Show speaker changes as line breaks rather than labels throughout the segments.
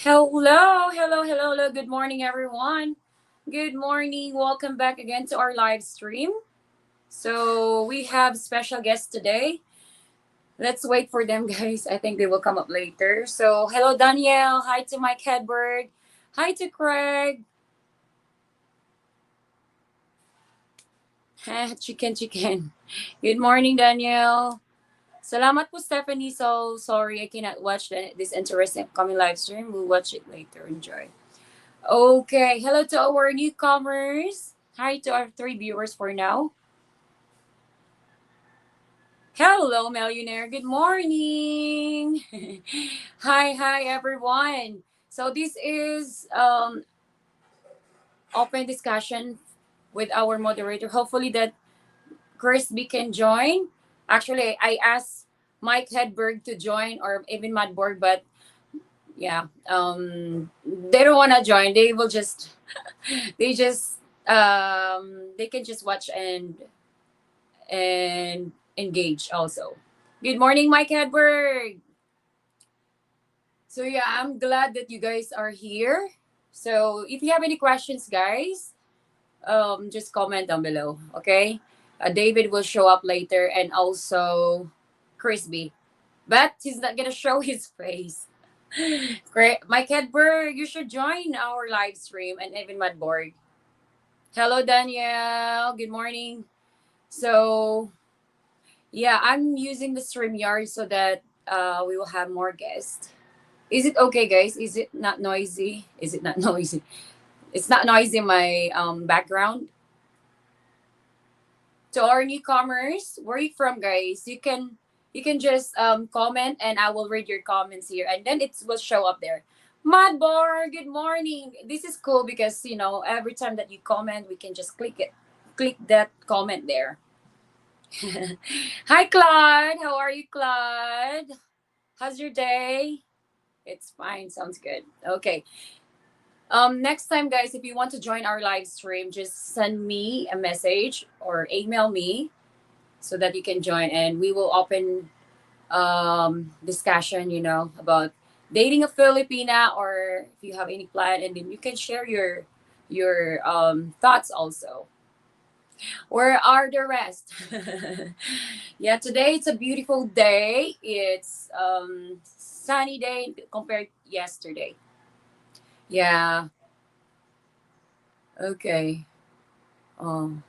Hello, hello, hello, hello. Good morning, everyone. Good morning. Welcome back again to our live stream. So, we have special guests today. Let's wait for them, guys. I think they will come up later. So, hello, Danielle. Hi to Mike Hedberg. Hi to Craig. Chicken, chicken. Good morning, Danielle. Salamat po, Stephanie. So, sorry I cannot watch this interesting upcoming live stream. We'll watch it later. Enjoy. Okay, hello to our newcomers. Hi to our three viewers for now. Hello, Millionaire. Good morning. Hi, everyone. So this is open discussion with our moderator. Hopefully that Crispy can join. Actually, I asked Mike Hedberg to join or even Madborg, but yeah, they don't want to join. They will just they just they can just watch and engage also. Good morning, Mike Hedberg. So yeah, I'm glad that you guys are here. So if you have any questions, guys, just comment down below. Okay, David will show up later, and also Crispy, but he's not gonna show his face. Great, Mike Hedberg, you should join our live stream, and even Madborg. Hello, Danielle. Good morning. So, yeah, I'm using the StreamYard so that we will have more guests. Is it okay, guys? Is it not noisy? Is it not noisy? It's not noisy in my background. To our newcomers, where are you from, guys? You can just comment and I will read your comments here and then it will show up there. Madbar, good morning. This is cool because every time that you comment, we can just click that comment there. Hi, Claude. How are you, Claude? How's your day? It's fine. Sounds good. Okay. Next time, guys, if you want to join our live stream, just send me a message or email me so that you can join, and we will open discussion. About dating a Filipina, or if you have any plan, and then you can share your thoughts also. Where are the rest? Yeah, today it's a beautiful day. It's sunny day compared yesterday. Yeah. Okay. Um,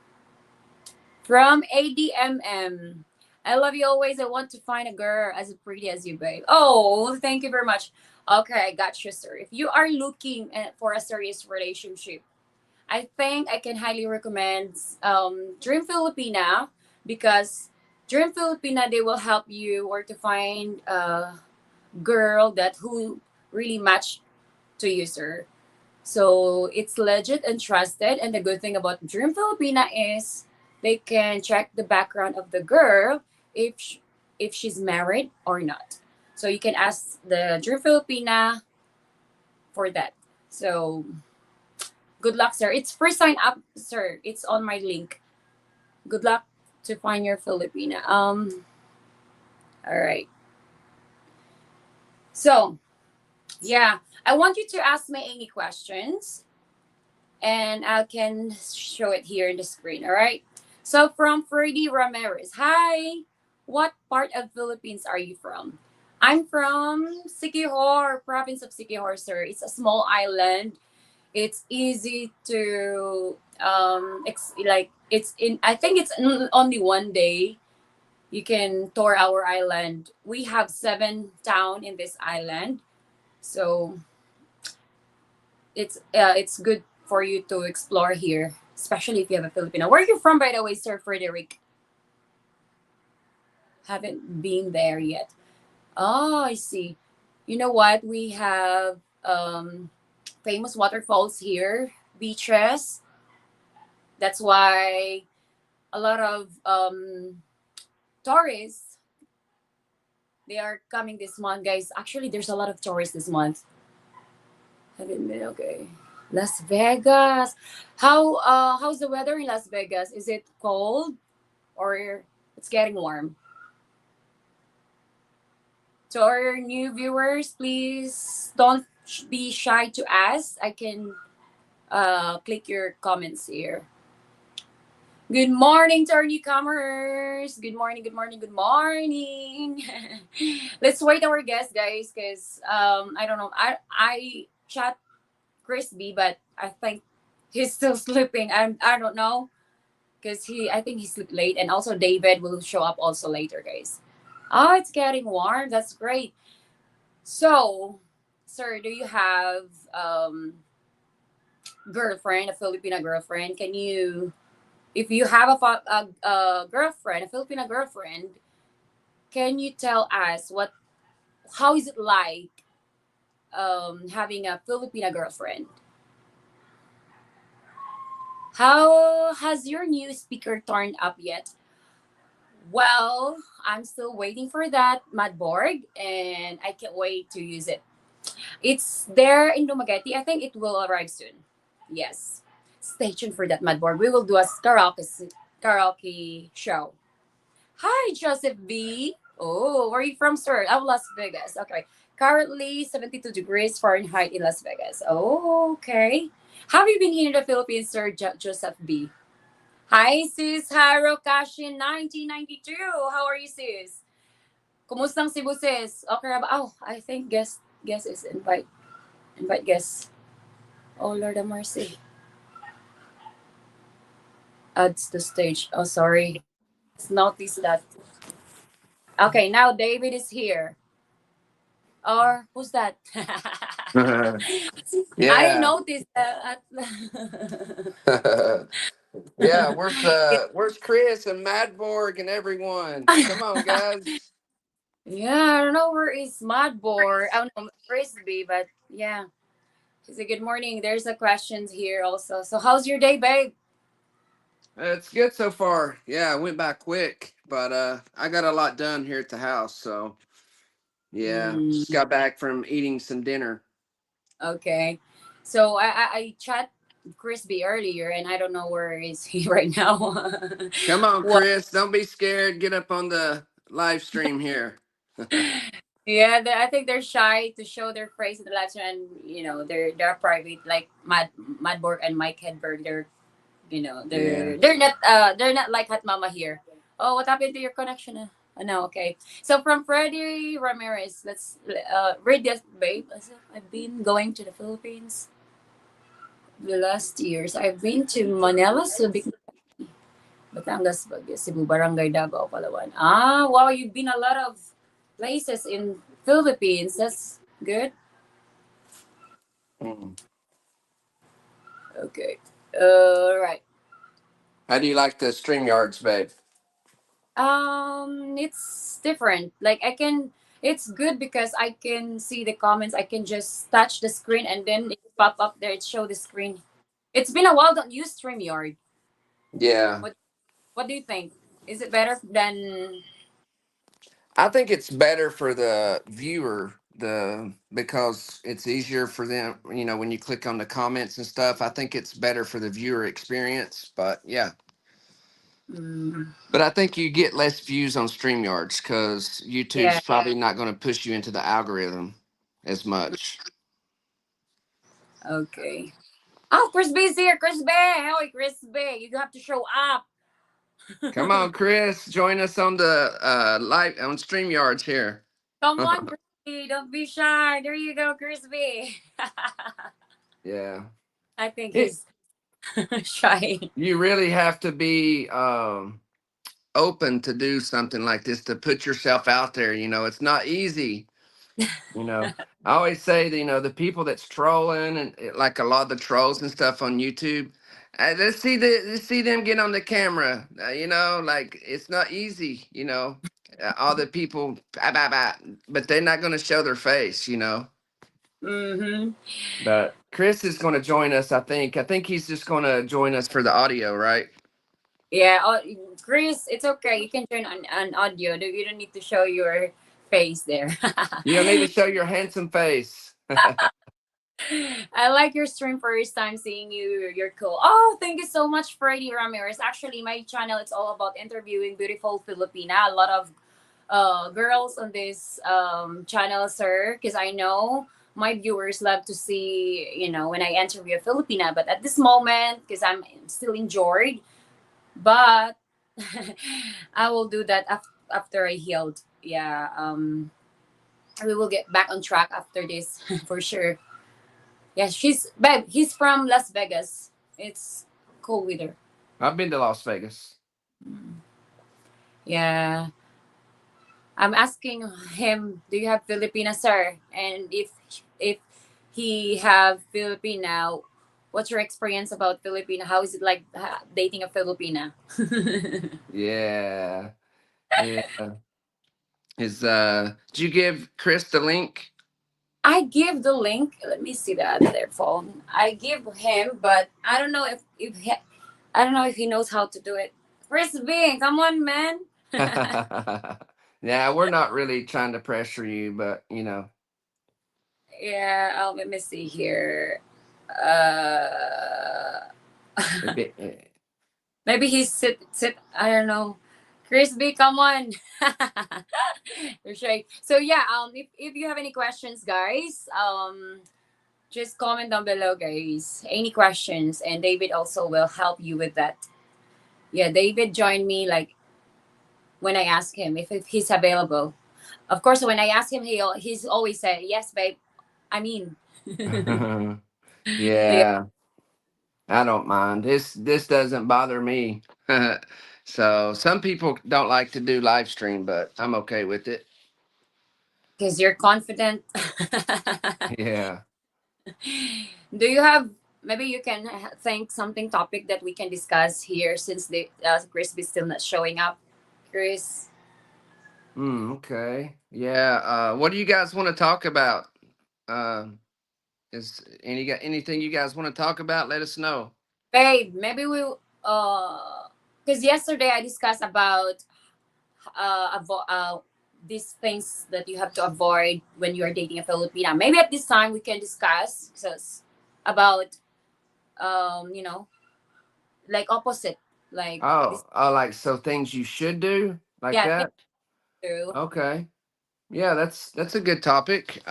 from ADMM. I love you always. I want to find a girl as pretty as you, babe. Oh, thank you very much. Okay, I got you, sir. If you are looking for a serious relationship, I think I can highly recommend Dream Filipina, because Dream Filipina, they will help you or to find a girl that who really match to you, sir. So it's legit and trusted. And the good thing about Dream Filipina is they can check the background of the girl if if she's married or not. So you can ask the Dream Filipina for that. So good luck, sir. It's free sign up, sir. It's on my link. Good luck to find your Filipina. All right. So yeah, I want you to ask me any questions, and I can show it here in the screen. All right. So from Freddy Ramirez, hi. What part of Philippines are you from? I'm from Siquijor, province of Siquijor, sir. It's a small island. It's easy to like it's in. I think it's only one day you can tour our island. We have 7 town in this island, so it's good for you to explore here, especially if you have a Filipino. Where are you from, by the way, Sir Frederick? Haven't been there yet. Oh, I see. You know what? We have famous waterfalls here, beaches. That's why a lot of tourists they are coming this month, guys. Actually, there's a lot of tourists this month. Haven't been okay. Las Vegas. How's the weather in Las Vegas? Is it cold or it's getting warm? To our new viewers, please don't be shy to ask, I can click your comments here. Good morning to our newcomers. Good morning, good morning, good morning. Let's wait our guest, guys, because I don't know. I chat Crispy, but I think he's still sleeping. I don't know because I think he slept late, and also David will show up also later, guys. Oh, it's getting warm. That's great. So, sir, do you have girlfriend, a Filipina girlfriend? Can you, if you have a girlfriend, a Filipina girlfriend, can you tell us how is it like having a Filipina girlfriend? How has your new speaker turned up yet? Well, I'm still waiting for that Madborg, and I can't wait to use it. It's there in Dumaguete. I think it will arrive soon. Yes. Stay tuned for that Madborg. We will do a karaoke show. Hi, Joseph B. Oh, where are you from, sir? Oh, Las Vegas. Okay. Currently 72 degrees Fahrenheit in Las Vegas. Oh, okay. Have you been here in the Philippines, sir, Joseph B? Hi, sis Haro Kashin 1992. How are you, sis? Kumustang Cebu, sis? Okay ba? Oh, I think guest is invite guest. Oh, Lord of mercy. Adds the stage. Oh, sorry. Let's notice that. Okay, now David is here. Or who's that? I
Yeah.
noticed that.
Yeah, where's Chris and Madborg and everyone? Come on, guys.
Yeah, I don't know where is Madbor. I don't know Frisbee, but yeah. He said, "Good morning. There's a questions here also. So, how's your day, babe?"
It's good so far. Yeah, I went by quick, but I got a lot done here at the house, so yeah. Just
Mm,
got back from eating some dinner.
okay. So I chat Crispy earlier, and I don't know where is he right now.
Come on,
What?
Chris. Don't be scared. Get up on the live stream here.
Yeah, I think they're shy to show their face in the live stream, and they're private. Like Madborg and Mike Hedberg,
Yeah.
they're not like Hot Mama here. Oh, what happened to your connection? No, okay. So from Freddie Ramirez, let's read this, babe. I've been going to the Philippines the last years. I've been to Manila, Subic, Batangas, Baguio, Cebu, Barangay Davao, Palawan. Ah, wow, you've been a lot of places in Philippines. That's good.
Mm.
Okay. Right.
How do you like the stream yards, babe?
It's different. Like I can, it's good because I can see the comments. I can just touch the screen and then it pop up there. It show the screen. It's been a while. Don't use StreamYard.
Yeah.
What What do you think? Is it better than?
I think it's better for the viewer because it's easier for them, when you click on the comments and stuff. I think it's better for the viewer experience, but yeah.
Mm,
But I think you get less views on StreamYards because YouTube's
yeah.
probably not going to push you into the algorithm as much.
Okay. Oh, Chris B is here. Chris B. Hey, Chris B. You have to show up.
Come on, Chris, join us on the live on StreamYards here.
Come on, Chris B. Don't be shy. There you go, Chris B.
Yeah.
I think
It,
he's shy.
you really have to be open to do something like this, to put yourself out there. It's not easy. You know, I always say that, the people that's trolling and like a lot of the trolls and stuff on YouTube, let's see them get on the camera. Like it's not easy. All the people, but they're not going to show their face.
Mm-hmm.
But Chris is going to join us. I think. I think he's just going to join us for the audio, right?
Yeah, Chris, it's okay. You can turn on audio. You don't need to show your face there.
You don't need to show your handsome face.
I like your stream first time seeing you. You're cool. Oh, thank you so much, Freddie Ramirez. Actually, my channel it's all about interviewing beautiful Filipina. A lot of girls on this channel, sir, because I know my viewers love to see, when I interview a Filipina. But at this moment, because I'm still injured, but I will do that after I healed. Yeah, we will get back on track after this for sure. Yeah, babe. He's from Las Vegas. It's cool weather.
I've been to Las Vegas.
Mm. Yeah, I'm asking him, "Do you have Filipina, sir?" And if he have Filipina, what's your experience about Filipina? How is it like dating a Filipina?
Yeah. Yeah. Did you give Chris the link?
I give the link. Let me see the other phone. I give him, but I don't know I don't know if he knows how to do it. Chris B, come on, man.
Yeah, we're not really trying to pressure you, but
Yeah, let me see here. Uh,
it'd be,
maybe he's sit. I don't know. Chris B, come on. You're shy. So yeah, if you have any questions, guys, just comment down below, guys. Any questions, and David also will help you with that. Yeah, David joined me like when I asked him if he's available. Of course, when I ask him, he's always said yes, babe. I mean, yeah.
yeah, I don't mind. This doesn't bother me. So some people don't like to do live stream, but I'm okay with it.
Because you're confident.
Yeah.
Do you have, maybe you can think something topic that we can discuss here since the Chris is still not showing up. Chris,
Okay. Yeah. What do you guys want to talk about? Uh, is anything you guys want to talk about? Let us know.
babe, maybe because yesterday I discussed about these things that you have to avoid when you are dating a Filipina. Maybe at this time we can discuss about like opposite, like this.
Like so things you should do like
Yeah, things
that.
too.
Okay. Yeah, that's a good topic.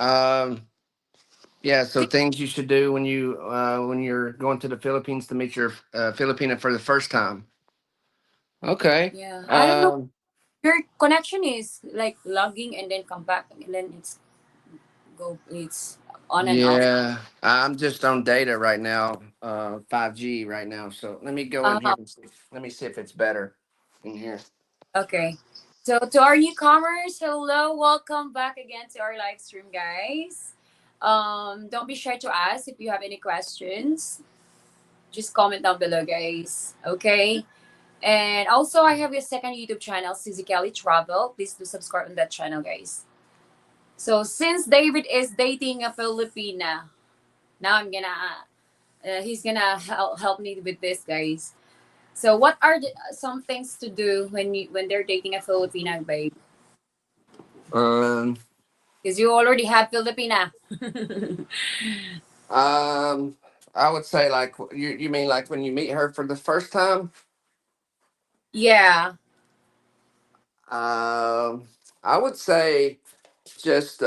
Yeah, so things you should do when you're going to the Philippines to meet your Filipina for the first time. Okay.
Yeah, I don't know.
Um,
Your connection is like logging and then come back and then it's on and off.
yeah, I'm just on data right now, 5G right now. So let me go in here
Uh,
and see. Let me see if it's better in here.
okay. So to our newcomers, hello, welcome back again to our live stream, guys. Don't be shy to ask if you have any questions. Just comment down below, guys. Okay. And also, I have a second YouTube channel, Suzy Kelly Travel. Please do subscribe on that channel, guys. So since David is dating a Filipina, now he's gonna help me with this, guys. So what are some things to do when they're dating a Filipina, babe?
Um,
Because you already have Filipina.
um, I would say like you mean like when you meet her for the first time.
Yeah.
Um, I would say just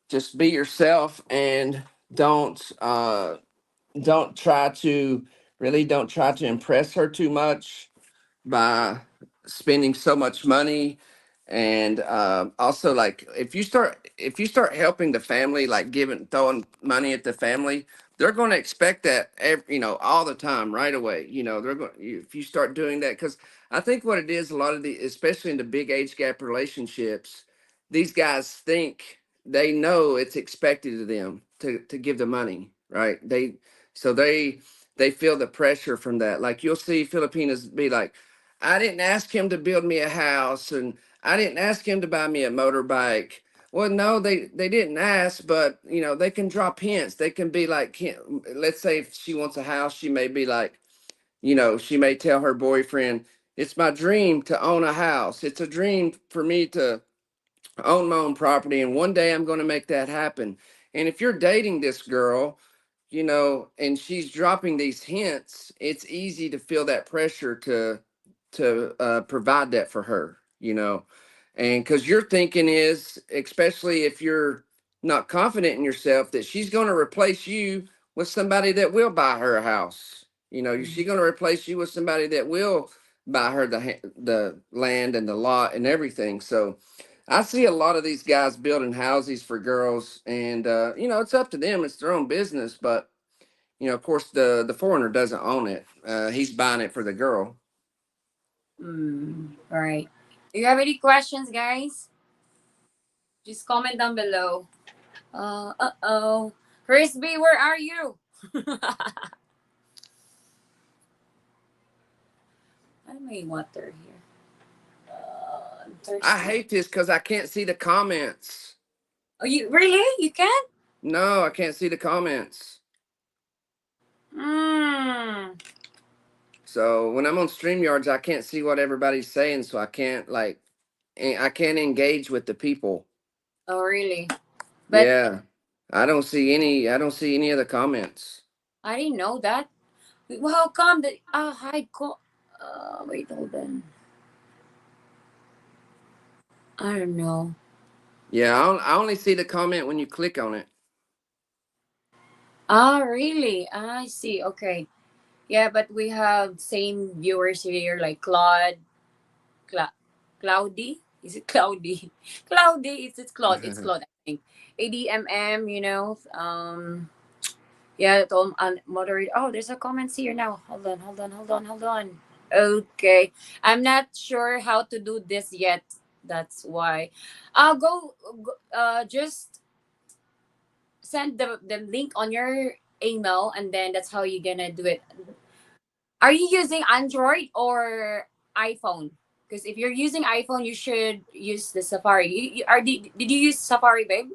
just be yourself and don't try to don't try to impress her too much by spending so much money. And also, like if you start helping the family, like giving throwing money at the family, they're going to expect that all the time right away. They're going if you start doing that, because I think what it is, a lot of the, especially in the big age gap relationships, these guys think they know it's expected of them to give the money, right? They feel the pressure from that. Like you'll see Filipinas be like, I didn't ask him to build me a house, and I didn't ask him to buy me a motorbike. Well, no, they didn't ask, but they can drop hints. They can be like, let's say if she wants a house, she may be like, she may tell her boyfriend, "It's my dream to own a house. It's a dream for me to own my own property, and one day I'm going to make that happen." And if you're dating this girl, and she's dropping these hints, it's easy to feel that pressure to provide that for her, and because your thinking is, especially if you're not confident in yourself, that she's going to replace you with somebody that will buy her a house. You know, she's going to replace you with somebody that will buy her the land and the lot and everything. So I see a lot of these guys building houses for girls, and you know, it's up to them. It's their own business, but you know, of course, the foreigner doesn't own it. He's buying it for the girl.
All right. Do you have any questions, guys? Just comment down below. Oh. Crispy, where are you? I made water here. I'm
I
thirsty.
hate this because I can't see the comments.
Oh, you really? You can?
No, I can't see the comments.
Mm.
So when I'm on StreamYards, I can't see what everybody's saying, so I can't I can't engage with the people.
Oh, really? But
Yeah, I don't see any. I don't see any of the comments.
I didn't know that. Well, how come that? Hide wait, hold on. I don't know.
Yeah, I only see the comment when you click on it.
Really? I see. Okay. Yeah, but we have same viewers here like Cloudy. Is it Cloudy? Cloudy. It's Claude. It's Claude. I think. ADMM. Yeah. Moderate. Oh, there's a comments here now. Hold on. Okay. I'm not sure how to do this yet. That's why. Just send the link on your email, and then that's how you're gonna do it. Are you using Android or iPhone? Because if you're using iPhone, you should use the Safari. Did you use Safari, babe?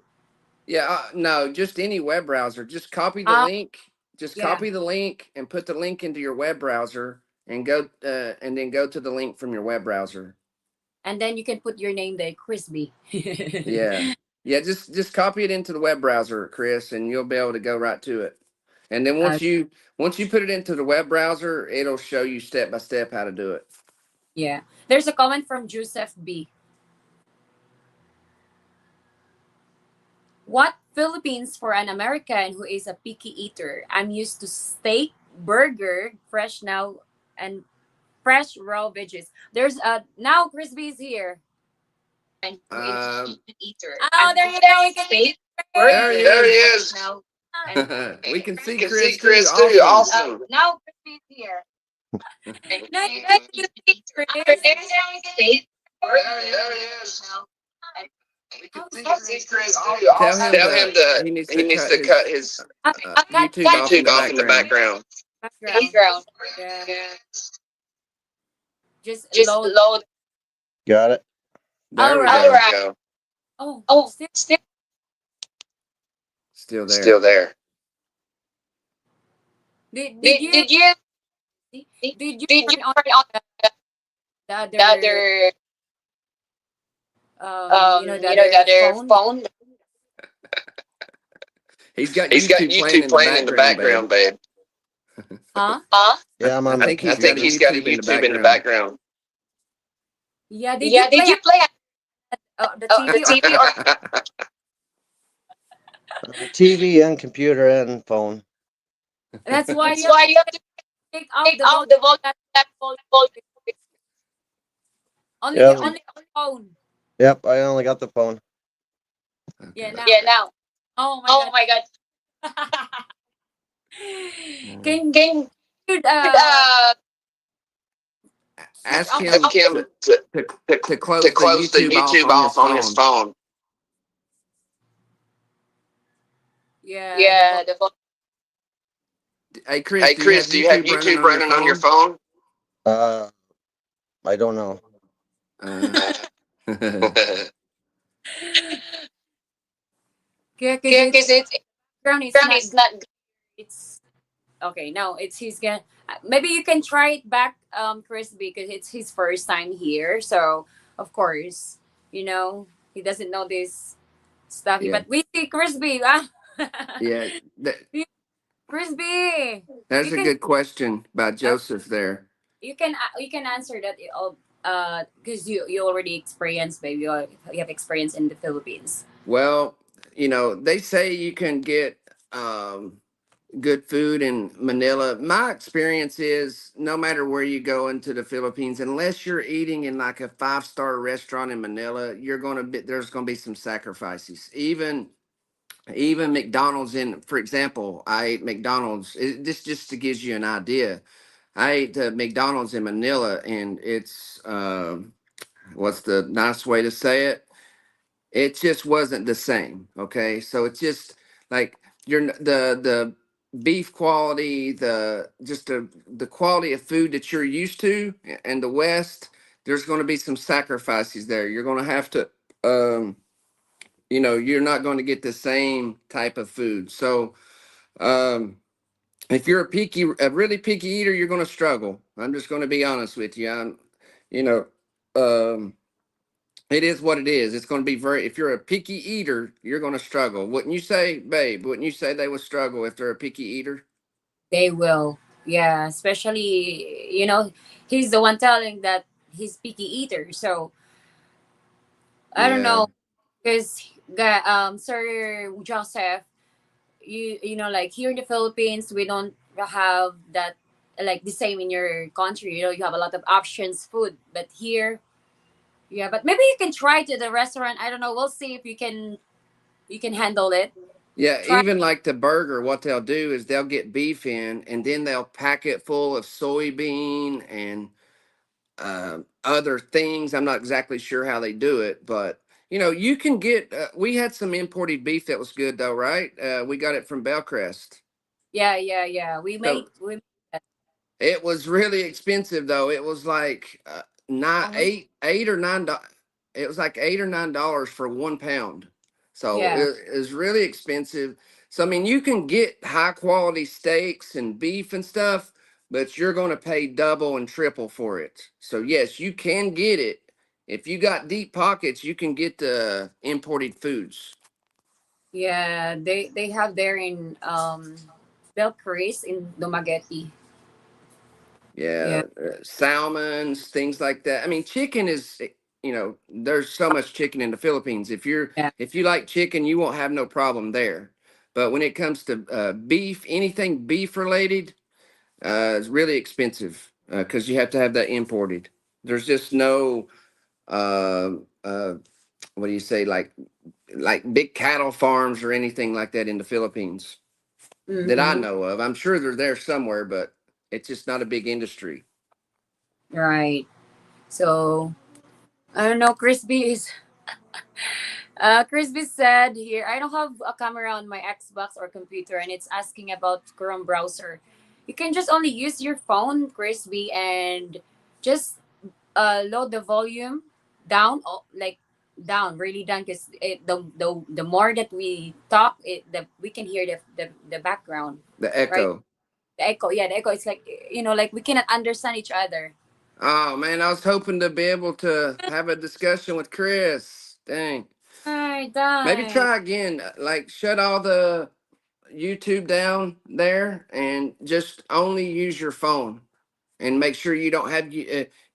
Yeah, no, just any web browser. Just copy the
Uh
link. Just
yeah.
copy the link and put the link into your web browser, and then go to the link from your web browser.
And then you can put your name there, Crispy.
Yeah. Yeah, just copy it into the web browser, Chris, and you'll be able to go right to it. And then
uh,
once you put it into the web browser, it'll show you step by step how to do it.
yeah. There's a comment from Joseph B. What Philippines for an American who is a picky eater? I'm used to steak, burger, fresh now, and fresh raw veggies. There's now Crispy's here. And who is a
Um,
picky eater? Oh, there you go. We can see
there he
There he
is.
is. Now. And
We can
we
see
can see
Chris too.
Chris too.
Awesome.
Awesome. Now Crispy's here. Now you guys can see Chris. There he is. Now. And
We can
how
see
is
Chris
Chris
too.
too?
Tell
Awesome.
him
Tell
that
him that
he needs
he
to
needs
cut
to cut
his
his
YouTube off in
YouTube
the
off in the
background.
background. Yeah. Just
Just
load.
load.
Got it.
There
All
we
right.
All
go.
right.
Oh,
Oh,
still.
Still
still
there.
there.
Did you
Did you
did you
did you
turn on
turn on
the
the
other
other
the
the
other
other
phone?
phone?
He's got
He's got
YouTube playing
YouTube
in the
playing in the
background, babe.
background, babe.
Huh?
Huh?
Yeah, I'm
I
on my
think
I
he's got
think
a
he's got a
YouTube in the
YouTube in the
background.
background.
Yeah. Did you
Yeah, did
play
you play
the
the
TV or
TV or
TV and computer and phone.
that's why
that's
you have
why
to
you have to
take off
take
the
off
volume
the volume
that
that
volume.
volume.
Only
Yep.
only the phone.
Yep. I only got the phone.
Yeah,
Okay.
now.
Yeah, now.
Oh my
Oh
god.
my God.
Can
Can
you switch
Ask
off
him
ask him
to
to
to
to
close the
close the
YouTube off
YouTube
on his
off on his
phone.
phone?
yeah, the
Yeah, the phone.
Hey Chris,
Hey
do you have
Chris, do you have
YouTube running
YouTube
on your
running on your
phone?
phone?
Uh, I don't know.
Uh,
yeah, because it's
Because it's
background is
background
not
is
good.
not
It's okay. No, it's he's gonna. Maybe you can try it back, Chris, because it's his first time here. So of course, he doesn't know this stuff.
yeah,
But we see Crispy. Ah.
yeah.
Crispy.
That's
You
a
can
good question by
uh,
Joseph there.
you can answer that. Because you already experienced, baby. You have experience in the Philippines.
Well, they say you can get good food in Manila. My experience is no matter where you go into the Philippines, unless you're eating in like a five-star restaurant in Manila, there's gonna be some sacrifices. Even McDonald's for example, I ate McDonald's. This just to gives you an idea. I ate McDonald's in Manila, and it's what's the nice way to say it? It just wasn't the same. Okay, so it's just like the beef quality, the quality of food that you're used to in the West. There's going to be some sacrifices there. You're going to have to, you're not going to get the same type of food. So, if you're a really picky eater, you're going to struggle. I'm just going to be honest with you. You know, um, it is what it is. It's going to be if you're a picky eater, you're going to struggle. Wouldn't you say, babe? Wouldn't you say they would struggle if they're a picky eater?
They will. Yeah, especially, he's the one telling that he's picky eater. So I don't
Yeah.
know, because Sir Joseph, like here in the Philippines, we don't have that, like the same in your country. You have a lot of options food, but here, yeah. But maybe you can try to the restaurant. I don't know. We'll see if you can handle it.
Yeah,
Try.
even like the burger, what they'll do is they'll get beef in and then they'll pack it full of soybean and other things. I'm not exactly sure how they do it, but you can get. We had some imported beef that was good though, right? We got it from Bellcrest.
Yeah, yeah, yeah. We
So
made we made
it was really expensive though. It was like nine,
only.
eight or nine. It was like $8 or $9 for 1 pound. So
Yeah,
it was really expensive. So I mean, you can get high quality steaks and beef and stuff, but you're going to pay double and triple for it. So yes, you can get it. If you got deep pockets, you can get the imported foods.
yeah. They have there in Belcris in Dumaguete. Yeah,
Yeah, salmons, things like that. I mean, chicken is, there's so much chicken in the Philippines.
yeah,
If you like chicken, you won't have no problem there. But when it comes to beef, anything beef related, it's really expensive because you have to have that imported. There's just no, uh, uh, what do you say, like big cattle farms or anything like that in the Philippines that I
mm-hmm.
know of. I'm sure they're there somewhere, but it's just not a big industry.
Right. So I don't know. Crispy said here, I don't have a camera on my Xbox or computer, and it's asking about Chrome browser. You can just only use your phone, Crispy, and just load the volume down, like down, really down, because the more that we talk, we can hear the background,
The
right?
echo.
The echo, yeah, the echo. It's like like we cannot understand each other.
Oh man, I was hoping to be able to have a discussion with Chris. Dang.
Hi,
Maybe
die.
try again. Like shut all the YouTube down there and just only use your phone. And make sure you don't have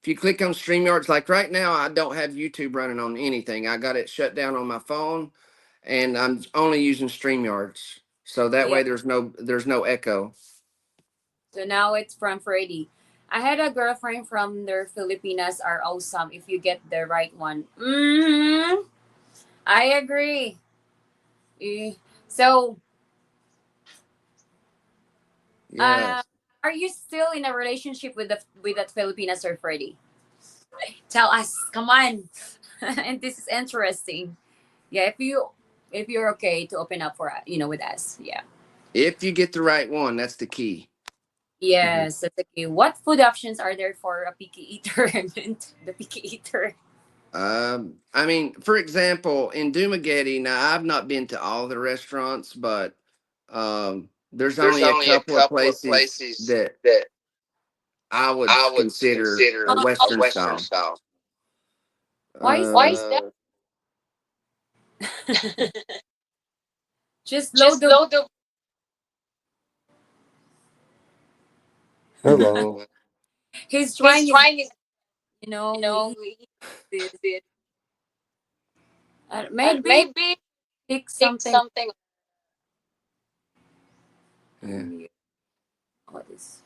if you click on StreamYards, like right now, I don't have YouTube running on anything. I got it shut down on my phone, and I'm only using StreamYards. So that
Yeah.
way, there's no echo.
So now it's from Freddy. I had a girlfriend from the Filipinas are awesome if you get the right one. I agree. Eh, So,
Yeah.
uh, are you still in a relationship with that Filipinas or Freddy? Tell us. Come on. And this is interesting. Yeah, if you're okay to open up for with us. Yeah.
If you get the right one, that's the key.
Yes, that's okay. What food options are there for a picky eater? I meant the picky eater.
I mean, for example, in Dumaguete, now I've not been to all the restaurants, but there's
There's
only a
only a
couple of
couple of
places
places
that
that
I would
I would
consider
consider
Oh,
a
Western
Western
style.
style.
why is that?
Uh,
Just load
Just
the.
load the. Hello.
He's
He's
trying his.
trying his,
He
he
did.
did.
Maybe
Maybe
pick something.
Yeah.
What is?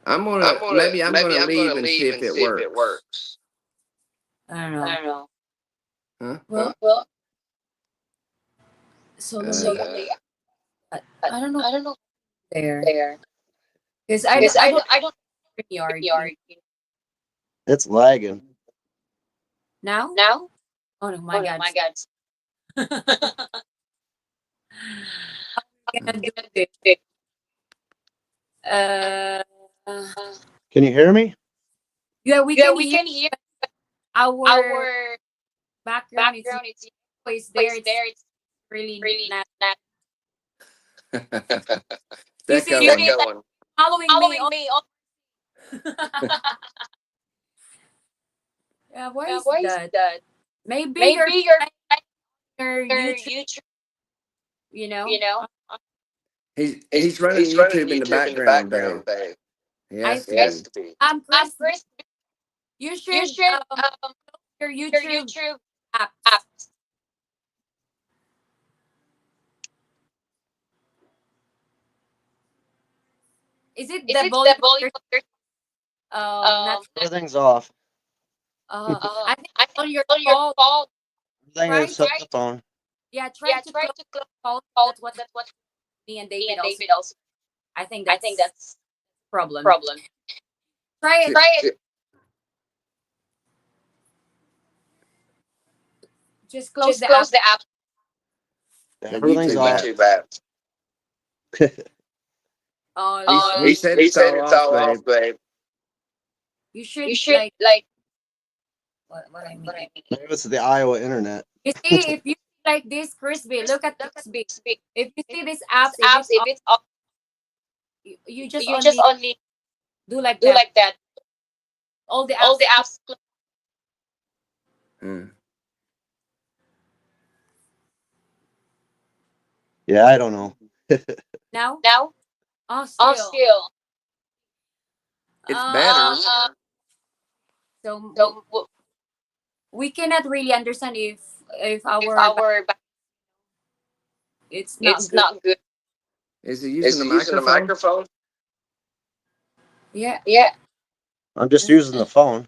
I'm gonna leave and see if it works.
I don't know.
Huh?
Well, so
Uh,
Lily, I don't know there because I don't yard
It's lagging.
now. Oh no, my God! Gonna do this. Uh,
Can you hear me?
yeah, we can hear our background. It's always there. It's really not. You
that
see, you
going.
following me. Oh, yeah, why is that? Maybe you're playing your YouTube. You know,
He's running YouTube in the background, babe. He
I
has to
think
be.
Chris, you should your YouTube apps. Is it the volume of your not
Everything's off.
I think on your phone.
Everything
Try to
except the phone.
try to close the phone. That's what me and David also. I think that's problem. Try it.
See,
Just close the app.
the
Everything's
YouTube
off.
app.
Oh,
He said it's all off, babe.
you should like what I mean.
Maybe it's the Iowa internet.
You see, if you like this crispy, look at crispy. If you see these apps, if it's off, you just only do like that. All the apps.
Hmm.
Yeah, I don't know.
Now? Oh, still.
It's better.
So we cannot really understand if our it's not good.
Is he using the microphone?
Yeah.
I'm just using the phone.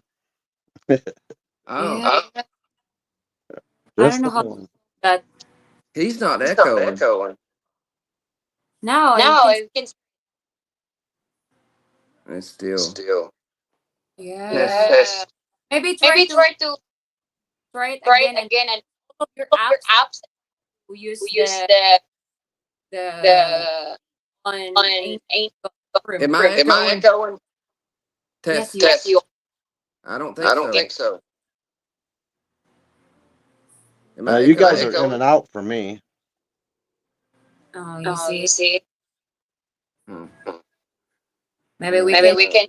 Oh,
Yeah. I don't
Just
know
the
how
phone.
that
he's not echoing.
now you can
It's still
yeah.
test.
Maybe try it again and all of your apps who use the on
Am I echoing?
yes
Test.
you
I don't think so. Am I
You guys
echoing?
are in and out for me.
oh you see
Hmm.
maybe we can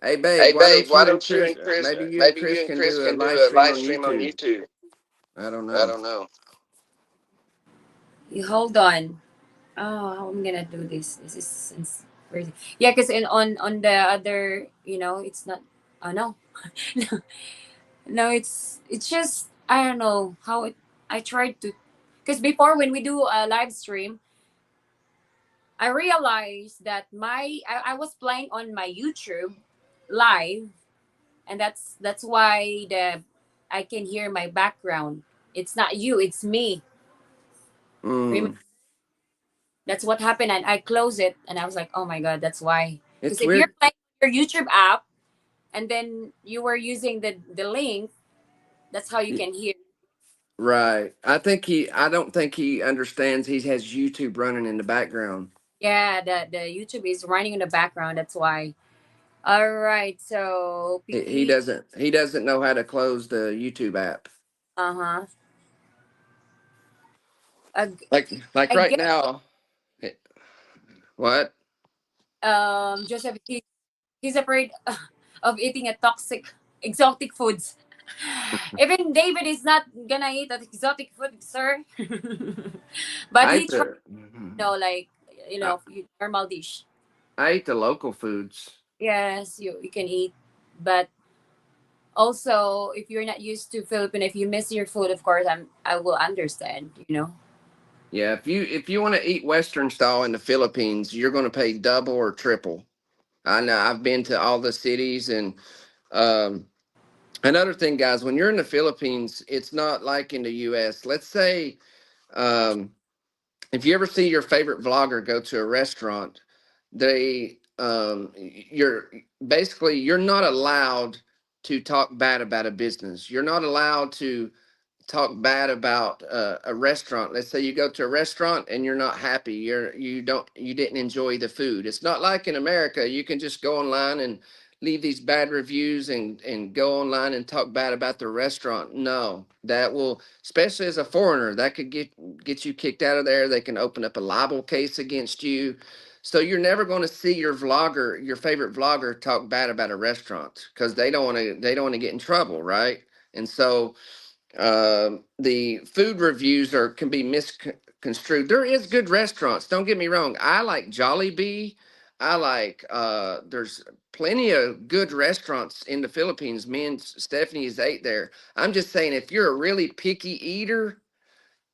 Hey, babe, why don't you and Chris? Maybe you and Chris can do a live stream on YouTube. I don't know.
you hold on. Oh, how I'm gonna do this? This is crazy. Yeah, because on the other, it's not. Oh no, no, it's just I don't know how it. I tried to, because before when we do a live stream, I realized that I was playing on my YouTube live, and that's why the I can hear my background. It's not you, it's me. Remember,
Mm.
that's what happened, and I closed it, and I was like, oh my god, that's why. Because
It's
if you're
weird.
playing your YouTube app, and then you were using the link, that's how you can hear.
Right. I don't think he understands he has YouTube running in the background.
Yeah, the YouTube is running in the background. That's why. All right, so PP.
He doesn't know how to close the YouTube app.
Uh huh. I,
Like
I
right
guess
now. What?
Joseph he's afraid of eating a toxic exotic foods. Even David is not gonna eat an exotic food, sir. But
I
he
ate
tried,
the
like
I,
normal dish.
I ate the local foods.
Yes, you can eat, but Also, if you're not used to Philippine, if you miss your food, of course, I will understand. You know.
Yeah, if you want to eat Western style in the Philippines, you're going to pay double or triple. I know I've been to all the cities, and um, another thing, guys, when you're in the Philippines, it's not like in the U.S. Let's say um, if you ever see your favorite vlogger go to a restaurant, you're basically you're not allowed to talk bad about a business. You're not allowed to talk bad about a restaurant. Let's say you go to a restaurant and you're not happy. You didn't enjoy the food. It's not like in America. You can just go online and leave these bad reviews and go online and talk bad about the restaurant. No, that will, especially as a foreigner, that could get you kicked out of there. They can open up a libel case against you. So you're never going to see your favorite vlogger, talk bad about a restaurant because they don't want to get in trouble, right? And so the food reviews can be misconstrued. There is good restaurants. Don't get me wrong. I like Jollibee. I like there's plenty of good restaurants in the Philippines. Me and Stephanie has ate there. I'm just saying if you're a really picky eater,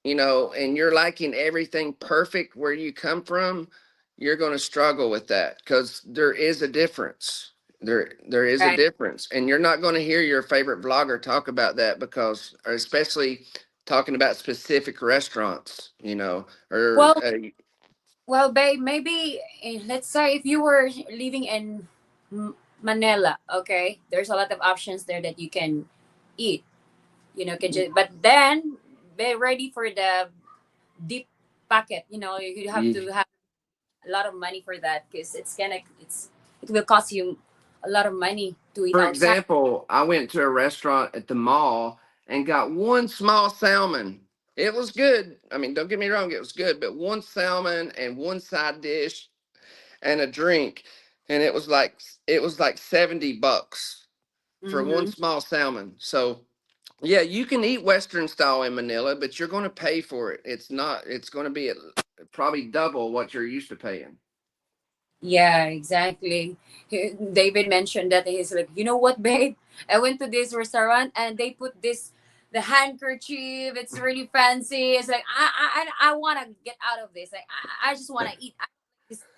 and you're liking everything perfect where you come from, you're going to struggle with that because there is a difference. There is a
Right.
difference, and you're not going to hear your favorite vlogger talk about that because, or especially talking about specific restaurants, or
Well, well, babe, maybe let's say if you were living in Manila, okay, there's a lot of options there that you can eat. You know, can just, but then be ready for the deep packet. You know, you have
you,
to have a lot of money for that because it will cost you a lot of money to eat
for
outside.
example, I went to a restaurant at the mall and got one small salmon. It was good. I mean, don't get me wrong, it was good, but one salmon and one side dish and a drink, and it was like $70 for one
Mm-hmm.
small salmon. So yeah, you can eat Western style in Manila, but you're going to pay for it. It's going to be probably double what you're used to paying.
Yeah, exactly. David mentioned that he's like, you know what, babe? I went to this restaurant and they put the handkerchief. It's really fancy. It's like I want to get out of this. Like I just want to eat.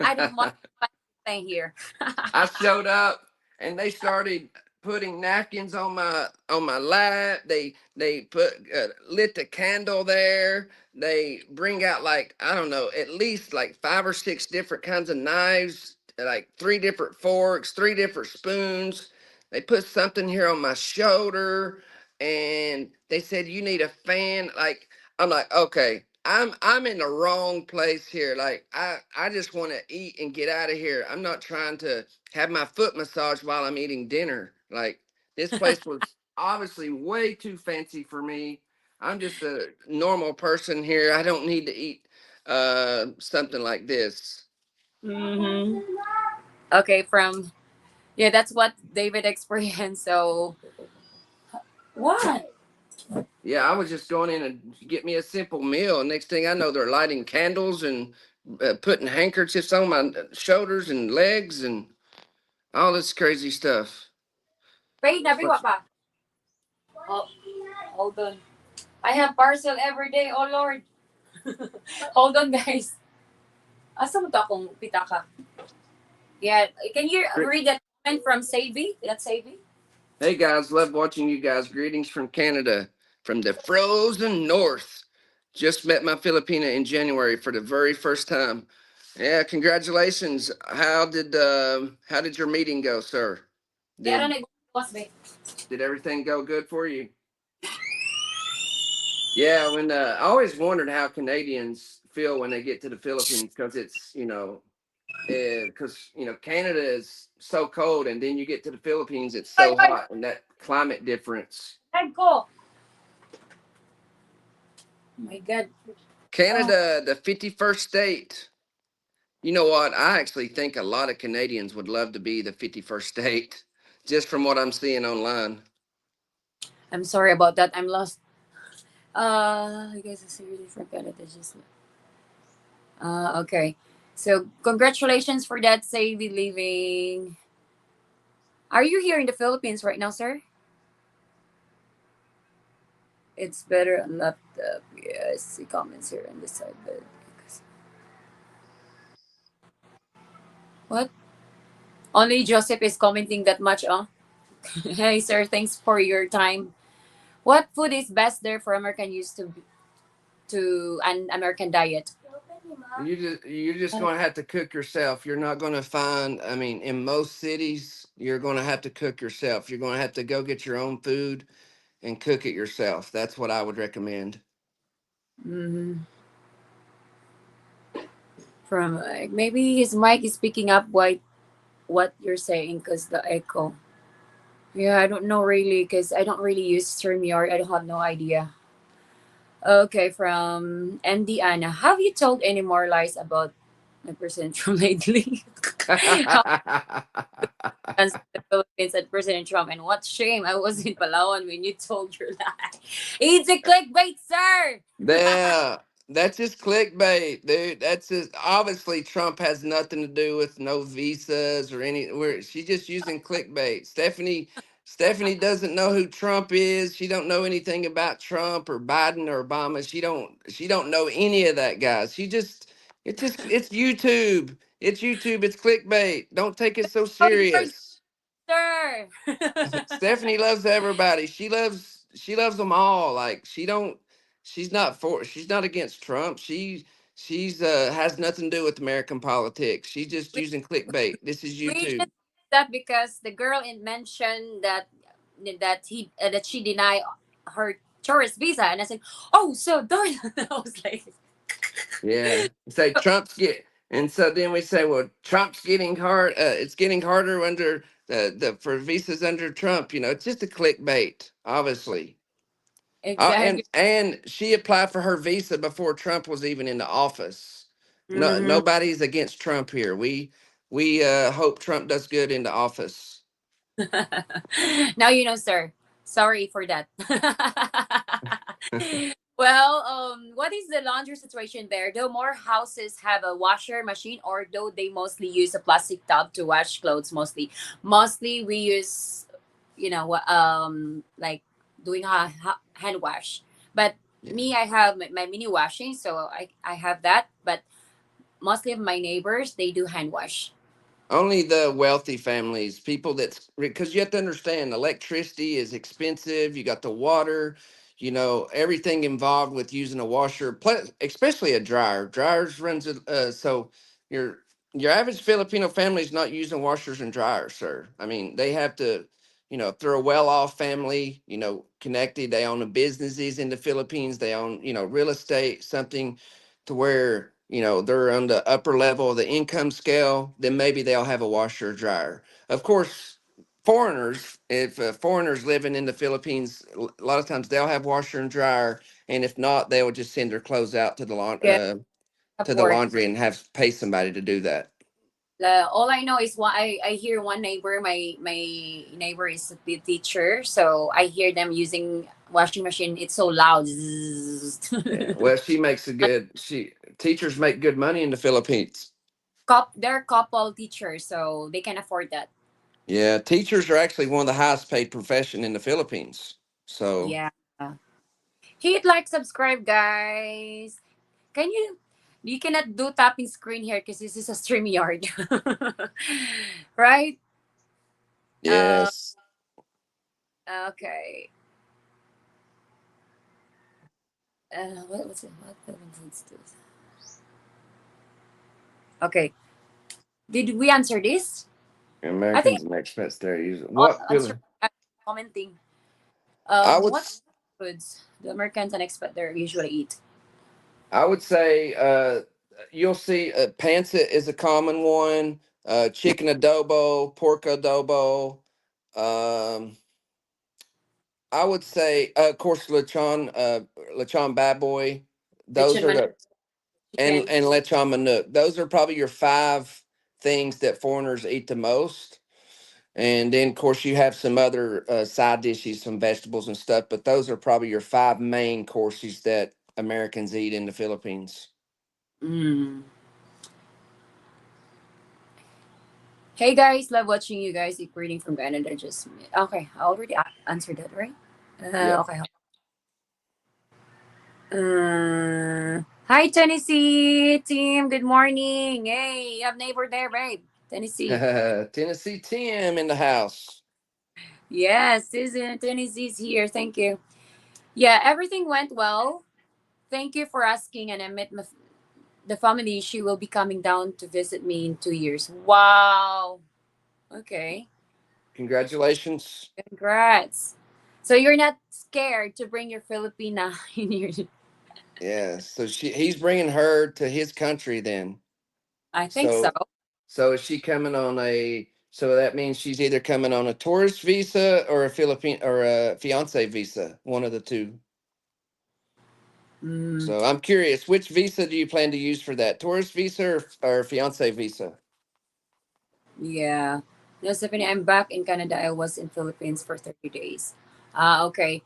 I don't want to stay here.
I showed up and they started putting napkins on my lap. They lit the candle there. They bring out, like, I don't know, at least like 5 or 6 different kinds of knives, like 3 different forks, 3 different spoons. They put something here on my shoulder and they said you need a fan. Like, I'm like, okay, I'm in the wrong place here. Like, I just want to eat and get out of here. I'm not trying to have my foot massaged while I'm eating dinner. Like, this place was obviously way too fancy for me. I'm just a normal person here. I don't need to eat something like this.
Mm-hmm. Okay, from yeah, that's what David experienced. So what?
Yeah, I was just going in and get me a simple meal, and next thing I know, they're lighting candles and putting handkerchiefs on my shoulders and legs and all this crazy stuff.
Wait,
But
nabiwa pa. Oh, hold on. I have parcel every day. Oh Lord. Hold on, guys. Asa mo to akong pitaka? Yeah, can you read that comment from Savy? That's Savy.
hey guys, love watching you guys. Greetings from Canada, from the frozen north. Just met my Filipina in January for the very first time. Yeah, congratulations. How did your meeting go, sir?
Yeah, I
Did
don't know. What's me?
did everything go good for you? Yeah, when I always wondered how Canadians feel when they get to the Philippines because Canada is so cold, and then you get to the Philippines, it's
Ay,
so
ay,
hot, and that climate difference.
leg ko. Oh my God. Oh,
Canada, the 51st state. You know what? I actually think a lot of Canadians would love to be the 51st state, just from what I'm seeing online.
I'm sorry about that. I'm lost. I guess I seriously forgot it. It's just. Okay. So congratulations for that, Savvy Living. Are you here in the Philippines right now, sir? It's better on laptop. Yes, see comments here on the side, but what? Only Joseph is commenting that much, oh? Hey, sir, thanks for your time. What food is best there for American use to an American diet?
You're just going to have to cook yourself. You're not going to find. I mean, in most cities, you're going to have to cook yourself. You're going to have to go get your own food and cook it yourself. That's what I would recommend.
Hmm. From maybe his mic is picking up what you're saying because the echo. Yeah, I don't know really because I don't really use StreamYard. I don't have no idea. Okay, from MD Anna. Have you told any more lies about my President Trump lately? How plans the Philippines and President Trump, and what shame I was in Palawan when you told your lie. It's a clickbait, sir.
Yeah, that's just clickbait, dude. That's just obviously Trump has nothing to do with no visas or any. Where she's just using clickbait. Stephanie doesn't know who Trump is. She don't know anything about Trump or Biden or Obama. She don't know any of that, guys. It's YouTube. It's YouTube. It's clickbait. Don't take it so
Oh, you're
serious.
sir.
Stephanie loves everybody. She loves them all. Like she's not against Trump. She's has nothing to do with American politics. She's just
we,
using clickbait. This is
we
YouTube.
just that because the girl in mentioned that she denied her tourist visa, and I said, "Oh, so darn!" I was like,
Yeah. Say Trump's get and so then we say, well, Trump's getting hard it's getting harder under the for visas under Trump, it's just a clickbait, obviously.
exactly.
And she applied for her visa before Trump was even in the office. No,
Hmm.
nobody's against Trump here. We hope Trump does good in the office.
Now you know, sir. Sorry for that. Well, what is the laundry situation there? Do more houses have a washer machine, or do they mostly use a plastic tub to wash clothes? Mostly we use, like doing hand wash. But
Yeah.
me, I have my mini washing, so I have that. But mostly of my neighbors, they do hand wash.
Only the wealthy families, people that's because you have to understand electricity is expensive. You got the water, everything involved with using a washer, especially a dryer. Dryers runs so your your average Filipino family is not using washers and dryers, sir. I mean, they have to, if they're a well-off family, connected, they own businesses in the Philippines, they own, real estate, something to where they're on the upper level of the income scale, then maybe they'll have a washer or dryer. Of course, foreigners, if foreigners living in the Philippines, a lot of times they'll have washer and dryer, and if not, they will just send their clothes out to the
Yeah,
to the
support.
laundry and have pay somebody to do that.
All I know is I hear one neighbor. My neighbor is the teacher, so I hear them using washing machine. It's so loud. Zzz.
Yeah. Well, she makes a good. She teachers make good money in the Philippines.
They're couple teachers, so they can afford that.
Yeah, teachers are actually one of the highest paid profession in the Philippines. So
Yeah. Hit like, subscribe, guys. Can you? You cannot do tapping screen here because this is a stream yard, right? Uh,
yes.
okay. What's it? What the is this? Okay. Did we answer this? I think
Americans and expats there use
all
what
answer
feeling?
commenting.
I would
What foods the Americans and expect they usually eat?
I would say you'll see pancit is a common one. Chicken adobo, pork adobo. Um, I would say of course lechon bad boy. Those
Lechon
are
manok,
the
chicken.
and lechon manuk. Those are probably your five things that foreigners eat the most. And then, of course, you have some other side dishes, some vegetables and stuff, but those are probably your five main courses that Americans eat in the Philippines.
Mm. Hey guys, love watching you guys eat reading from Canada. Just okay, I already answered that, right?
Yep.
Okay. Hi, Tennessee team. Good morning. Hey, you have neighbor there, babe. Tennessee.
Tennessee Tim in the house.
Yes, Susan, Tennessee's here. Thank you. Yeah, everything went well. Thank you for asking. And I met the family. She will be coming down to visit me in 2 years. Wow. Okay.
Congratulations.
Congrats. So you're not scared to bring your Filipina in your.
Yeah. So he's bringing her to his country then.
I think so.
So is she coming on a? So that means she's either coming on a tourist visa or a Philippine or a fiance visa, one of the two.
Mm,
So I'm curious, which visa do you plan to use for that? Tourist visa or fiance visa?
yeah. No, Stephanie, I'm back in Canada. I was in Philippines for 30 days. Okay.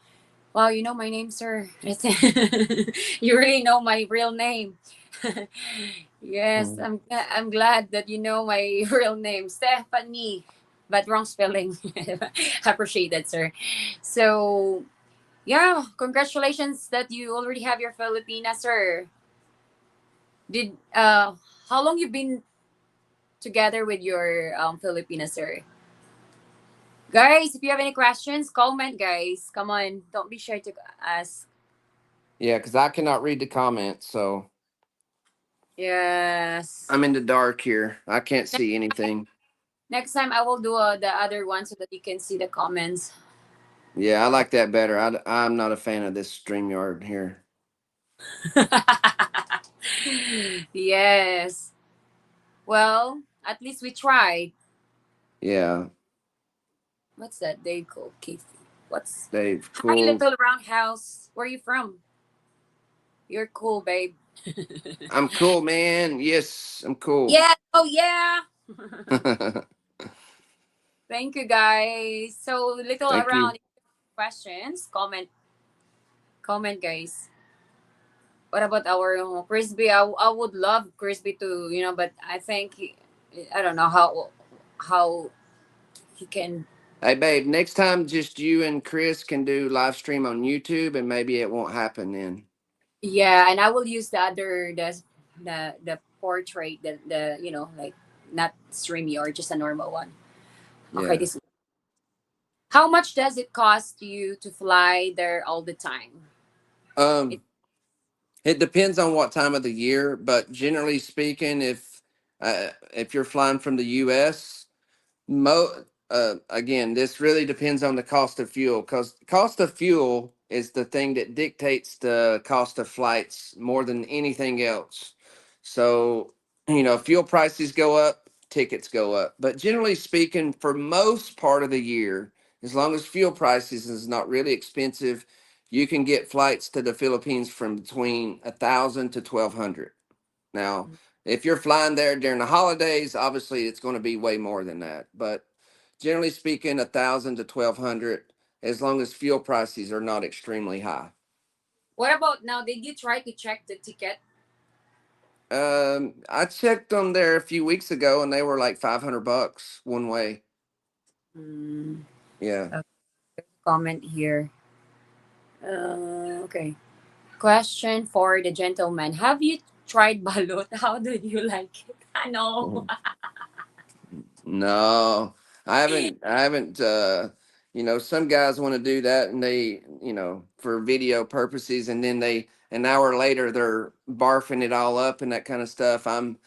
Wow, you know my name, sir. You really know my real name. Yes,
Hmm.
I'm glad that you know my real name, Stephanie, but wrong spelling. I appreciate that, sir. So, yeah, congratulations that you already have your Filipina, sir. Did how long you been together with your Filipina, sir? Guys, if you have any questions, comment, guys. Come on, don't be shy to ask.
Yeah, because I cannot read the comments, so
Yes.
I'm in the dark here. I can't see anything.
Next time I will do the other one so that you can see the comments.
Yeah, I like that better. I'm not a fan of this StreamYard here.
Yes. Well, at least we tried.
Yeah,
What's that? They call Keith. What's
Dave,
Hi
cool.
little roundhouse. Where are you from? You're cool, babe.
I'm cool, man. Yes, I'm cool.
Yeah. Oh yeah.
Thank
Thank you guys. So little
you.
around questions. Comment guys. What about our Crispy? I would love Crispy to, but I think I don't know how he can.
Hey, babe, next time just you and Chris can do live stream on YouTube and maybe it won't happen then.
Yeah, and I will use the other the portrait, the like not streamy or just a normal one. Okay,
Yeah.
this. How much does it cost you to fly there all the time? It,
Um, it depends on what time of the year, but generally speaking, if you're flying from the US, again, this really depends on the cost of fuel because cost of fuel is the thing that dictates the cost of flights more than anything else. So, fuel prices go up, tickets go up. But generally speaking, for most part of the year, as long as fuel prices is not really expensive, you can get flights to the Philippines from between 1,000 to 1,200. Now, if you're flying there during the holidays, obviously it's going to be way more than that. But generally speaking, 1,000 to 1,200, as long as fuel prices are not extremely high.
what about now? Did you try to check the ticket?
I checked them there a few weeks ago, and they were like $500 one way.
Mm,
Yeah.
okay, comment here. Okay. Question for the gentleman. Have you tried balut? How did you like it? I know.
Mhm. No, I haven't. I haven't. Some guys want to do that, and they, for video purposes, and then an hour later they're barfing it all up and that kind of stuff. Um,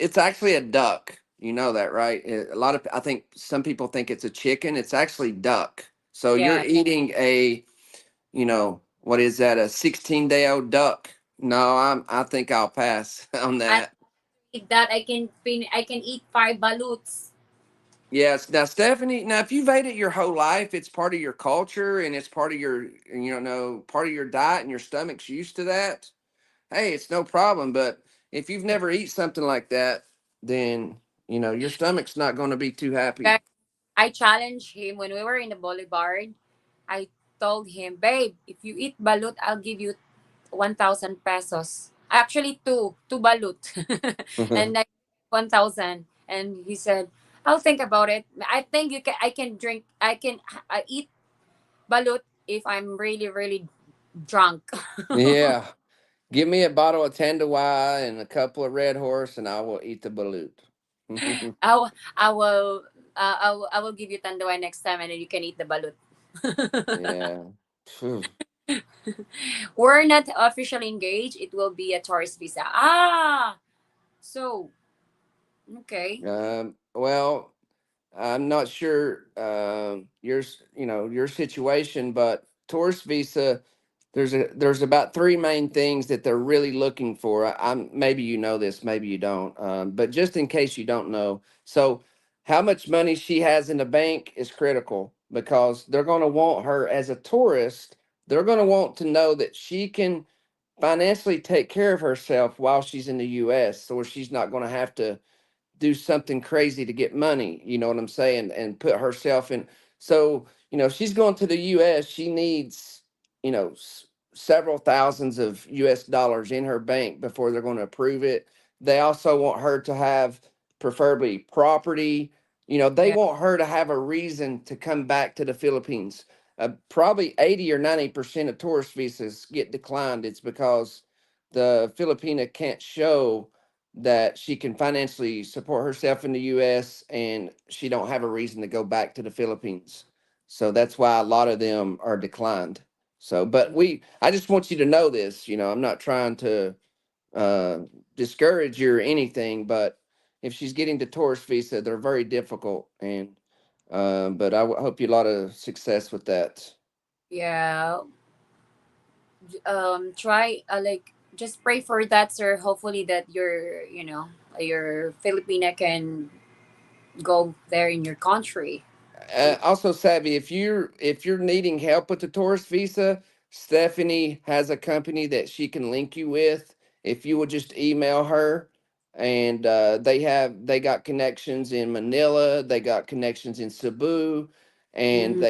it's actually a duck. You know that, right? I think some people think it's a chicken. It's actually duck. So you're
Yeah.
eating what is that? A 16-day-old duck? No, I think I'll pass on
And
that.
with that I can eat 5 baluts.
Yes. Now, Stephanie, if you've ate it your whole life, it's part of your culture and it's part of part of your diet and your stomach's used to that. Hey, it's no problem. But if you've never eat something like that, then, your stomach's not going to be too happy.
Guys, I challenged him when we were in the boulevard. I told him, babe, if you eat balut, I'll give you 1,000 pesos. Actually, two balut, and then 1,000. And he said, "I'll think about it. I think you can. I can drink. I can. I eat balut if I'm really, really drunk.
Yeah. Give me a bottle of Tanduay and a couple of Red Horse, and I will eat the balut.
I will I will give you tandoy next time, and then you can eat the balut.
Yeah. Phew.
We're not officially engaged. It will be a tourist visa. Ah, so okay.
Well, I'm not sure your situation, but tourist visa. There's about three main things that they're really looking for. I'm maybe you know this, maybe you don't, but just in case you don't know, so how much money she has in the bank is critical because they're going to want her as a tourist. They're going to want to know that she can financially take care of herself while she's in the U.S., so she's not going to have to do something crazy to get money, you know what I'm saying, and put herself in. So, if she's going to the US, she needs, several thousands of US dollars in her bank before they're going to approve it. They also want her to have preferably property. They
Yeah.
want her to have a reason to come back to the Philippines. Probably 80 or 90% of tourist visas get declined. It's because the Filipina can't show that she can financially support herself in the US and she don't have a reason to go back to the Philippines. So that's why a lot of them are declined. So but I just want you to know this, I'm not trying to uh discourage you or anything, but if she's getting the tourist visa, they're very difficult and but hope you a lot of success with that.
Yeah. Try like just pray for that, sir. Hopefully that your Filipina can go there in your country.
Also, Savvy, if you're needing help with the tourist visa, Stephanie has a company that she can link you with. If you would just email her, and they got connections in Manila, they got connections in Cebu, and
Mm-hmm.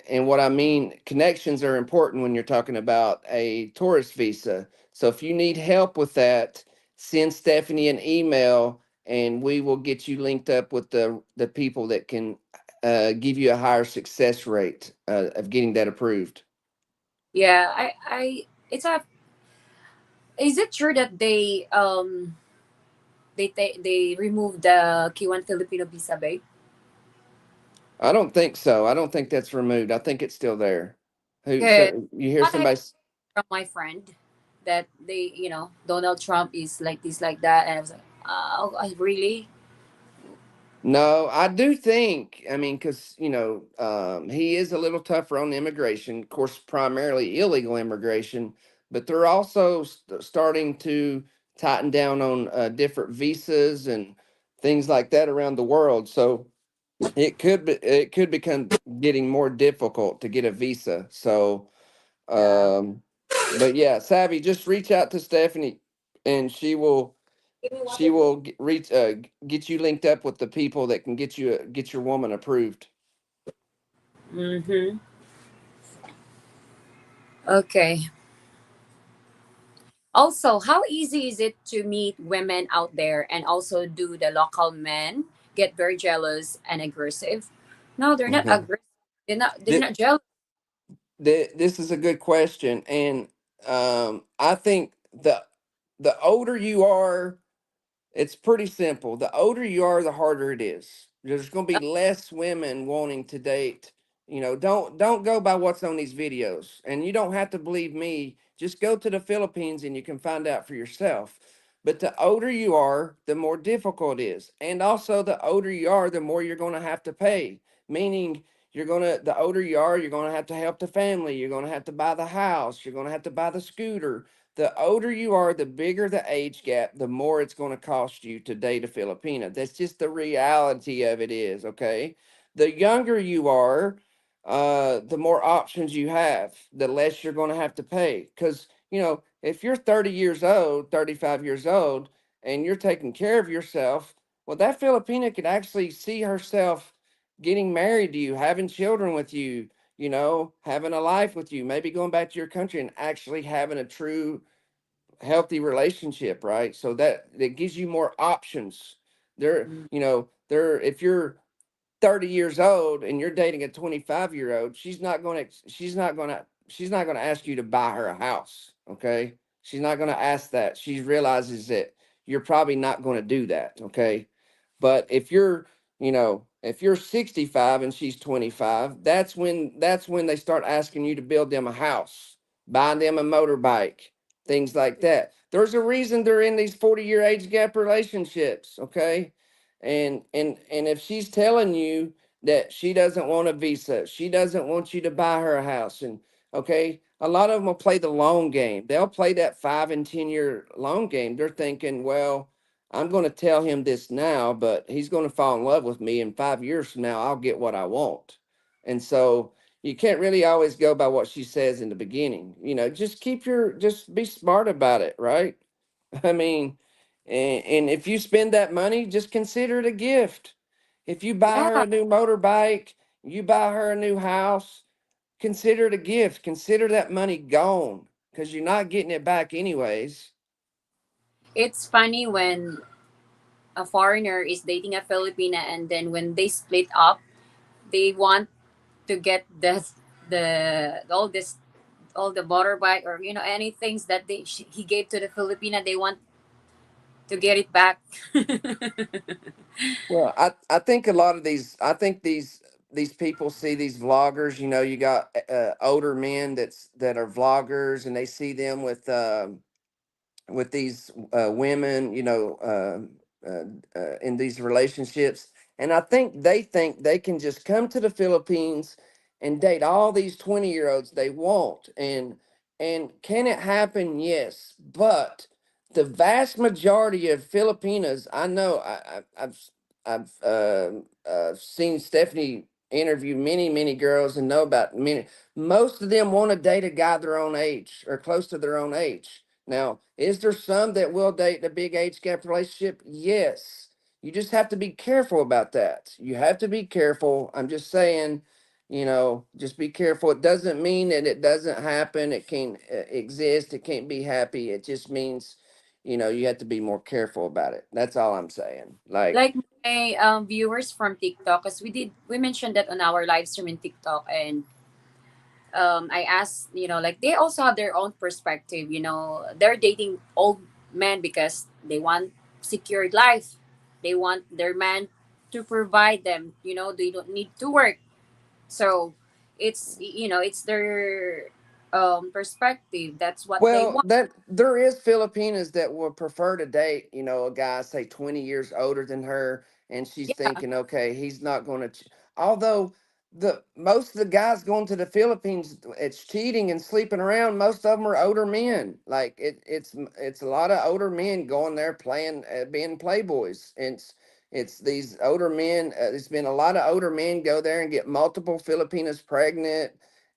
and what I mean, connections are important when you're talking about a tourist visa. So if you need help with that, send Stephanie an email and we will get you linked up with the people that can give you a higher success rate of getting that approved.
Yeah, it's a. Is it true that they removed the K1 Filipino visa, babe?
I don't think so. I don't think that's removed. I think it's still there. Who
Cause
so you hear
what I
somebody?
from my friend that Donald Trump is like this, like that, and I was like, oh, I really.
No, I do think. I mean, because he is a little tougher on immigration. Of course, primarily illegal immigration, but they're also starting to tighten down on different visas and things like that around the world. So it could become getting more difficult to get a visa. So,
Yeah.
um, but yeah, Savvy, just reach out to Stephanie, and
Give me
she
water, please.
will get you linked up with the people that can get your woman approved.
Mm-hmm. Okay. Also, how easy is it to meet women out there, and also do the local men get very jealous and aggressive? No, they're not
Mhm.
aggressive. They're
Th-
not jealous.
this is a good question, and I think the older you are, it's pretty simple. The older you are, the harder it is. There's going to be less women wanting to date. Don't go by what's on these videos. And you don't have to believe me. Just go to the Philippines and you can find out for yourself. But the older you are, the more difficult it is. And also the older you are, the more you're going to have to pay. Meaning the older you are, you're going to have to help the family. You're going to have to buy the house. You're going to have to buy the scooter. The older you are, the bigger the age gap, the more it's going to cost you to date a Filipina. That's just the reality of it is, okay? The younger you are, the more options you have, the less you're going to have to pay. Because, if you're 30 years old, 35 years old, and you're taking care of yourself, well, that Filipina could actually see herself getting married to you, having children with you, having a life with you, maybe going back to your country and actually having a true healthy relationship, right? So that gives you more options. There,
Mm,
if you're 30 years old and you're dating a 25-year-old, she's not going to ask you to buy her a house, okay? She's not going to ask that. She realizes that you're probably not going to do that, okay? But if you're 65 and she's 25, that's when they start asking you to build them a house, buy them a motorbike, things like that. There's a reason they're in these 40-year age gap relationships, okay? And if she's telling you that she doesn't want a visa, she doesn't want you to buy her a house, and okay, a lot of them will play the long game. They'll play that 5 and 10 year long game. They're thinking, well, I'm going to tell him this now, but he's going to fall in love with me, and 5 years from now I'll get what I want. And so you can't really always go by what she says in the beginning. Just be smart about it, right? I mean, and if you spend that money, just consider it a gift. If you buy her
Yeah,
a new motorbike, you buy her a new house, consider it a gift. Consider that money gone because you're not getting it back anyways.
it's funny when a foreigner is dating a Filipina, and then when they split up, they want to get the all the motorbike, or any things that he gave to the Filipina. They want to get it back.
Well, I think a lot of I think these people see these vloggers. You got older men that are vloggers, and they see them with these women, in these relationships. And I think they can just come to the Philippines and date all these 20-year-olds they want. And can it happen? Yes. But the vast majority of Filipinas, I know, I've seen Stephanie interview many, many girls and know about many. Most of them want to date a guy their own age or close to their own age. Now, is there some that will date a big age gap relationship? Yes. You just have to be careful about that. You have to be careful. I'm just saying, just be careful. It doesn't mean that it doesn't happen. It can't exist. It can't be happy. It just means, you have to be more careful about it. That's all I'm saying. Like,
Like my viewers from TikTok, because we mentioned that on our live stream in TikTok, and I asked, like they also have their own perspective. They're dating old men because they want secured life. They want their man to provide them. They don't need to work. So it's their perspective. That's what they
well,
want.
that there is Filipinas that would prefer to date, a guy say 20 years older than her, and she's
Yeah,
thinking, okay, he's not going to. Although the most of the guys going to the Philippines, it's cheating and sleeping around. Most of them are older men. Like it's a lot of older men going there playing, being playboys. It's these older men. There's been a lot of older men go there and get multiple Filipinas pregnant,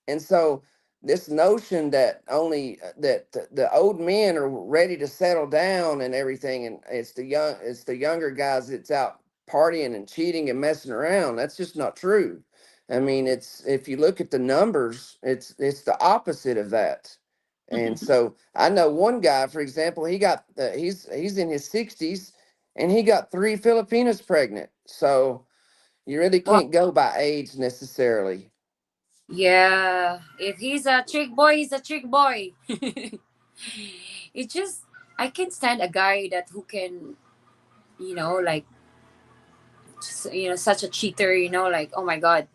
and so this notion that only that the old men are ready to settle down and everything, and it's the younger guys that's out partying and cheating and messing around. That's just not true. I mean, it's if you look at the numbers, it's the opposite of that. And so I know one guy, for example, he's in his 60s, and he got three Filipinas pregnant. So you really
well,
can't go by age necessarily.
yeah. If he's a chick boy, he's a chick boy. It's just I can't stand a guy that who can, like, such a cheater. Like, oh my god.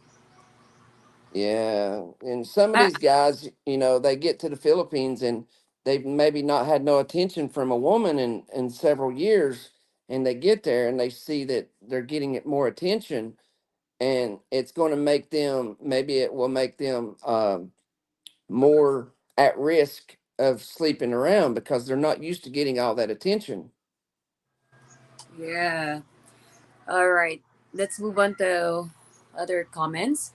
Yeah, and some of
I,
these guys, they get to the Philippines and they've maybe not had no attention from a woman in several years, and they get there and they see that they're getting it more attention, and it's going to make them maybe it will make them more at risk of sleeping around because they're not used to getting all that attention.
yeah. All right. Let's move on to other comments.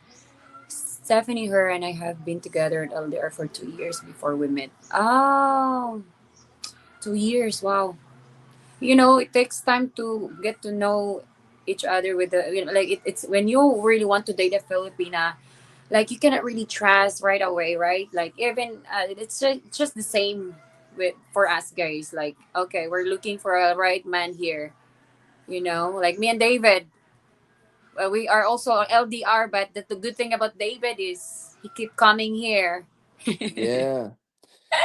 Stephanie, her, and I have been together in LDR for 2 years before we met. Oh, 2 years. Wow. It takes time to get to know each other with like it's when you really want to date a Filipina, like you cannot really trust right away, right? Like even it's just the same with for us guys. Like, okay, we're looking for a right man here. Like me and David, We are also LDR, but the good thing about David is he keep coming here.
Yeah.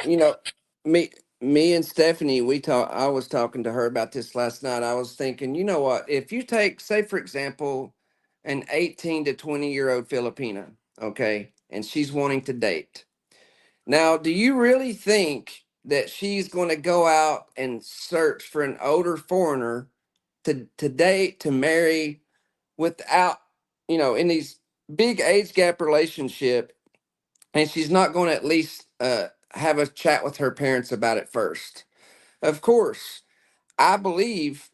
You know, me me and Stephanie, I was talking to her about this last night. I was thinking, you know what, if you take, say for example, an 18 to 20-year-old Filipina, okay, and she's wanting to date. Now, do you really think that she's going to go out and search for an older foreigner to date, to marry, without, in these big age gap relationship, and she's not going to at least have a chat with her parents about it first? Of course, I believe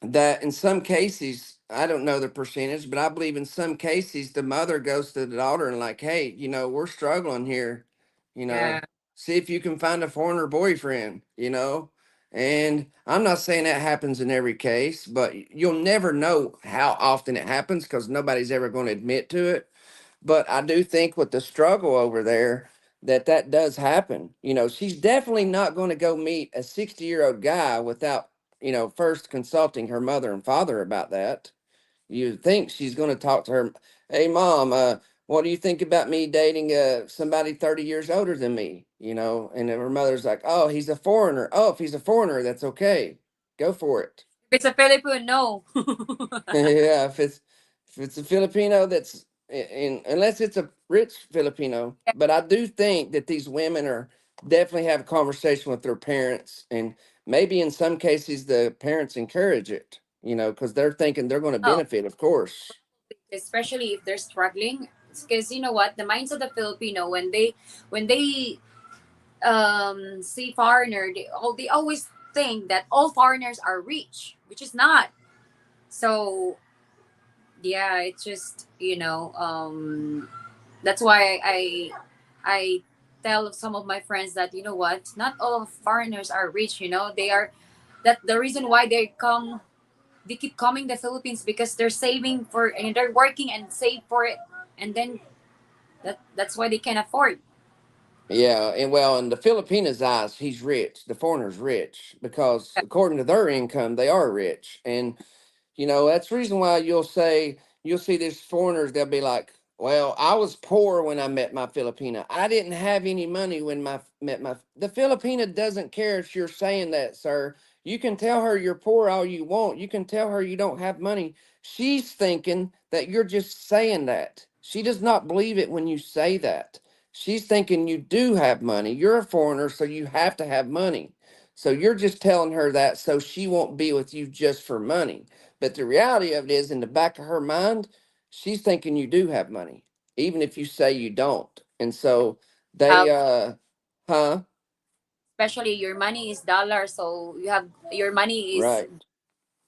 that in some cases, I don't know the percentage, but I believe in some cases the mother goes to the daughter and like, hey, we're struggling here, you
Yeah.
know, see if you can find a foreigner boyfriend. And I'm not saying that happens in every case, but you'll never know how often it happens because nobody's ever going to admit to it. But I do think with the struggle over there, that does happen. She's definitely not going to go meet a 60-year-old guy without, first consulting her mother and father about that. You think she's going to talk to her, hey, mom, what do you think about me dating somebody 30 years older than me? And then her mother's like, oh, he's a foreigner. Oh, if he's a foreigner, that's okay. Go for it.
If it's a Filipino, no.
Yeah, if it's a Filipino that's unless it's a rich Filipino, but I do think that these women are definitely have a conversation with their parents, and maybe in some cases the parents encourage it, because they're thinking they're going to
Oh,
benefit, of course.
especially if they're struggling, because you know what, the minds of the Filipino when they see foreigner, they always think that all foreigners are rich, which is not. So yeah, it's just that's why I tell some of my friends that you know what, not all of foreigners are rich. They are, that the reason why they keep coming the Philippines because they're saving for and they're working and save for it, and then that's why they can afford.
Yeah, and well, in the Filipinas' eyes, he's rich. The foreigner's rich because according to their income, they are rich. And that's the reason why you'll see these foreigners, they'll be like, well, I was poor when I met my Filipina. I didn't have any money when my met my the Filipina doesn't care if you're saying that, sir. You can tell her you're poor all you want. You can tell her you don't have money. She's thinking that you're just saying that. She does not believe it when you say that. She's thinking you do have money. You're a foreigner, so you have to have money. So you're just telling her that so she won't be with you just for money. But the reality of it is, in the back of her mind, she's thinking you do have money, even if you say you don't. And so they,
Have,
huh?
especially your money is dollar, so you have your money is
Right.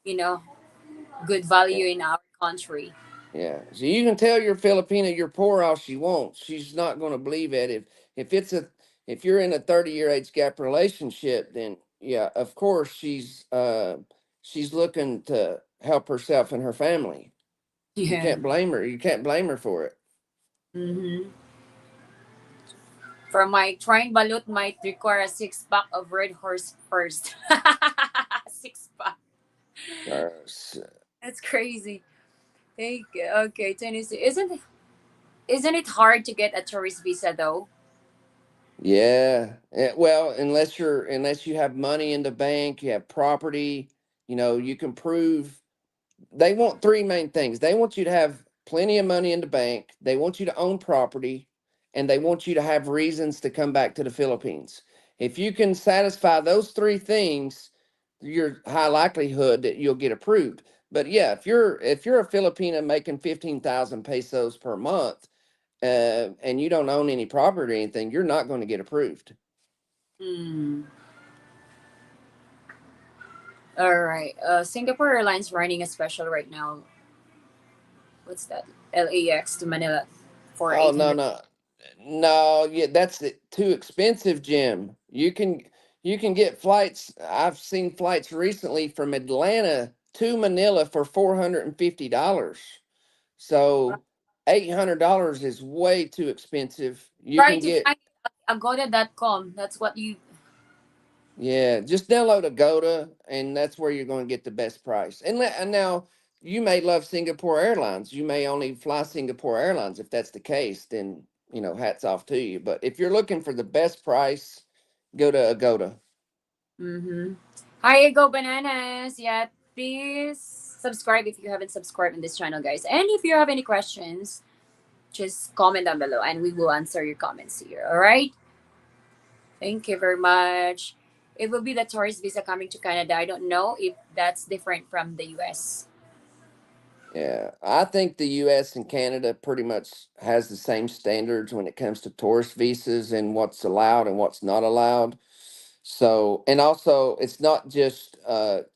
you know good
Yeah.
value in our country.
Yeah. So you can tell your Filipina you're poor all she wants. She's not going to believe it. If it's a if you're in a 30-year age gap relationship, then yeah, of course she's looking to help herself and her family. You
Yeah.
can't blame her. You can't blame her for it.
Mm-hmm. For my trying balut might require a six-pack of red horse first. Six-pack.
So,
That's crazy. Thank you. Okay, Tennessee. Isn't it hard to get a tourist visa though?
yeah. Well, unless you have money in the bank, you have property, you can prove. They want three main things. They want you to have plenty of money in the bank, they want you to own property, and they want you to have reasons to come back to the Philippines. If you can satisfy those three things, you're high likelihood that you'll get approved. But yeah, if you're a Filipina making 15,000 pesos per month, and you don't own any property or anything, you're not going to get approved.
Hmm. All right. Singapore Airlines running a special right now. What's that? LAX to Manila for
Oh,
eight
no,
hundred.
no, no. Yeah, too expensive, Jim. You can get flights. I've seen flights recently from Atlanta to Manila for $450. So $800 is way too expensive. You
Try
can
to
get
find agoda.com. That's what you.
Yeah, just download Agoda, and that's where you're going to get the best price. And now you may love Singapore Airlines. You may only fly Singapore Airlines. If that's the case, then hats off to you. But if you're looking for the best price, go to Agoda.
Mm-hmm. Hi, go bananas. Yeah, please subscribe if you haven't subscribed in this channel, guys. And if you have any questions, just comment down below and we will answer your comments here. All right. Thank you very much. It will be the tourist visa coming to Canada. I don't know if that's different from the US.
Yeah, I think the U.S. and Canada pretty much has the same standards when it comes to tourist visas and what's allowed and what's not allowed. So, and also, it's not just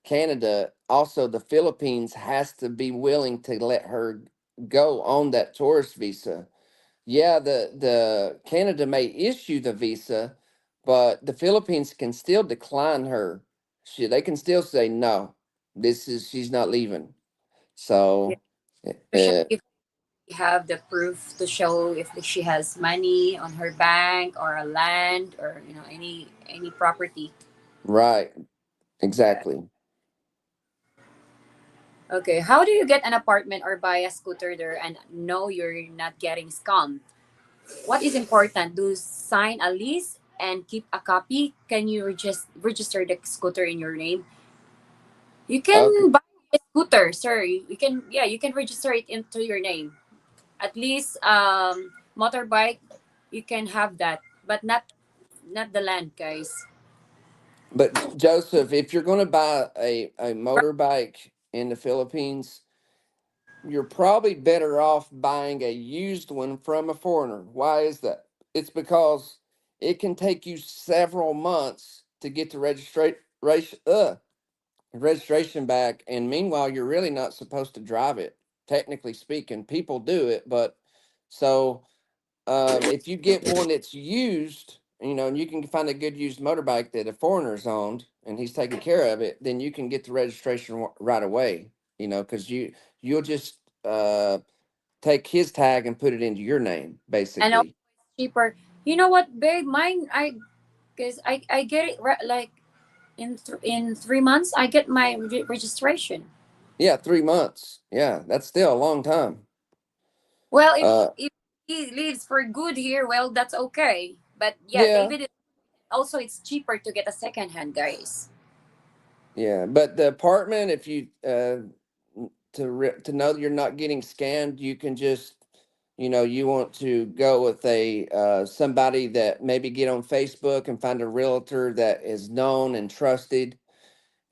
Canada. Also, the Philippines has to be willing to let her go on that tourist visa. Yeah, the Canada may issue the visa, but the Philippines can still decline her. They can still say no. She's not leaving.
Yeah.
So,
To show if we have the proof to show if she has money on her bank or a land or any property.
right,
Yeah.
exactly.
Okay. How do you get an apartment or buy a scooter there and know you're not getting scammed? What is important? Do sign a lease and keep a copy? Can you register the scooter in your name? You
Okay,
can buy a scooter, sir. You can, yeah, you can register it into your name. At least motorbike, you can have that, but not the land, guys.
but Joseph, if you're going to buy a motorbike in the Philippines, you're probably better off buying a used one from a foreigner. Why is that? It's because it can take you several months to get the registration back, and meanwhile, you're really not supposed to drive it. Technically speaking, people do it, but so if you get one that's used, and you can find a good used motorbike that a foreigner's owned and he's taking care of it, then you can get the registration right away. Because you'll just take his tag and put it into your name,
And also
basically.
it's cheaper. You know what, babe? Mine, I get it like in 3 months. I get my registration.
Yeah, 3 months. Yeah, that's still a long time.
Well,
Uh,
if he lives for good here, well, that's okay. But yeah,
yeah,
David, also it's cheaper to get a second hand, guys.
yeah, but the apartment, if you to know that you're not getting scammed, you can just you want to go with a somebody that maybe get on Facebook and find a realtor that is known and trusted.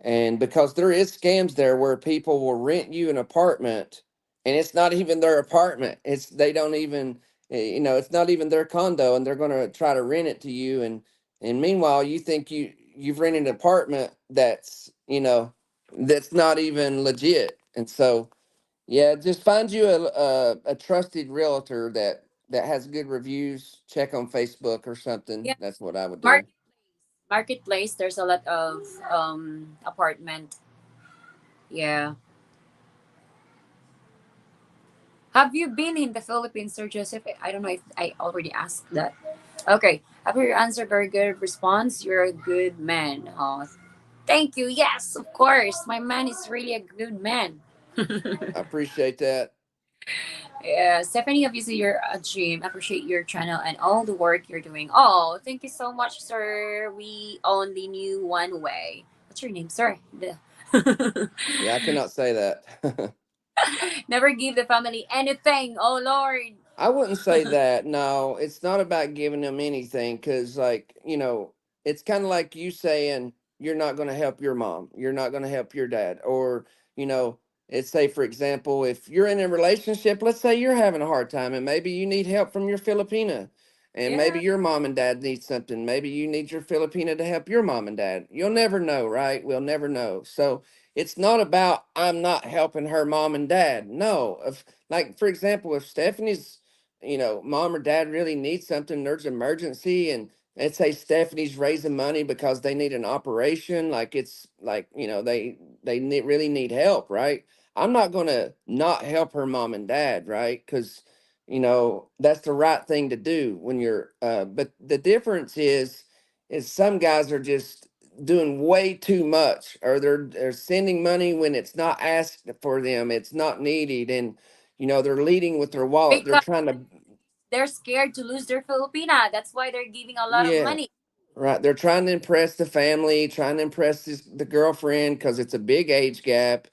And because there is scams there where people will rent you an apartment and it's not even their apartment. It's they don't even it's not even their condo, and they're going to try to rent it to you, and meanwhile you think you've rented an apartment that's not even legit. And so yeah, just find you a trusted realtor that has good reviews. Check on Facebook or something.
Yeah,
That's what I would do.
marketplace. Marketplace. There's a lot of apartment. Yeah. Have you been in the Philippines, Sir Joseph? I don't know if I already asked that. Okay. After your answer, very good response. You're a good man. Oh, thank you. Yes, of course. My man is really a good man.
I appreciate that.
Yeah, Stephanie, obviously you're a dream. Appreciate your channel and all the work you're doing. Oh, thank you so much, sir. We only knew one way. What's your name, sir?
Yeah, I cannot say that.
Never give the family anything. Oh Lord.
I wouldn't say that. No, it's not about giving them anything, because, like, it's kind of like you saying you're not going to help your mom, you're not going to help your dad, or, you know, it's say, for example, if you're in a relationship, let's say you're having a hard time and maybe you need help from your Filipina, and maybe
Yeah.
your mom and dad need something. Maybe you need your Filipina to help your mom and dad. You'll never know, right? We'll never know. So it's not about I'm not helping her mom and dad. No, if, like, for example, if Stephanie's mom or dad really needs something, there's an emergency, and let's say Stephanie's raising money because they need an operation, like it's like, really need help, right? I'm not going to not help her mom and dad, right? Because, that's the right thing to do when you're, but the difference is some guys are just, doing way too much, or they're sending money when it's not asked for them, it's not needed, and they're leading with their wallet. They're
Because
trying to,
they're scared to lose their Filipina. That's why they're giving a lot of
yeah,
money.
right. They're trying to impress the family, trying to impress the girlfriend because it's a big age gap.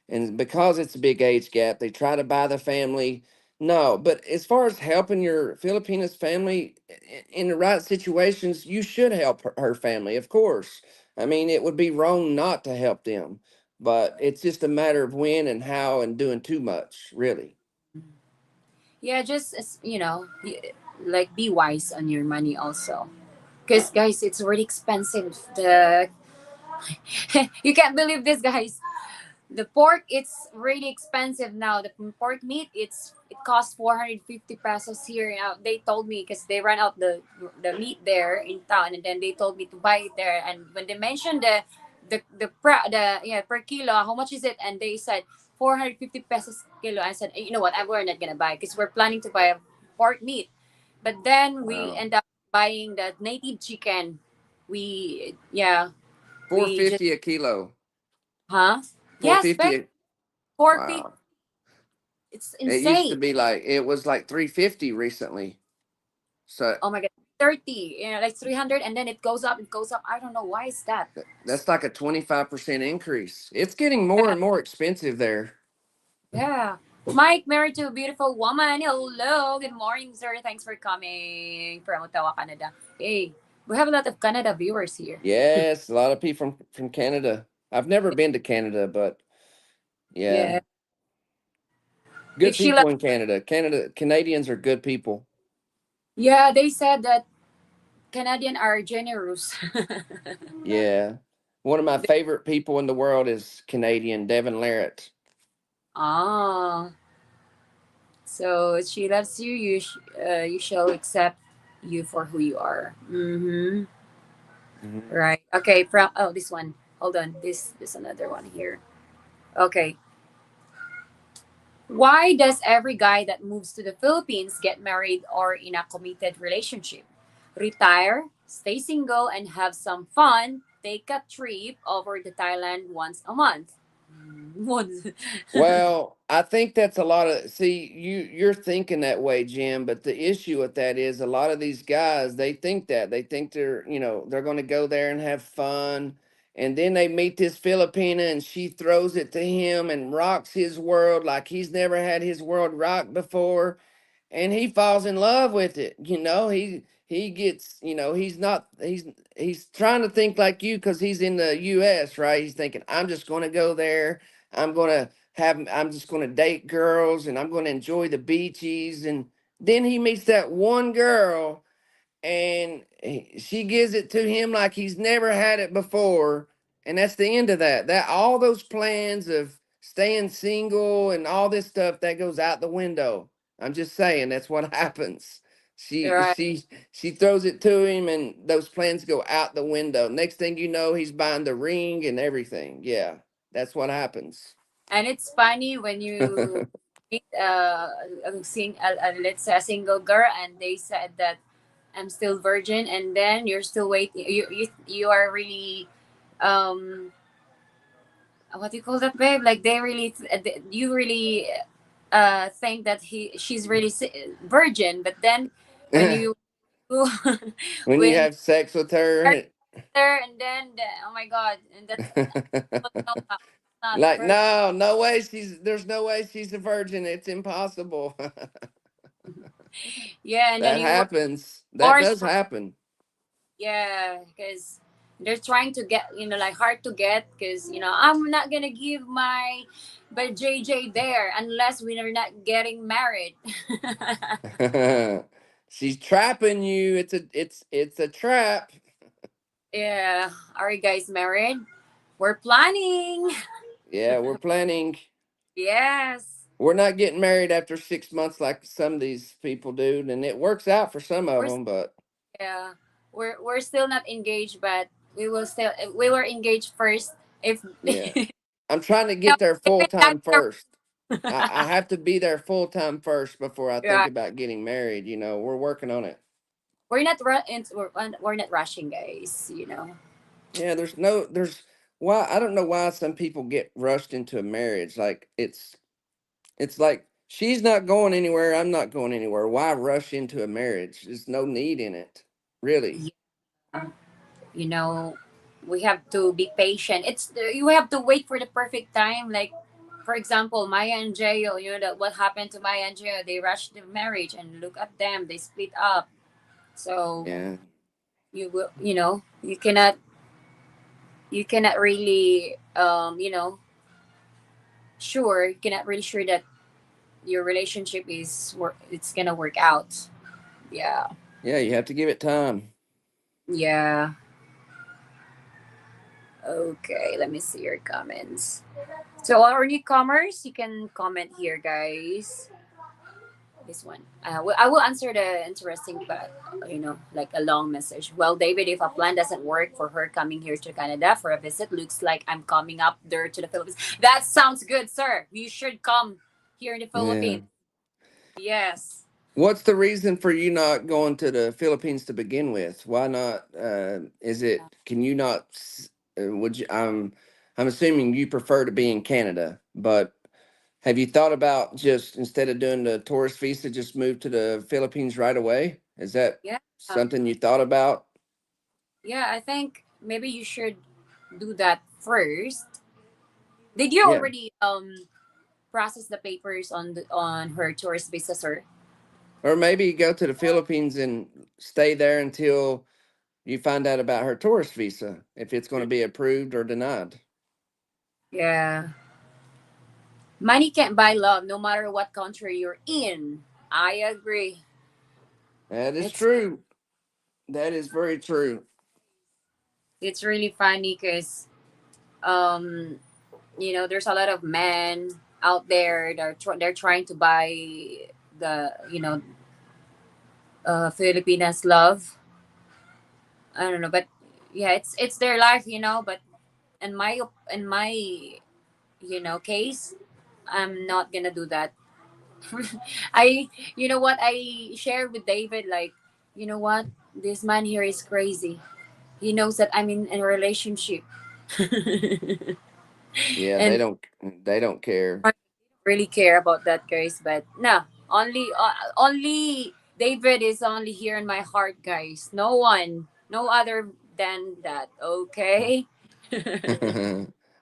And because it's a big age gap, they try to buy the family. No, but as far as helping your Filipinas family in the right situations, you should help her family, of course. I mean, it would be wrong not to help them, but it's just a matter of when and how and doing too much, really.
Yeah, just like be wise on your money also. Because guys, it's really expensive. The you can't believe this, guys. The pork, it's really expensive now. The pork meat, it costs 450 pesos here. Now they told me because they ran out the meat there in town, and then they told me to buy it there. And when they mentioned the yeah, per kilo, how much is it? And they said 450 pesos kilo. I said, you know what, we're not gonna buy because we're planning to buy a pork meat. But then we
Wow.
end up buying the native chicken. We yeah,
Four
we just
fifty a kilo.
huh?
Four
Yes,
fifty.
babe. Pork meat.
Wow.
It's
It used to
insane.
be like it was like 350 recently. So
Oh my god, 30. Like 300, and then it goes up. It goes up. I don't know why is that.
that's like a 25% increase. It's getting more
Yeah,
and more expensive there.
yeah. Mike, married to a beautiful woman. Hello, good morning, sir. Thanks for coming from Ottawa, Canada. Hey, we have a lot of Canada viewers here.
Yes, a lot of people from Canada. I've never been to Canada, but yeah,
Yeah. If
good
Sheila,
people in Canada. Canadians are good people.
yeah, they said that Canadian are generous.
Yeah. One of my favorite people in the world is Canadian, Devin Larratt.
Ah, so she loves you. You shall accept you for who you are. Mm-hmm.
Mhm.
Right. Okay. From this one. Hold on. This another one here. Okay. Why does every guy that moves to the Philippines get married or in a committed relationship? Retire, stay single, and have some fun. Take a trip over to Thailand once a month. Once.
Well, I think that's a lot of see you're thinking that way, Jim, but the issue with that is a lot of these guys they think that they think they're going to go there and have fun, and then they meet this Filipina and she throws it to him and rocks his world like he's never had his world rocked before, and he falls in love with it. He gets, he's trying to think like you because he's in the US, right? He's thinking I'm just going to go there, I'm just going to date girls and I'm going to enjoy the beaches. And then he meets that one girl and she gives it to him like he's never had it before. And that's the end of that. That all those plans of staying single and all this stuff that goes out the window. I'm just saying that's what happens. She
Right.
she she throws it to him and those plans go out the window. Next thing you know, he's buying the ring and everything. Yeah, that's what happens.
And it's funny when you meet let's say a single girl, and they said that I'm still virgin, and then you're still waiting. You are really what do you call that, babe? Like they really you really think that she's really virgin, but then when you
When you
when
have sex with
you're
her.
there, and then oh my god, and that's no, not
Like,
virgin.
no, no way there's no way she's a virgin. It's impossible.
Yeah, and then
That
you were
happens. That
forced
does
for
happen.
yeah, because they're trying to get like hard to get because I'm not gonna give my but JJ there unless we are not getting married.
She's trapping you. It's a trap.
Yeah, are you guys married? We're planning.
Yeah, we're planning.
Yes,
We're not getting married after 6 months like some of these people do, and it works out for some of
we're
them. But
yeah, we're still not engaged, but we were engaged first. If
yeah, I'm trying to get there
if
full
it's not
time first. I have to be there full time first before I think
right,
about getting married. We're working on it.
we're not we're not rushing, guys.
Yeah, there's why I don't know why some people get rushed into a marriage. Like it's like she's not going anywhere, I'm not going anywhere. Why rush into a marriage? There's no need in it, really.
Yeah. You know, we have to be patient. It's you have to wait for the perfect time. Like, for example, Maya and Jayo. You know that what happened to Maya and Jayo? They rushed the marriage, and look at them. They split up. So
Yeah,
you will, you know, you cannot really, sure, you cannot really sure that your relationship is work. It's gonna work out. Yeah,
yeah, you have to give it time.
yeah. Okay, let me see your comments. So, our newcomers, you can comment here, guys. This one. I will answer the interesting, but like a long message. Well, David, if a plan doesn't work for her coming here to Canada for a visit, looks like I'm coming up there to the Philippines. That sounds good, sir. You should come here in the
Yeah.
Philippines. Yes.
What's the reason for you not going to the Philippines to begin with? Why not? Is it? Can you not? Would you? I'm assuming you prefer to be in Canada, but have you thought about just instead of doing the tourist visa, just move to the Philippines right away? Is that
Yeah.
something you thought about?
Yeah. I think maybe you should do that first. Did you
Yeah,
already process the papers on her tourist visa, sir?
or maybe go to the Philippines and stay there until you find out about her tourist visa, if it's going to be approved or denied.
Yeah. Money can't buy love no matter what country you're in. I agree.
That is
It's
true. That is very true.
it's really funny because um there's a lot of men out there that they're trying to buy the Filipinas love. I don't know, but yeah, it's their life, but in my case, I'm not gonna do that. I you know what I shared with David, like, you know what, this man here is crazy. He knows that I'm in a relationship.
Yeah,
And
they don't care.
I don't really care about that, guys, but no, only David is only here in my heart, guys. No one, no other than that, okay.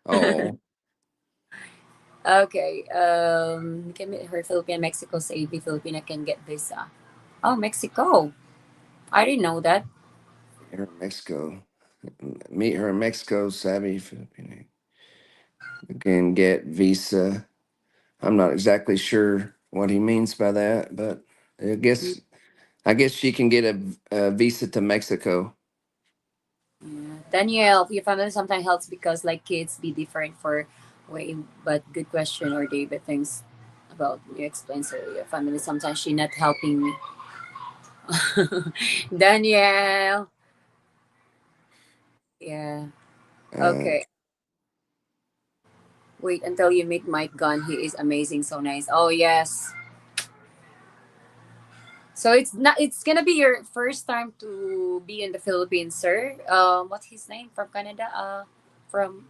Oh,
Okay, can meet her Philippine Mexico say the Filipina can get visa. Oh, Mexico, I didn't know that.
meet her in Mexico. Meet her in Mexico, savvy Filipino. You can get visa. I'm not exactly sure what he means by that, but I guess I guess she can get a visa to Mexico.
Yeah. Danielle, your family sometimes helps because like kids be different for way, but good question. Or David thinks about you explain, so your family sometimes she not helping me. Danielle. Yeah.
Uh,
Okay. Wait until you meet Mike Gunn. He is amazing, so nice. Oh yes. So it's gonna be your first time to be in the Philippines, sir. What's his name from Canada? From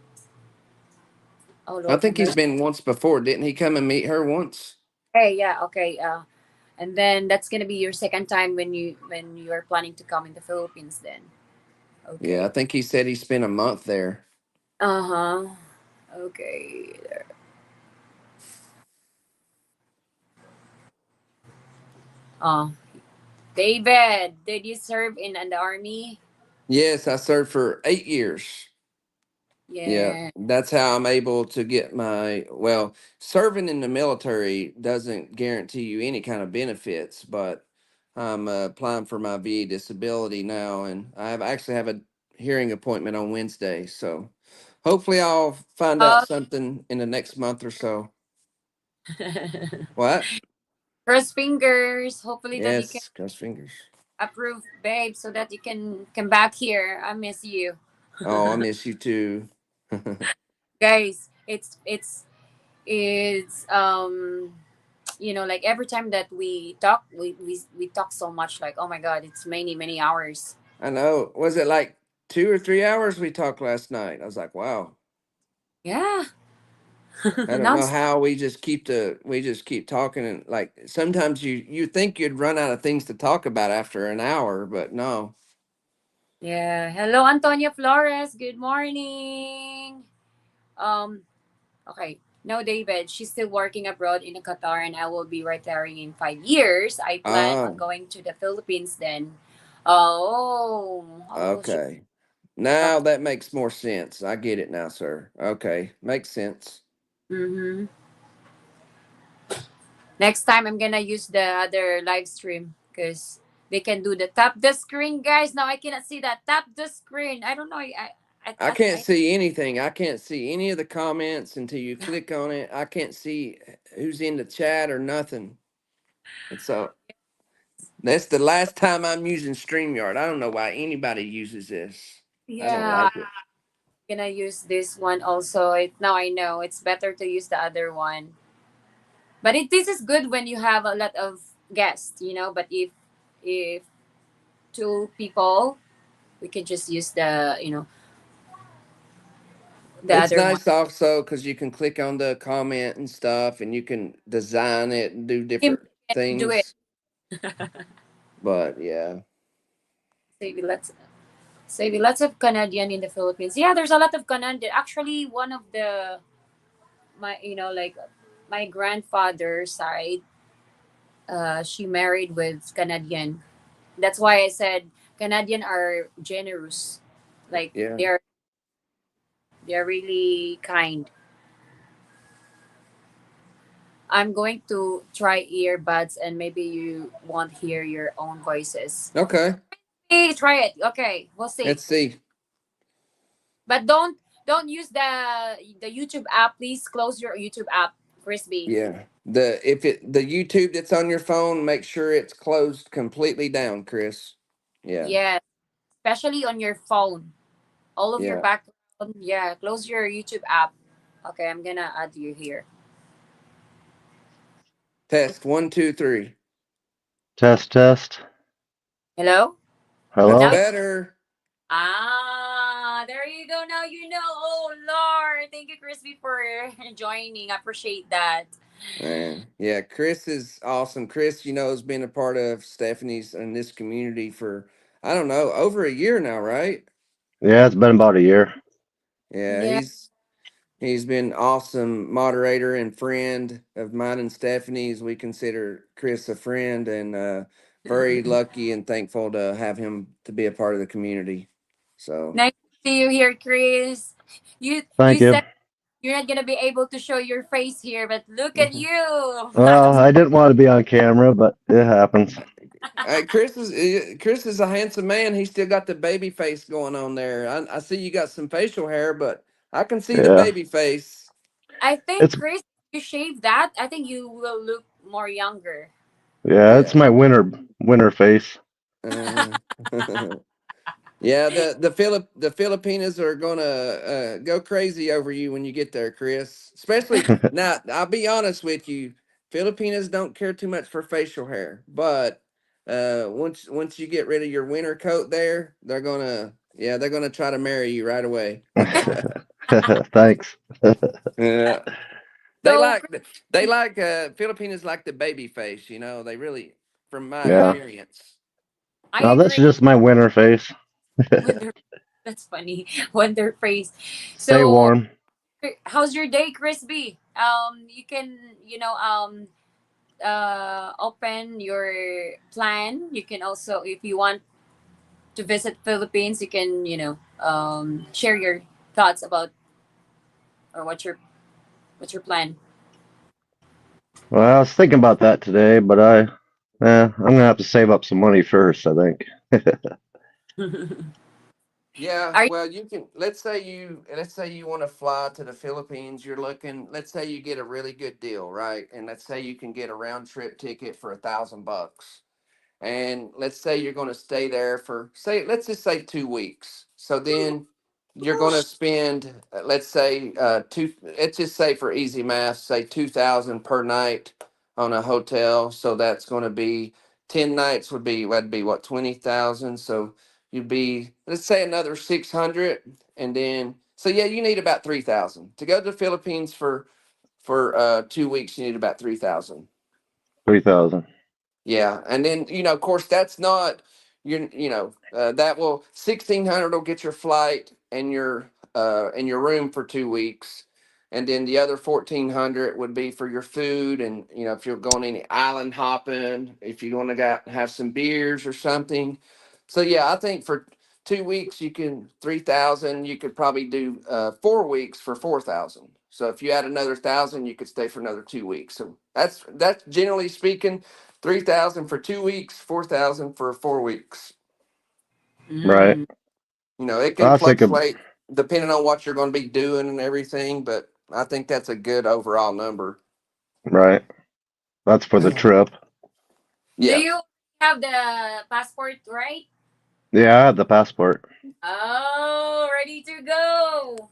oh
I
Lord, from
think he's
where?
been once before, didn't he? Come and meet her once.
Hey, yeah, okay. And then that's gonna be your second time when you are planning to come in the Philippines. Then,
Yeah, I
okay.
think he said he spent a month there.
Uh huh. Okay. Uh, David, did you serve in the army?
Yes, I served for 8 years. Yeah,
Yeah.
that's how I'm able to get my, well, serving in the military doesn't guarantee you any kind of benefits, but I'm applying for my VA disability now, and actually have a hearing appointment on Wednesday. So hopefully I'll find out
Oh.
something in the next month or so. What?
Cross fingers. Hopefully that you can
Yes, cross fingers.
approve, babe, so that you can come back here. I miss you.
Oh, I miss you too.
Guys, it's like every time that we talk, we talk so much, like, oh my god, it's many hours.
I know. Was it like 2 or 3 hours we talked last night. I was like, wow.
Yeah.
I don't
Non.
know how we just keep talking, and like sometimes you think you'd run out of things to talk about after an hour, but no.
Yeah. Hello, Antonia Flores. Good morning. Um. Okay. No, David. She's still working abroad in Qatar, and I will be retiring in 5 years. I plan on
Oh,
going to the Philippines then. Oh. Oh. She,
okay. Now
okay.
that makes more sense. I get it now, sir. Okay, makes sense.
Mm-hmm. Next time, I'm gonna use the other live stream because they can do the tap the screen, guys. Now I cannot see that tap the screen. I don't know.
I can't
I
see anything. I can't see any of the comments until you click on it. I can't see who's in the chat or nothing. And so that's the last time I'm using StreamYard. I don't know why anybody uses this. I don't
yeah.
like it.
Gonna use this one also. Now I know it's better to use the other one. But this is good when you have a lot of guests, you know. But if two people, we can just use the
It's
other one.
nice also because you can click on the comment and stuff and you can design it and do
Him
different
can do it.
things. But yeah.
Save lots of Canadian in the Philippines. Yeah, there's a lot of Canadian. Actually, one of the my like my grandfather's side, she married with Canadian. That's why I said Canadian are generous. Like
Yeah.
they're really kind. I'm going to try earbuds and maybe you won't hear your own voices.
Okay.
Hey, try it. Okay, we'll see.
Let's see.
But don't use the YouTube app. Please close your YouTube app, Crispy.
Yeah. The YouTube that's on your phone, make sure it's closed completely down, Chris. Yeah.
Yes, especially on your phone. All of your
Yeah.
background. Yeah, close your YouTube app. Okay, I'm gonna add you here.
Test 1, 2, 3.
Test, test.
Hello. Now
That's
Hello?
better.
there you go. Now you know. Oh Lord, thank you, Crispy, for joining. I appreciate that.
Man. Yeah, Chris is awesome. Chris, has been a part of Stephanie's and this community for I don't know, over a year now, right?
Yeah, it's been about a year.
Yeah,
Yeah,
he's been awesome moderator and friend of mine and Stephanie's. We consider Chris a friend and very lucky and thankful to have him to be a part of the community. So
nice to see you here, Chris. You
Thank you.
said you're not gonna be able to show your face here, but look at you.
Well, I didn't want to be on camera, but it happens.
Chris is a handsome man. He's still got the baby face going on there. I see you got some facial hair, but I can see the
Yeah.
baby face.
I think
It's
Chris, you shave that. I think you will look more younger.
yeah, it's
Yeah.
my winter face.
Uh, yeah, the Filipinas are gonna go crazy over you when you get there, Chris. Especially now, I'll be honest with you, Filipinas don't care too much for facial hair, but once you get rid of your winter coat there, they're gonna try to marry you right away.
Thanks.
Yeah, they
So,
like Filipinas like the baby face. They really, from my
yeah,
Yeah.
experience.
I
Now that's
agree.
just my winter face.
Wonder, that's funny. Wonder phrase.
Stay
So,
warm.
how's your day, Crispy? You can open your plan. You can also, if you want to visit Philippines, you can share your thoughts about or what's your plan.
Well, I was thinking about that today, but I'm gonna have to save up some money first, I think.
Yeah,
Are you,
well, you can. Let's say you want to fly to the Philippines. You're looking. Let's say you get a really good deal, right? And let's say you can get a round trip ticket for $1,000. And let's say you're going to stay there for let's just say 2 weeks. So then you're going to spend, let's say two. Let's just say for easy math, say 2,000 per night on a hotel. So that's going to be 10 nights would be what 20,000. So you'd be, let's say, another 600, and then so yeah, you need about 3,000 to go to the Philippines for 2 weeks. You need about 3,000.
3,000.
Yeah, and then of course, that's not that will 1,600 will get your flight and your room for 2 weeks, and then the other 1,400 would be for your food, and if you're going any island hopping, if you want to go have some beers or something. So yeah, I think for 2 weeks you can 3,000. You could probably do 4 weeks for 4,000. So if you add another 1,000, you could stay for another 2 weeks. So that's generally speaking 3,000 for 2 weeks, 4,000 for 4 weeks.
Right.
Mm.
It
I
can
was thinking,
fluctuate depending on what you're going to be doing and everything, but I think that's a good overall number.
right. That's for the trip.
Do
Yeah.
you have the passport, right?
Yeah, I have the passport.
Oh, ready to go.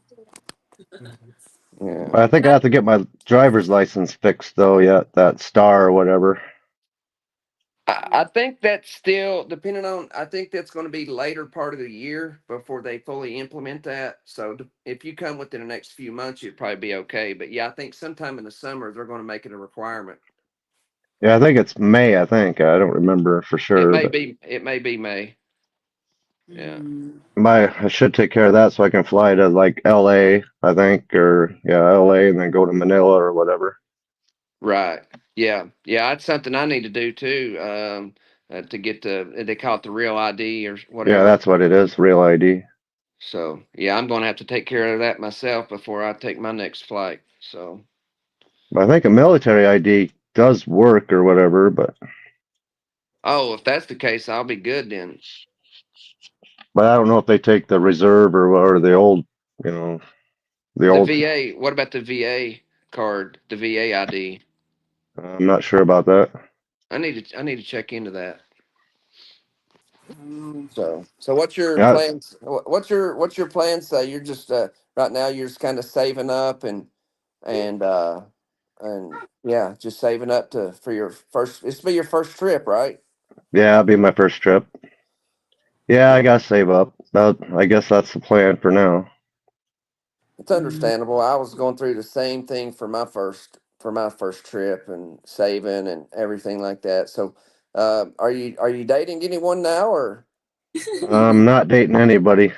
Yeah.
But I think I
But
have to get my driver's license fixed though, yet that star or whatever.
I think that's still depending on. I think that's going to be later part of the year before they fully implement that. So if you come within the next few months, you'd probably be okay. But yeah, I think sometime in the summer they're going to make it a requirement.
Yeah, I think it's May, I think. I don't remember for
It
sure,
may
but
be. It may be May. Yeah.
mm,
I should take care of that so I can fly to like LA, I think, or yeah, LA and then go to Manila or whatever.
Right. Yeah. Yeah. That's something I need to do too. To get they call it the real ID or
Yeah,
whatever.
that's what it is, real ID.
So yeah, I'm going to have to take care of that myself before I take my next flight. So,
But I think a military ID does work or whatever,
oh, if that's the case, I'll be good then.
but I don't know if they take the reserve or the old, you know, the
The
old.
VA. What about the VA card? The VA ID.
I'm not sure about that.
I need to check into that.
mm.
So what's your
Yeah,
plans? What's your plans? You're just right now. You're just kind of saving up and and yeah, just saving up to for your first. This will be your first trip, right?
yeah, it'll be my first trip. Yeah, I
Yeah,
gotta save up. I guess that's the plan for now.
it's
Mm.
understandable. I was going through the same thing for my first trip and saving and everything like that. So, are you dating anyone now or
I'm not dating anybody.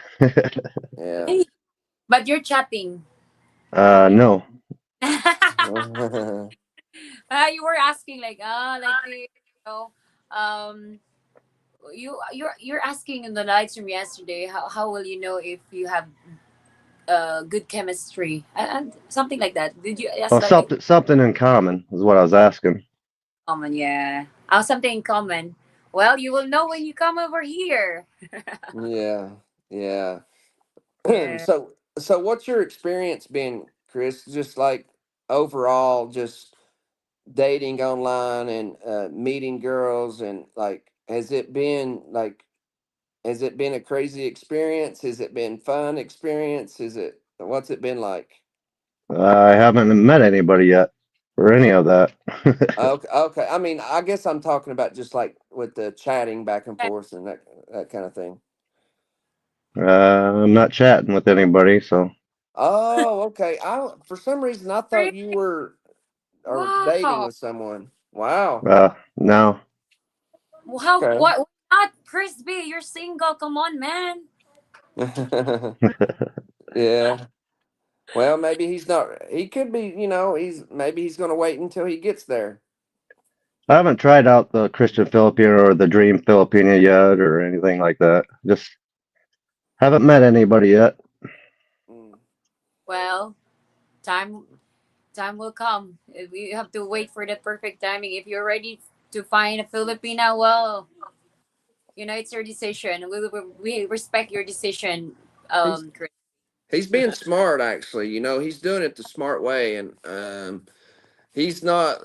yeah?
But you're chatting.
No.
You were asking like like know um you're asking in the lights from yesterday how will you know if you have good chemistry and something like that. Did you ask
Well,
like
something in common is what I was asking.
common? Yeah. Oh, something in common. Well, you will know when you come over here.
Yeah, yeah.
Yeah.
So what's your experience been, Chris? Just like overall, just dating online and meeting girls, and like, has it been a crazy experience? Has it been fun experience? What's it been like?
I haven't met anybody yet for any of that.
Okay, okay. I mean, I guess I'm talking about just like with the chatting back and forth and that kind of thing.
I'm not chatting with anybody, so
Oh, okay. I For some reason I thought
Really?
you were or dating
Wow.
with someone. Wow.
no.
How
Okay.
what not Crispy, you're single. Come on, man.
Yeah. Well, maybe he's not. He could be. Maybe he's going to wait until he gets there.
I haven't tried out the Christian Filipino or the Dream Filipina yet or anything like that. Just haven't met anybody yet.
Mm.
Well, time time will come. We have to wait for the perfect timing. If you're ready to find a Filipina, well, it's your decision. We respect your decision,
He's
Chris.
he's being smart. Actually, he's doing it the smart way, and he's not.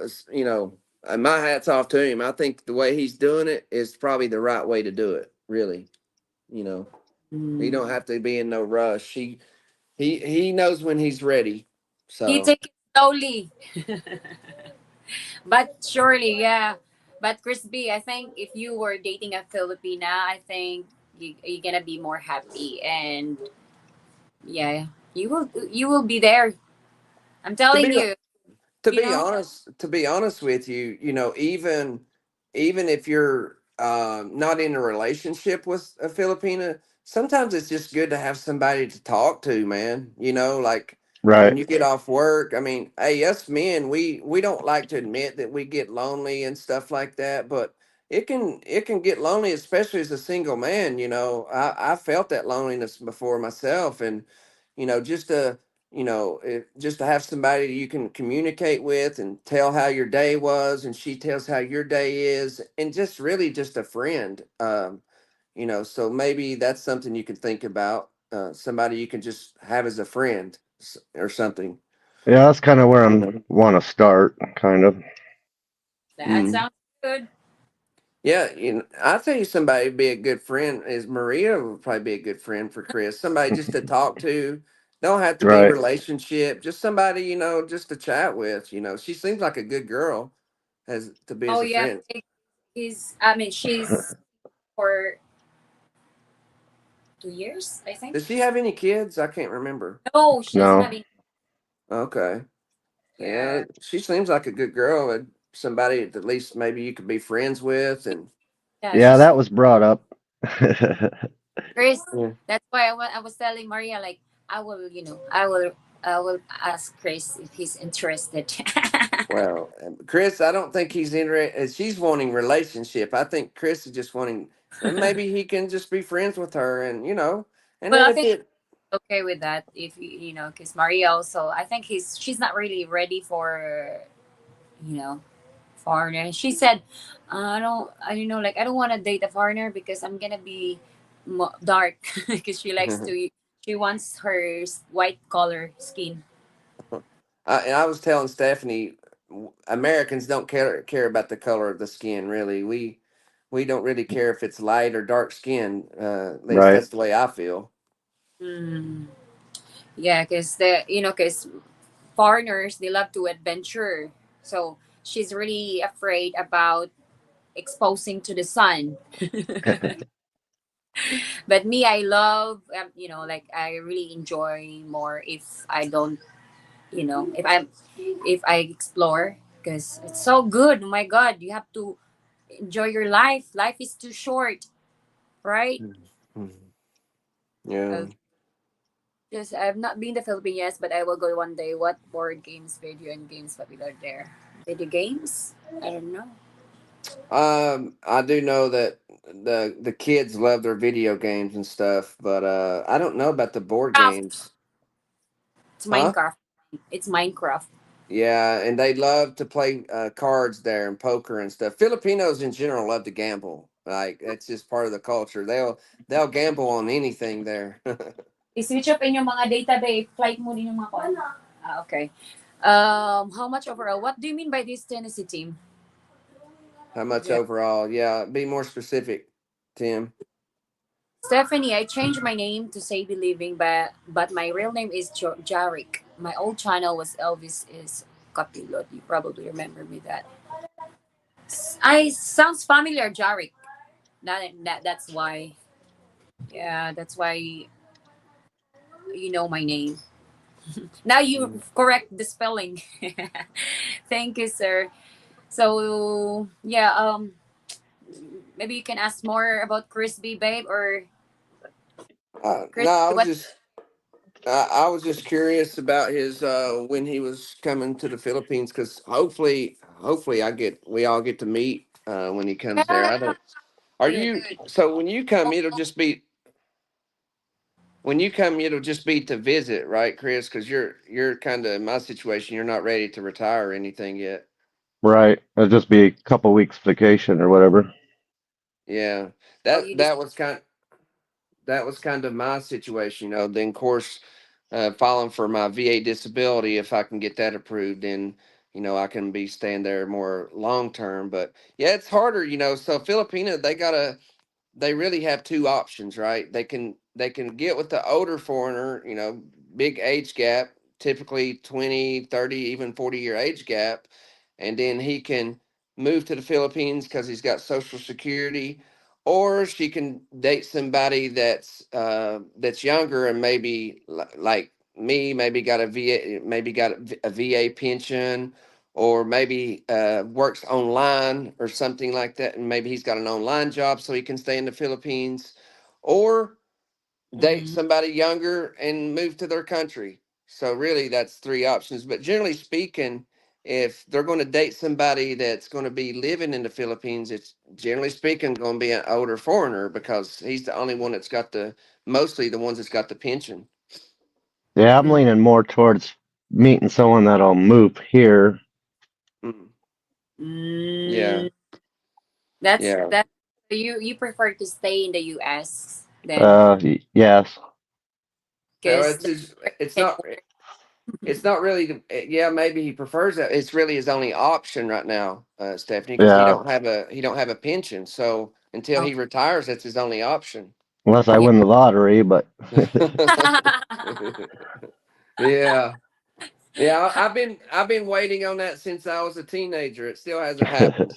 My hat's off to him. I think the way he's doing it is probably the right way to do it. Really, you know, he
Mm.
don't have to be in no rush. He knows when he's ready.
He
So.
take it slowly, but surely, yeah. But Chris B, I think if you were dating a Filipina, I think you're gonna be more happy, and yeah, you will be there. I'm
To
telling
be
you. You know.
to be honest with you, even if you're not in a relationship with a Filipina, sometimes it's just good to have somebody to talk to, man. Like when
Right.
you get off work. I mean, hey, us men, we don't like to admit that we get lonely and stuff like that, but it can get lonely, especially as a single man. I felt that loneliness before myself, and just just to have somebody you can communicate with and tell how your day was, and she tells how your day is, and just really just a friend. So maybe that's something you can think about. Somebody you can just have as a friend or something.
Yeah, that's kind of where
You
I'm
know.
want to start, kind of.
That
Mm.
sounds good.
Yeah, I'll tell you somebody would be a good friend is Maria would probably be a good friend for Chris. Somebody just to talk to. Don't have to be
Right.
relationship. Just somebody, just to chat with. She seems like a good girl as to be
Oh
as a
yeah,
friend.
I mean, she's for 2 years, I think.
Does she have any kids? I can't remember.
No, she doesn't have
No.
any.
Okay. Yeah,
Yeah,
she seems like a good girl and somebody at least maybe you could be friends with and
yeah,
Yeah,
she's
that was brought up.
Chris.
yeah.
That's why I was telling Maria, like, I will ask Chris if he's interested.
Well, Chris, I don't think he's interested. She's wanting relationship. I think Chris is just wanting, and maybe he can just be friends with her, and
Well,
then
I
if
think
it,
okay with that, if because Maria also, I think she's not really ready for you know foreigner. She said, like, I don't want to date a foreigner because I'm gonna be dark because she wants her white color skin.
I was telling Stephanie, Americans don't care about the color of the skin. Really, we don't really care if it's light or dark skin. At least
Right.
that's the way I feel.
Mm. Yeah, because foreigners, they love to adventure, so she's really afraid about exposing to the sun. But me, I love, like, I really enjoy more if I don't, if I explore, because it's so good. Oh my God, you have to enjoy your life. Life is too short, right?
Mhm. Yeah.
Just I've not been to Philippines yet, but I will go one day. What board games, video and games popular there? Video games? I don't know.
I do know that the kids love their video games and stuff, but I don't know about the board
Craft.
games.
It's
Huh?
Minecraft. It's Minecraft.
Yeah, and they love to play cards there and poker and stuff. Filipinos in general love to gamble. Like that's just part of the culture. They'll gamble on anything there.
I-switch up in yung mga data, babe. Flight mode in yung mga call. Ah, okay. How much overall? What do you mean by this Tennessee team?
How much
Yeah.
overall? Yeah, be more specific, Tim.
Stephanie, I changed my name to Say Believing, but my real name is Jarek. My old channel was Elvis is Kapilot. You probably remember me that. I sounds familiar, Jarek. That's why. Yeah, that's why you know my name. Now you
Mm.
correct the spelling. Thank you, sir. So yeah, maybe you can ask more about Crispy, babe, or
No,
Crispy. What?
I was just curious about his when he was coming to the Philippines because hopefully we all get to meet when he comes there.
Yeah,
I don't. Are
good.
you so when you come? It'll just be when you come. It'll just be to visit, right, Chris? Because you're kind of in my situation. You're not ready to retire or anything yet.
Right. It'll just be a couple weeks vacation or whatever.
Yeah,
Oh,
that
you just
that was kind. That was kind of my situation. Then of course, filing for my VA disability, if I can get that approved, then I can be staying there more long term. But yeah, it's harder. So Filipina, they really have two options, right? They can get with the older foreigner, big age gap, typically 20, 30, even 40-year age gap, and then he can move to the Philippines because he's got Social Security, or she can date somebody that's younger and maybe like me, maybe got a VA, maybe got a VA pension, or maybe works online or something like that, and maybe he's got an online job so he can stay in the Philippines, or date
Mhm.
somebody younger and move to their country. So really, that's three options. But generally speaking, if they're going to date somebody that's going to be living in the Philippines, it's generally speaking going to be an older foreigner because he's the only one that's got mostly the ones that's got the pension.
Yeah, I'm leaning more towards meeting someone that'll move here.
Mm, yeah,
Mm, that's
yeah.
that. You prefer to stay in the U.S. then,
Yes.
No,
because
it's
can
not.
work.
It's not really. Yeah, maybe he prefers that. It's really his only option right now, Stephanie, because
Yeah.
he don't have a pension. So until
Oh,
he retires, that's his only option.
Unless I
yeah.
win the lottery, but
Yeah, yeah. I've been waiting on that since I was a teenager. It still hasn't happened.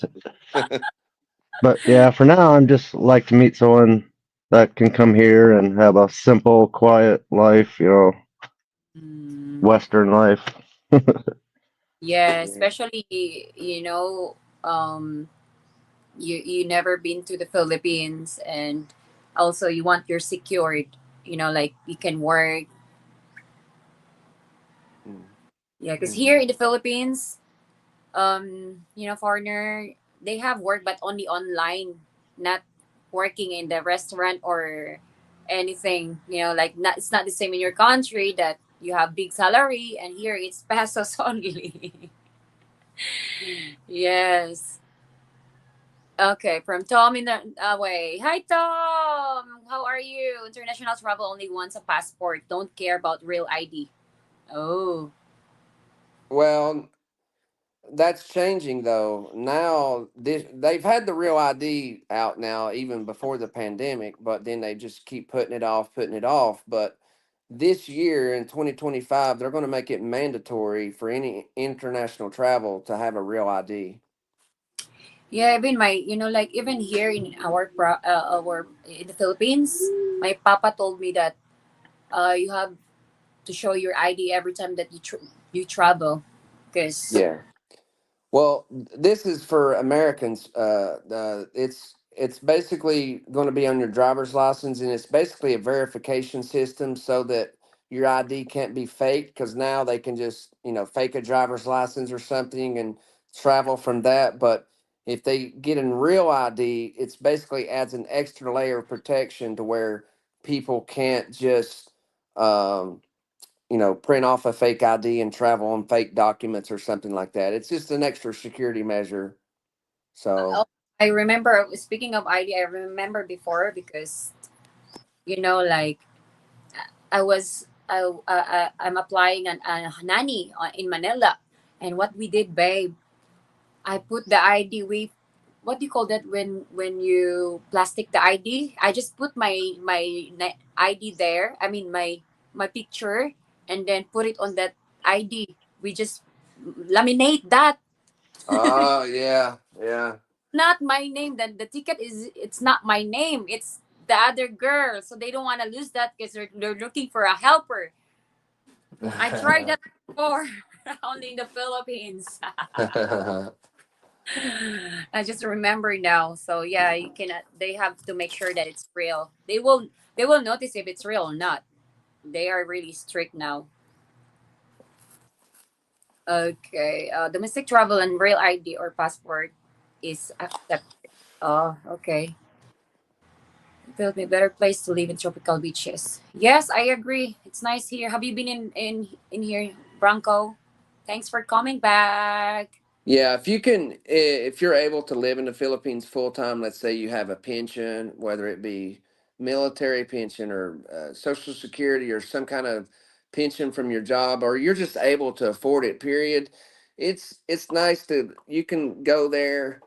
but yeah, for now I'm just like to meet someone that can come here and have a simple, quiet life,
Mm,
Western life.
yeah,
Yeah.
especially um, you never been to the Philippines, and also you want your secured, like you can work.
Mm,
Yeah, because here
mhm.
in the Philippines, foreigner, they have work but only online, not working in the restaurant or anything. Like not it's not the same in your country that you have big salary, and here it's pesos only. Yes. Okay, from Tom in the way. Hi, Tom. How are you? International travel only wants a passport. Don't care about real ID. Oh.
Well, that's changing though. Now they've had the real ID out now even before the pandemic, but then they just keep putting it off. But this year in 2025, they're going to make it mandatory for any international travel to have a real ID.
Yeah, even like even here in our in the Philippines, my papa told me that you have to show your ID every time that you travel, because
Yeah. Well, this is for Americans. It's basically going to be on your driver's license, and it's basically a verification system so that your ID can't be faked. Because now they can just fake a driver's license or something and travel from that. But if they get in real ID, it's basically adds an extra layer of protection to where people can't just um, print off a fake ID and travel on fake documents or something like that. It's just an extra security measure. So,
oh, I remember, speaking of ID, I remember before, because like I'm applying an a nanny in Manila, and what we did, babe, I put the ID. What do you call that when you plastic the ID? I just put my ID there. I mean my picture, and then put it on that ID. We just laminate that.
oh yeah, yeah.
Not my name. Then the ticket it's not my name. It's the other girl. So they don't want to lose that, because they're looking for a helper. I tried that before, only in the Philippines. I just remember now. So yeah, you cannot. They have to make sure that it's real. They will notice if it's real or not. They are really strict now. Okay, domestic travel and real ID or passport is accepted. Oh, okay. Build me a better place to live in tropical beaches. Yes, I agree. It's nice here. Have you been in here, Branco? Thanks for coming back.
Yeah, if you can, if you're able to live in the Philippines full time, let's say you have a pension, whether it be military pension or Social Security or some kind of pension from your job, or you're just able to afford it. Period. It's nice to you can go there,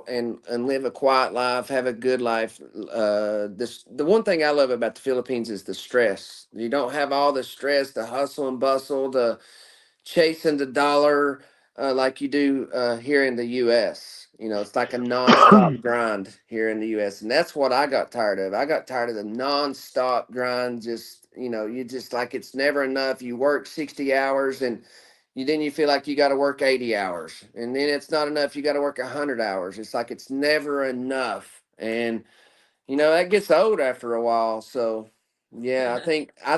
and live a quiet life, have a good life. The one thing I love about the Philippines is the stress. You don't have all the stress, the hustle and bustle, the chasing the dollar. like you do here in the U.S. You know, it's like a nonstop grind here in the U.S. And that's what I got tired of. I got tired of the nonstop grind. Just you just like it's never enough. You work 60 hours, and then you feel like you got to work 80 hours, and then it's not enough. You got to work 100 hours. It's like it's never enough, and that gets old after a while. So yeah, I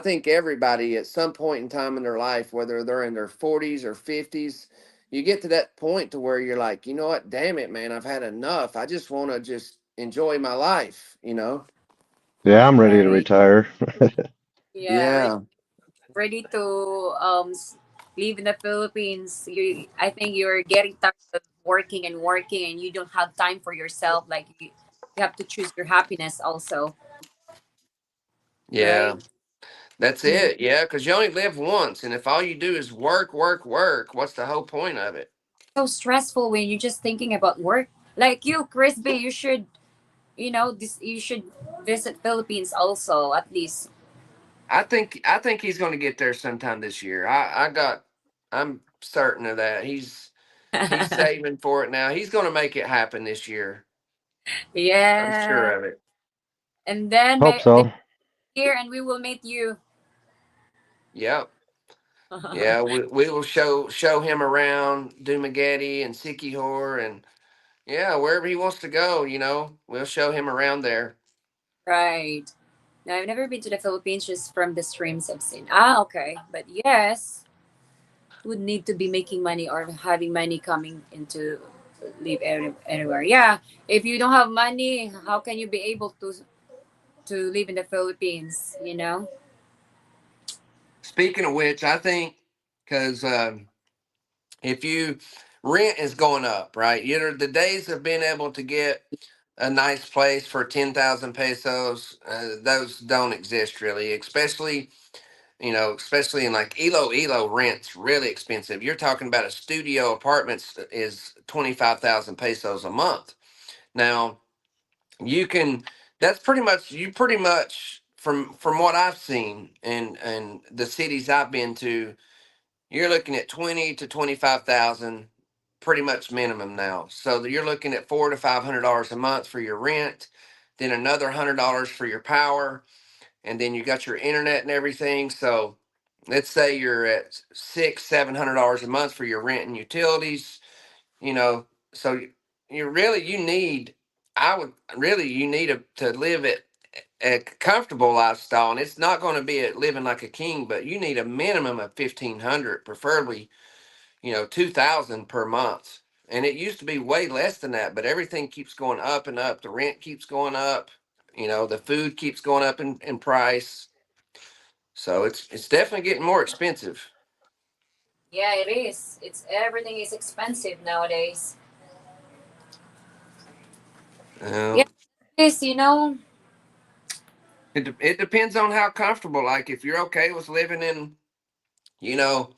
think everybody at some point in time in their life, whether they're in their 40s or 50s, you get to that point to where you're like, you know what, damn it, man, I've had enough. I just want to just enjoy my life.
Yeah, I'm ready to
Right.
retire.
Yeah,
Yeah.
ready to live in the Philippines. I think you're getting tired of working and working, and you don't have time for yourself. Like you have to choose your happiness also,
Yeah.
right?
That's
Mhm.
it. Yeah, because you only live once, and if all you do is work, work, work, what's the whole point of it?
So stressful when you're just thinking about work. Like you, Crispy, you should, you should visit Philippines also at least.
I think he's going to get there sometime this year. I'm certain of that. He's saving for it now. He's going to make it happen this year. I'm
Yeah,
sure of it.
and then
Hope
they
so.
here, and we will meet you.
Yep. Yeah, we will show him around Dumagetti and Sikihor and yeah, wherever he wants to go, we'll show him around there.
Right. No, I've never been to the Philippines, just from the streams I've seen. Ah, okay. But yes, would need to be making money or having money coming into live anywhere. Yeah. If you don't have money, how can you be able to live in the Philippines? You know.
Speaking of which, I think because if you rent is going up, right? The days of being able to get a nice place for 10,000 pesos, those don't exist really, especially in like Ilo rent's really expensive. You're talking about a studio apartments is 25,000 pesos a month. Now, you can that's pretty much from what I've seen and the cities I've been to, you're looking at 20 to 25,000 pretty much minimum now. So you're looking at $400 to $500 a month for your rent, then another $100 for your power, and then you got your internet and everything. So let's say you're at $700 a month for your rent and utilities. You know, so you need, I would really, you need to live a comfortable lifestyle, and it's not going to be living like a king, but you need a minimum of 1,500, preferably 2,000 per month. And it used to be way less than that, but everything keeps going up and up. The rent keeps going up. The food keeps going up in price. So it's definitely getting more expensive.
Yeah, it is. It's everything is expensive nowadays.
Uh,
Yeah, it is. You know.
it depends on how comfortable. Like if you're okay with living in, you know,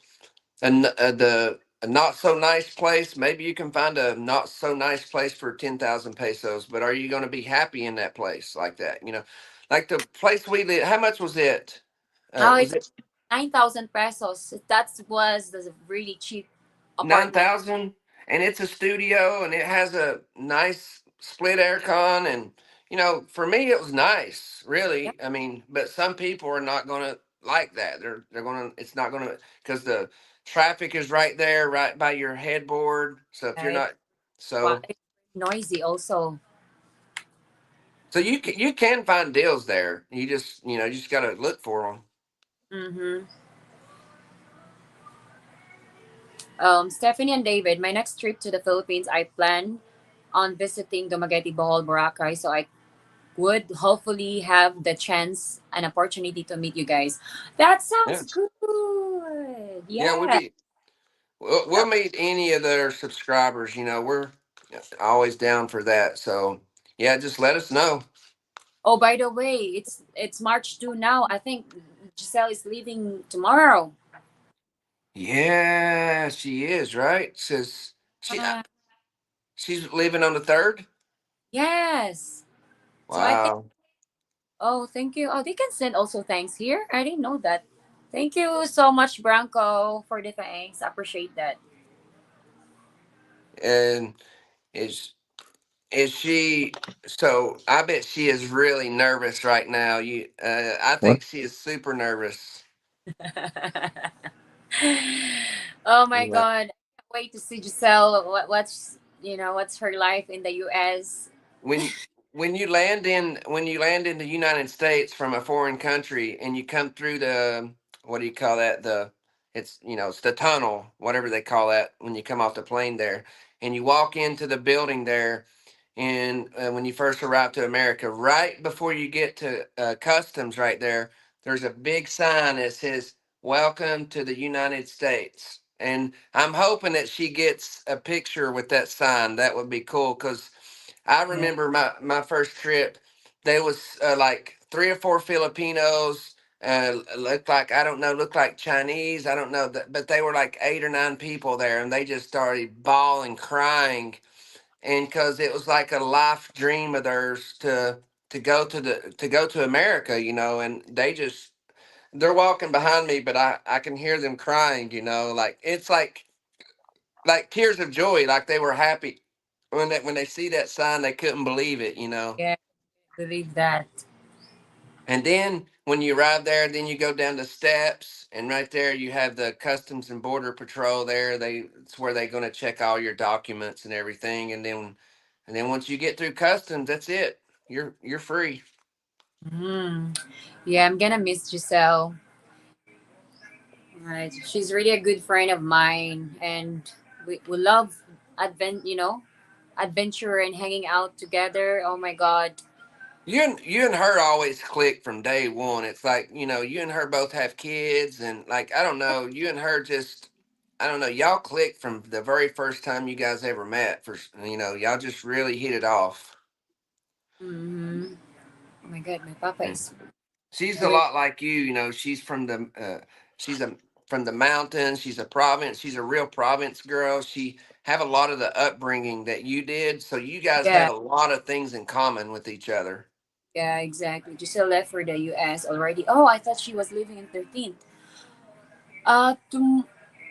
a not so nice place, maybe you can find a not so nice place for 10,000 pesos. But are you going to be happy in that place like that? Like the place we live. How much was it?
Oh,
Was
it's
it
9,000 pesos. That was the really cheap
nine
apartment.
thousand? And it's a studio, and it has a nice split aircon, and for me, it was nice.
Yeah,
Really, I mean, but some people are not gonna like that. They're gonna. It's not gonna because the traffic is right there, right by your headboard. So if you're
right.
not,
Wow,
so
it's noisy also.
so you can find deals there. You just gotta look for them.
Mm-hmm. Stephanie and David, my next trip to the Philippines, I plan on visiting Dumaguete, Bohol, Boracay. So I would hopefully have the chance and opportunity to meet you guys. That
Yeah,
sounds good.
yeah, we'll
Yeah.
be. We'll meet any of their subscribers. We're always down for that. So yeah, just let us know.
Oh, by the way, it's March 2 now. I think Giselle is leaving tomorrow.
Yeah, she is right. Says
Uh,
she's leaving on the third.
yes. So I think.
Wow.
Oh, thank you. Oh, they can send also thanks here. I didn't know that. Thank you so much, Branco, for the thanks. I appreciate that.
And is is she? So I bet she is really nervous right now. I
What?
think she is super nervous.
Oh my
Yeah.
god. I can't wait to see Giselle. What's her life in the US?
when when you land in the United States from a foreign country and you come through the, what do you call that, it's, it's the tunnel, whatever they call that, when you come off the plane there, and you walk into the building there, and when you first arrive to America, right before you get to customs, right there, there's a big sign that says "Welcome to the United States." And I'm hoping that she gets a picture with that sign. That would be cool, because I
Yeah.
remember my first trip. There was like three or four Filipinos. Looked like, I don't know, looked like Chinese. I don't know, but they were like 8 or 9 people there, and they just started bawling, crying, and because it was like a life dream of theirs to go to America, and they're walking behind me, but I can hear them crying, like it's like tears of joy, like they were happy when they see that sign. They couldn't believe it.
Yeah, believe that.
And then when you arrive there, then you go down the steps, and right there you have the Customs and Border Patrol there. It's where they're going to check all your documents and everything, and then once you get through customs, that's it. You're free.
Mm. Yeah, I'm gonna miss Giselle. Right. She's really a good friend of mine, and we love adventure and hanging out together. Oh my god.
You and her always click from day one. It's like, you and her both have kids, and like, I don't know, you and her just, I don't know, y'all click from the very first time you guys ever met. Y'all just really hit it off.
Mm-hmm. Oh my god, my papa
Yeah.
is
She's a
very
lot like you. She's she's from the mountains. She's a province. She's a real province girl. She have a lot of the upbringing that you did, so you guys have
yeah,
a lot of things in common with each other.
yeah, exactly. Giselle left for the US already. Oh, I thought she was living in 13th.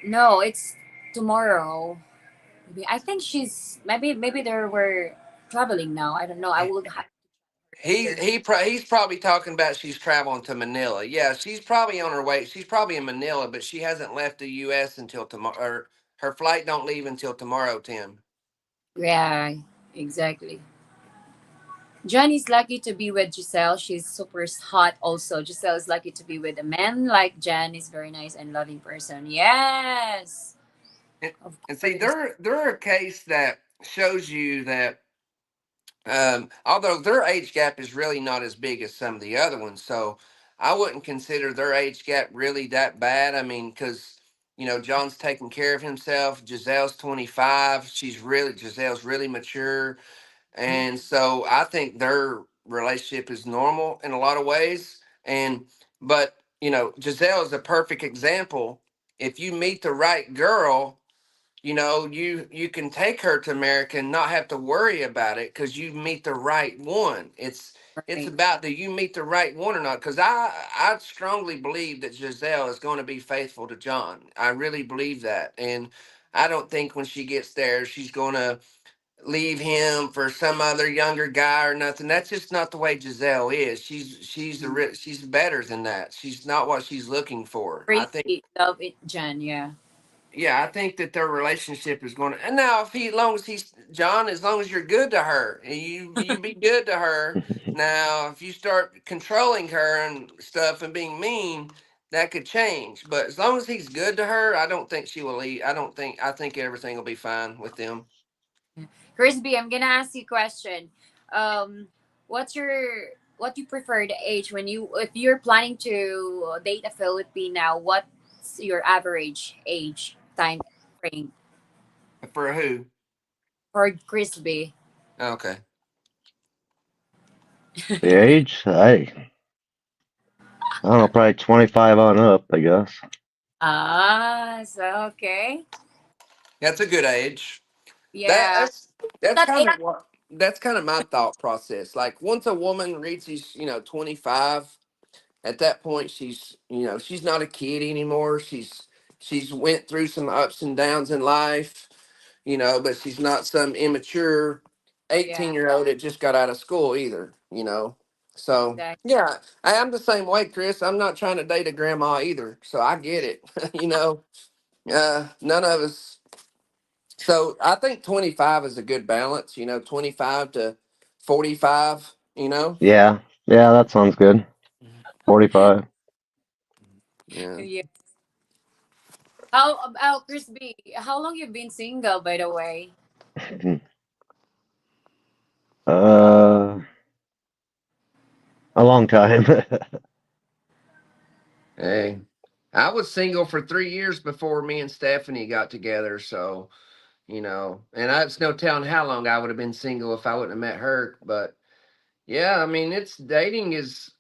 No, it's tomorrow. Maybe I think maybe they were traveling now. I don't know. I will have to later.
He's probably talking about she's traveling to Manila. Yeah, she's probably on her way. She's probably in Manila, but she hasn't left the U.S. until tomorrow. Or her flight don't leave until tomorrow, Tim.
Yeah, exactly. John is lucky to be with Giselle. She's super hot also. Giselle is lucky to be with a man like Jan is very nice and loving person. Yes.
And,
Of
and see,
course.
they're a case that shows you that, although their age gap is really not as big as some of the other ones, so I wouldn't consider their age gap really that bad. I mean, because John's taking care of himself. Giselle's 25. Giselle's really mature. And so I think their relationship is normal in a lot of ways. But Giselle is a perfect example. If you meet the right girl, you can take her to America and not have to worry about it, because you meet the right one. It's
Right.
about, do you meet the right one or not? Because I strongly believe that Giselle is going to be faithful to John. I really believe that. And I don't think when she gets there she's going to leave him for some other younger guy or nothing. That's just not the way Giselle is. She's better than that. She's not what she's looking for. I think,
Really love it, Jan. Yeah.
yeah, I think that their relationship is going to. And now, if he, as long as he's John, as long as you're good to her, and you be good to her. Now, if you start controlling her and stuff and being mean, that could change. But as long as he's good to her, I don't think she will leave. I think everything will be fine with them.
Crispy, I'm gonna ask you a question. Um, what's what you prefer the age when if you're planning to date a Filipina? What's your average age time frame
For who?
for Crispy?
Okay.
The age? I don't know, probably 25 on up, I guess.
So okay,
That's a good age. That
yeah.
that's that's
Not
kind
age,
of what that's kind of my thought process. Like, once a woman reaches, 25, at that point she's not a kid anymore. She's went through some ups and downs in life. but she's not some immature
Yeah,
18-year-old that just got out of school either. So,
exactly.
yeah, I'm the same way, Chris. I'm not trying to date a grandma either. So I get it. None of us. So I think 25 is a good balance, 25 to 45.
Yeah, yeah, that sounds good. 45.
Yeah.
Yeah. How about Chris B? How long you been single, by the way?
uh, a long time.
Hey, I was single for 3 years before me and Stephanie got together. So, and it's no telling how long I would have been single if I wouldn't have met her. But yeah, I mean, it's dating is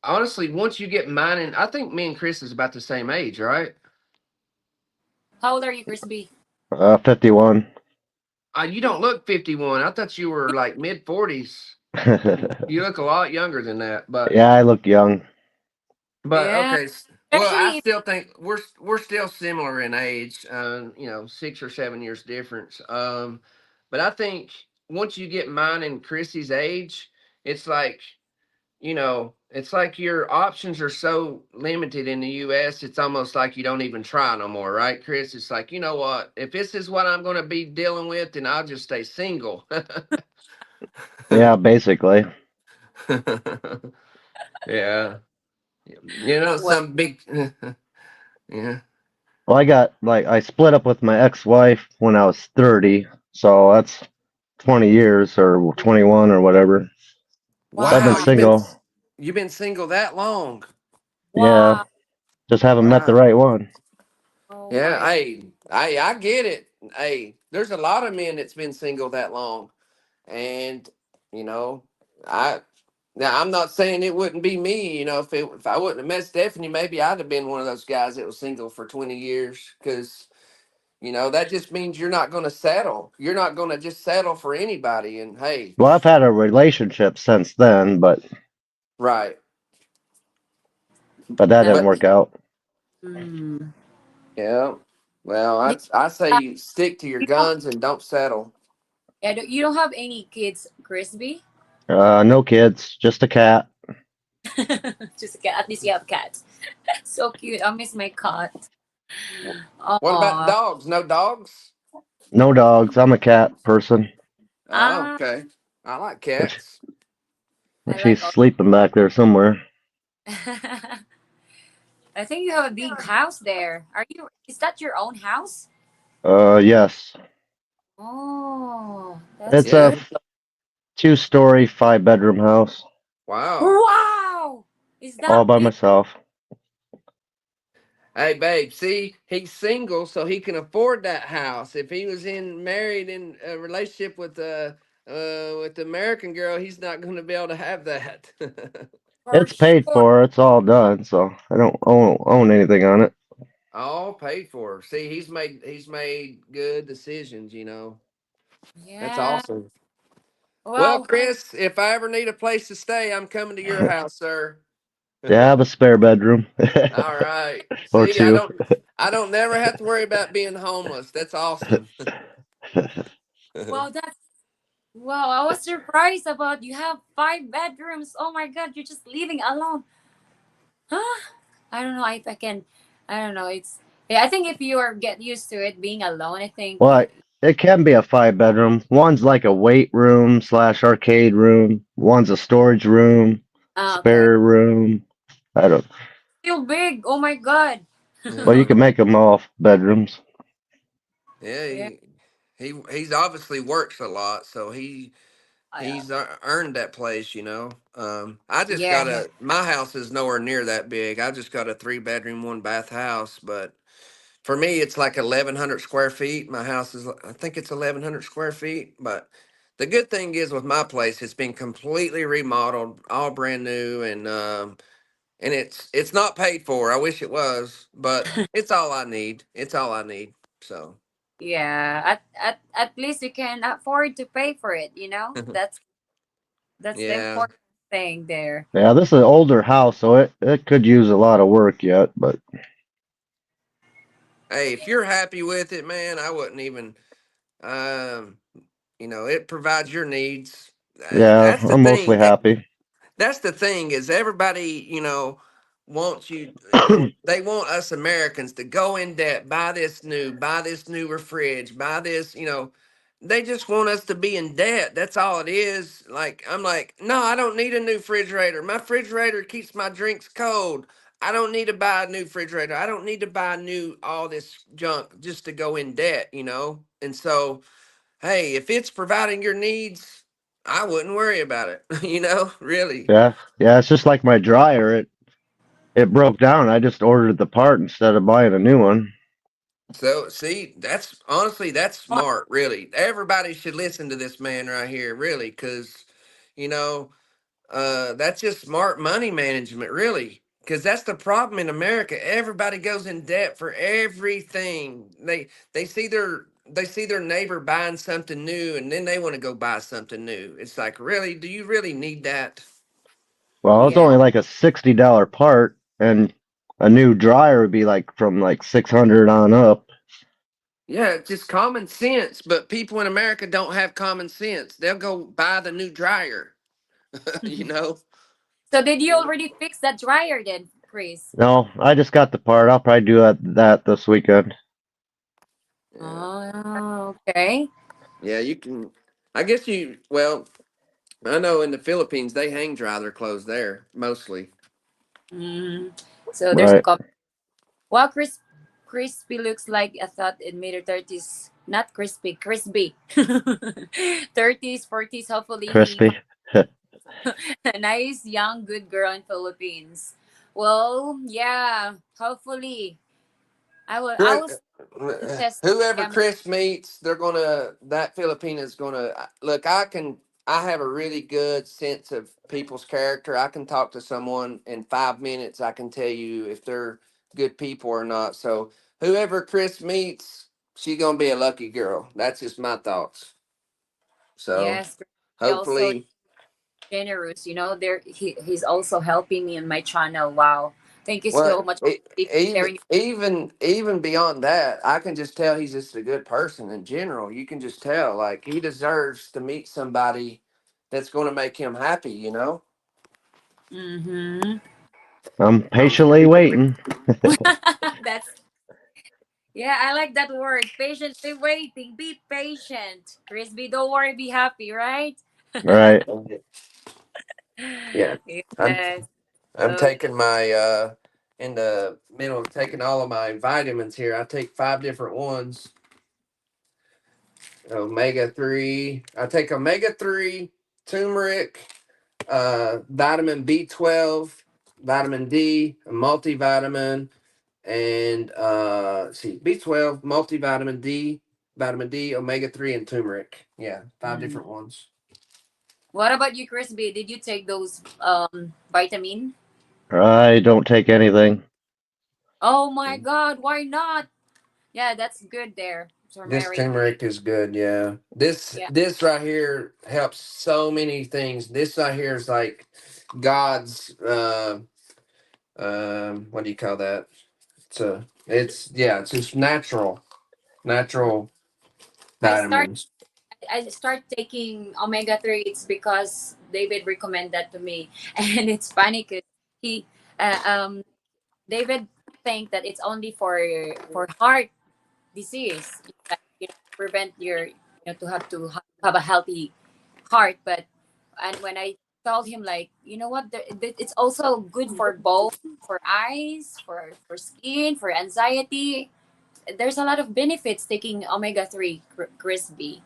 honestly, once you get mine, and I think me and Chris is about the same age, right?
How old are you, Chris B?
51.
You don't look 51. I thought you were like mid 40s. You look a lot younger than that. But
Yeah, I look young.
but
Yeah,
okay. Well, I
especially
still think we're still similar in age. 6 or 7 years difference. But I think once you get mine and Chrissy's age, it's like it's like your options are so limited in the U.S. It's almost like you don't even try no more, right, Chris? It's like, you know what? If this is what I'm going to be dealing with, then I'll just stay single.
Yeah, basically.
Yeah,
well,
some big. Yeah.
Well, I split up with my ex-wife when I was 30, so that's 20 years or 21 or whatever. So I've been
Wow,
wow,
single.
you've been single that long.
Yeah,
wow.
just haven't met the
Wow.
right one.
Oh
Yeah.
my.
Hey, I get it. Hey, there's a lot of men that's been single that long, and you know, I now I'm not saying it wouldn't be me. If I wouldn't have met Stephanie, maybe I'd have been one of those guys that was single for 20 years because. That just means you're not going to settle. You're not going to just settle for anybody. And hey,
Well, I've had a relationship since then,
right.
but that didn't
That,
But
work out.
mm.
yeah, well,
Do
I
uh,
say stick to your
you don't,
guns and don't settle.
yeah, you don't have any kids, Chris B?
No kids, just a cat.
Just a cat. At least you have cats. So cute. I miss my cat.
What about
Oh,
dogs? No dogs?
No dogs. I'm a cat person.
Oh,
ah,
okay. I like
But
cats.
I
she's
like all.
sleeping back there somewhere.
I think you have a big house there. Are you? Is that your own house?
Yes.
Oh, that's
It's a
Yeah.
good.
2-story, 5-bedroom house,
Wow.
Wow, is
all
that
by
big?
myself.
Hey, babe, see, he's single, so he can afford that house. If he was married in a relationship with the American girl, he's not going to be able to have that.
For
It's paid
sure.
for. It's all done, so I don't own anything on it.
All paid for. See, he's made good decisions. That's
Yeah.
awesome. Well,
Well,
Chris, if I ever need a place to stay, I'm coming to your house, sir.
Yeah, I have a spare bedroom
All right.
or
See, I
two.
don't I don't never have to worry about being homeless. That's awesome.
well, that's wow. I was surprised about you have 5 bedrooms. Oh my God, you're just living alone. Huh? I don't know if I can. I don't know. It's yeah. I think if you are get used to it being alone, I think.
Well, it can be a 5-bedroom. One's like a weight room slash arcade room. One's a storage room,
Okay.
spare room. I don't.
Still big. Oh my God.
Well, you
Yeah.
can make them all bedrooms.
Yeah,
Yeah.
he's obviously works a lot, so
Yeah.
earned that place. I just got
Yeah.
my house is nowhere near that big. I just got a 3 bedroom, 1 bath house, but for me, it's like 1,100 square feet. My house is, I think it's 1,100 square feet. But the good thing is with my place, it's been completely remodeled, all brand new, and it's not paid for. I wish it was, but it's all I need. It's all I need. So
Yeah. At least you can afford to pay for it. That's the
yeah.
important thing there.
Yeah, this is an older house, so it could use a lot of work yet. But
Hey, if you're happy with it, man, I wouldn't even. Um, it provides your needs.
Yeah,
That's the
I'm mostly
thing.
happy.
That's the thing is everybody, wants you. They want us Americans to go in debt, buy this new fridge, buy this. They just want us to be in debt. That's all it is. Like I'm like, no, I don't need a new refrigerator. My refrigerator keeps my drinks cold. I don't need to buy a new refrigerator. I don't need to buy new all this junk just to go in debt. And so hey, if it's providing your needs, I wouldn't worry about it, really.
Yeah, yeah. It's just like my dryer. It broke down. I just ordered the part instead of buying a new one.
So, see, that's honestly, that's
Smart.
smart, really. Everybody should listen to this man right here, really, because, you know, that's just smart money management, really. Because that's the problem in America. Everybody goes in debt for everything. They see their neighbor buying something new, and then they want to go buy something new. It's like, really, do you really need that?
Well, it's
Yeah.
only like a $60 part, and a new dryer would be like from like 600 on up.
Yeah, it's just common sense, but people in America don't have common sense. They'll go buy the new dryer, you know?
So did you already fix that dryer then, Chris?
No, I just got the part. I'll probably do that this weekend.
Yeah.
Oh, okay.
Yeah, you can. I guess well, I know in the Philippines, they hang dry their clothes there, mostly.
Mm. So there's a
Right.
couple. Well, crispy looks like I thought in mid 30s. Not crispy, crispy. 30s, 40s. Hopefully, he
Crispy.
a nice young good girl in Philippines. Well, yeah. Hopefully, I
Who-
will suggest
Whoever
him.
Chris meets, that Filipina's gonna look. I have a really good sense of people's character. I can talk to someone in 5 minutes. I can tell you if they're good people or not. So whoever Chris meets, she's gonna be a lucky girl. That's just my thoughts. So
Yes, he also
hopefully,
generous. There he's also helping me on my channel. Wow, thank you
well,
so much for
even
sharing.
even beyond that, I can just tell he's just a good person in general. You can just tell, like he deserves to meet somebody that's going to make him happy.
Mm-hmm.
I'm
Um,
patiently waiting.
That's yeah, I like that word. Patiently waiting. Be patient, Crispy. Don't worry. Be happy, right?
Right.
yeah, I'm
Yes.
I'm
Okay.
taking my in the middle of taking all of my vitamins here. I take 5 different ones. Omega 3. I take omega 3, turmeric, vitamin B12, vitamin D, a multivitamin, and see B12, multivitamin D, vitamin D, omega 3, and turmeric. Yeah, five
Mm.
different ones.
What about you, Crispy? Did you take those vitamin?
I don't take anything.
Oh my God! Why not? Yeah, that's good there.
This
Turmeric.
turmeric is good. Yeah, this
Yeah.
this right here helps so many things. This right here is like God's what do you call that? It's just natural
I start.
vitamins.
I start taking omega 3. It's because David recommended that to me, and it's funny because he, David think that it's only for heart disease, like, prevent to have a healthy heart. But and when I told him, like, what, it's also good for bone, for eyes, for skin, for anxiety. There's a lot of benefits taking omega 3, Crispy.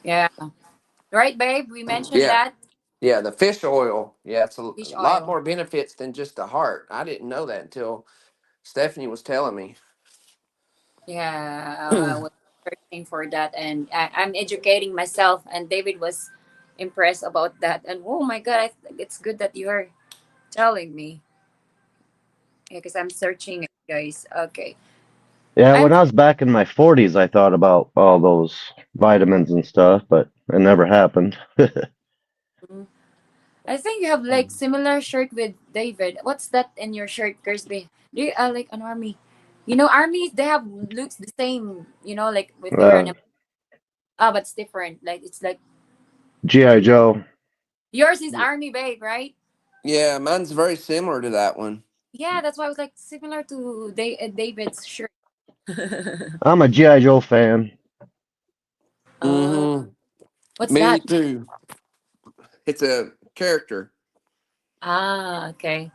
Yeah, right, babe, we mentioned
Yeah,
that.
yeah. The fish oil. Yeah, it's a
Fish
lot
oil.
more benefits than just the heart. I didn't know that until Stephanie was telling me.
Yeah, I was searching for that, and I'm educating myself. And David was impressed about that. And oh my God, it's good that you are telling me. Yeah, because I'm searching it, guys. Okay,
Yeah,
I'm.
when I was back in my 40s, I thought about all those vitamins and stuff, but it never happened.
I think you have like similar shirt with David. What's that in your shirt, Kirsty? Do you like an army? Armies, they have looks the same. Like if they're
Uh,
an. Ah, but it's different. Like it's like
GI Joe.
yours is army babe, right?
Yeah, mine's very similar to that one.
Yeah, that's why I was like similar to David's shirt.
I'm a GI Joe fan.
uh,
Mm-hmm.
what's
Me
that?
too. It's a character.
Ah, okay.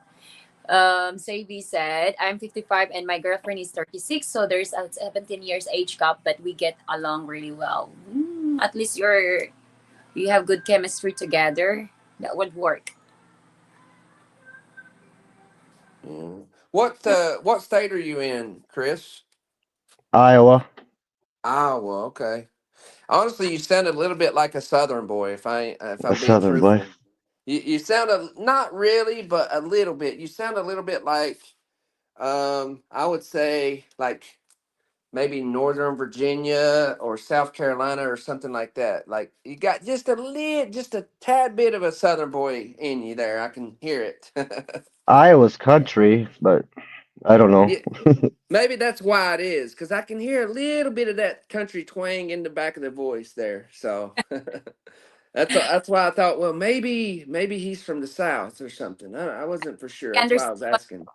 Savy said, I'm 55 and my girlfriend is 36, so there's a 17 years age gap, but we get along really well. At least you have good chemistry together. That would work.
Mm. What state are you in, Chris?
Iowa.
Iowa. Okay. Honestly, you sound a little bit like a Southern boy. If
A
I'm being
Southern boy.
truthful, you sound not really, but a little bit. You sound a little bit like I would say like maybe Northern Virginia or South Carolina or something like that. Like you got just a tad bit of a Southern boy in you there. I can hear it.
Iowa's country, but I don't know.
Yeah, maybe that's why it is, because I can hear a little bit of that country twang in the back of the voice there. So that's why I thought, well, maybe he's from the South or something. I wasn't for sure.
I
That's why I
understand,
was asking.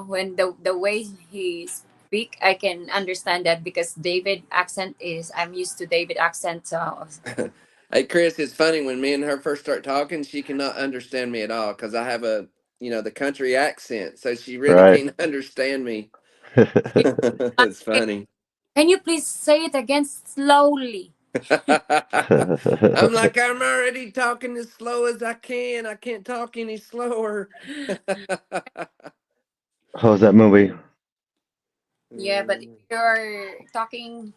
when the way he speak, I can understand that because David accent is, I'm used to David accent. So
Hey, Chris, it's funny when me and her first start talking, she cannot understand me at all because I have the country accent, so she really
Right.
can't understand me. It's funny.
can you please say it again slowly?
I'm like, I'm already talking as slow as I can. I can't talk any slower.
How's that movie?
Yeah, but if you're talking,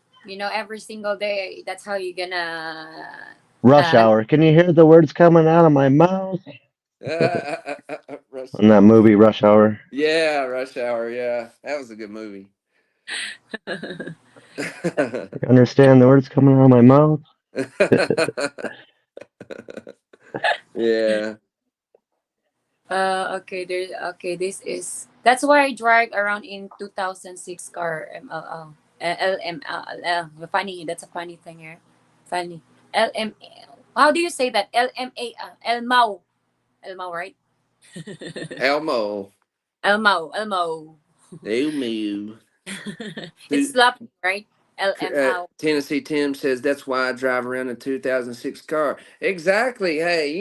every single day, that's how you're gonna.
Rush
Uh,
Hour. Can you hear the words coming out of my mouth?
Rush,
In that movie, Rush Hour.
yeah, Rush Hour. Yeah, that was a good movie.
You understand the words coming out of my mouth?
Yeah.
okay, this is that's why I drive around in 2006 car MLL. LML. Funny, that's a funny thing here. Funny. LML. How do you say that? LMA. Elmau. Elmau, right?
Elmo.
Elmau. Elmo.
Elmo.
It's slapping, right? LMO.
Tennessee Tim says that's why I drive around a 2006 car. Exactly. Hey,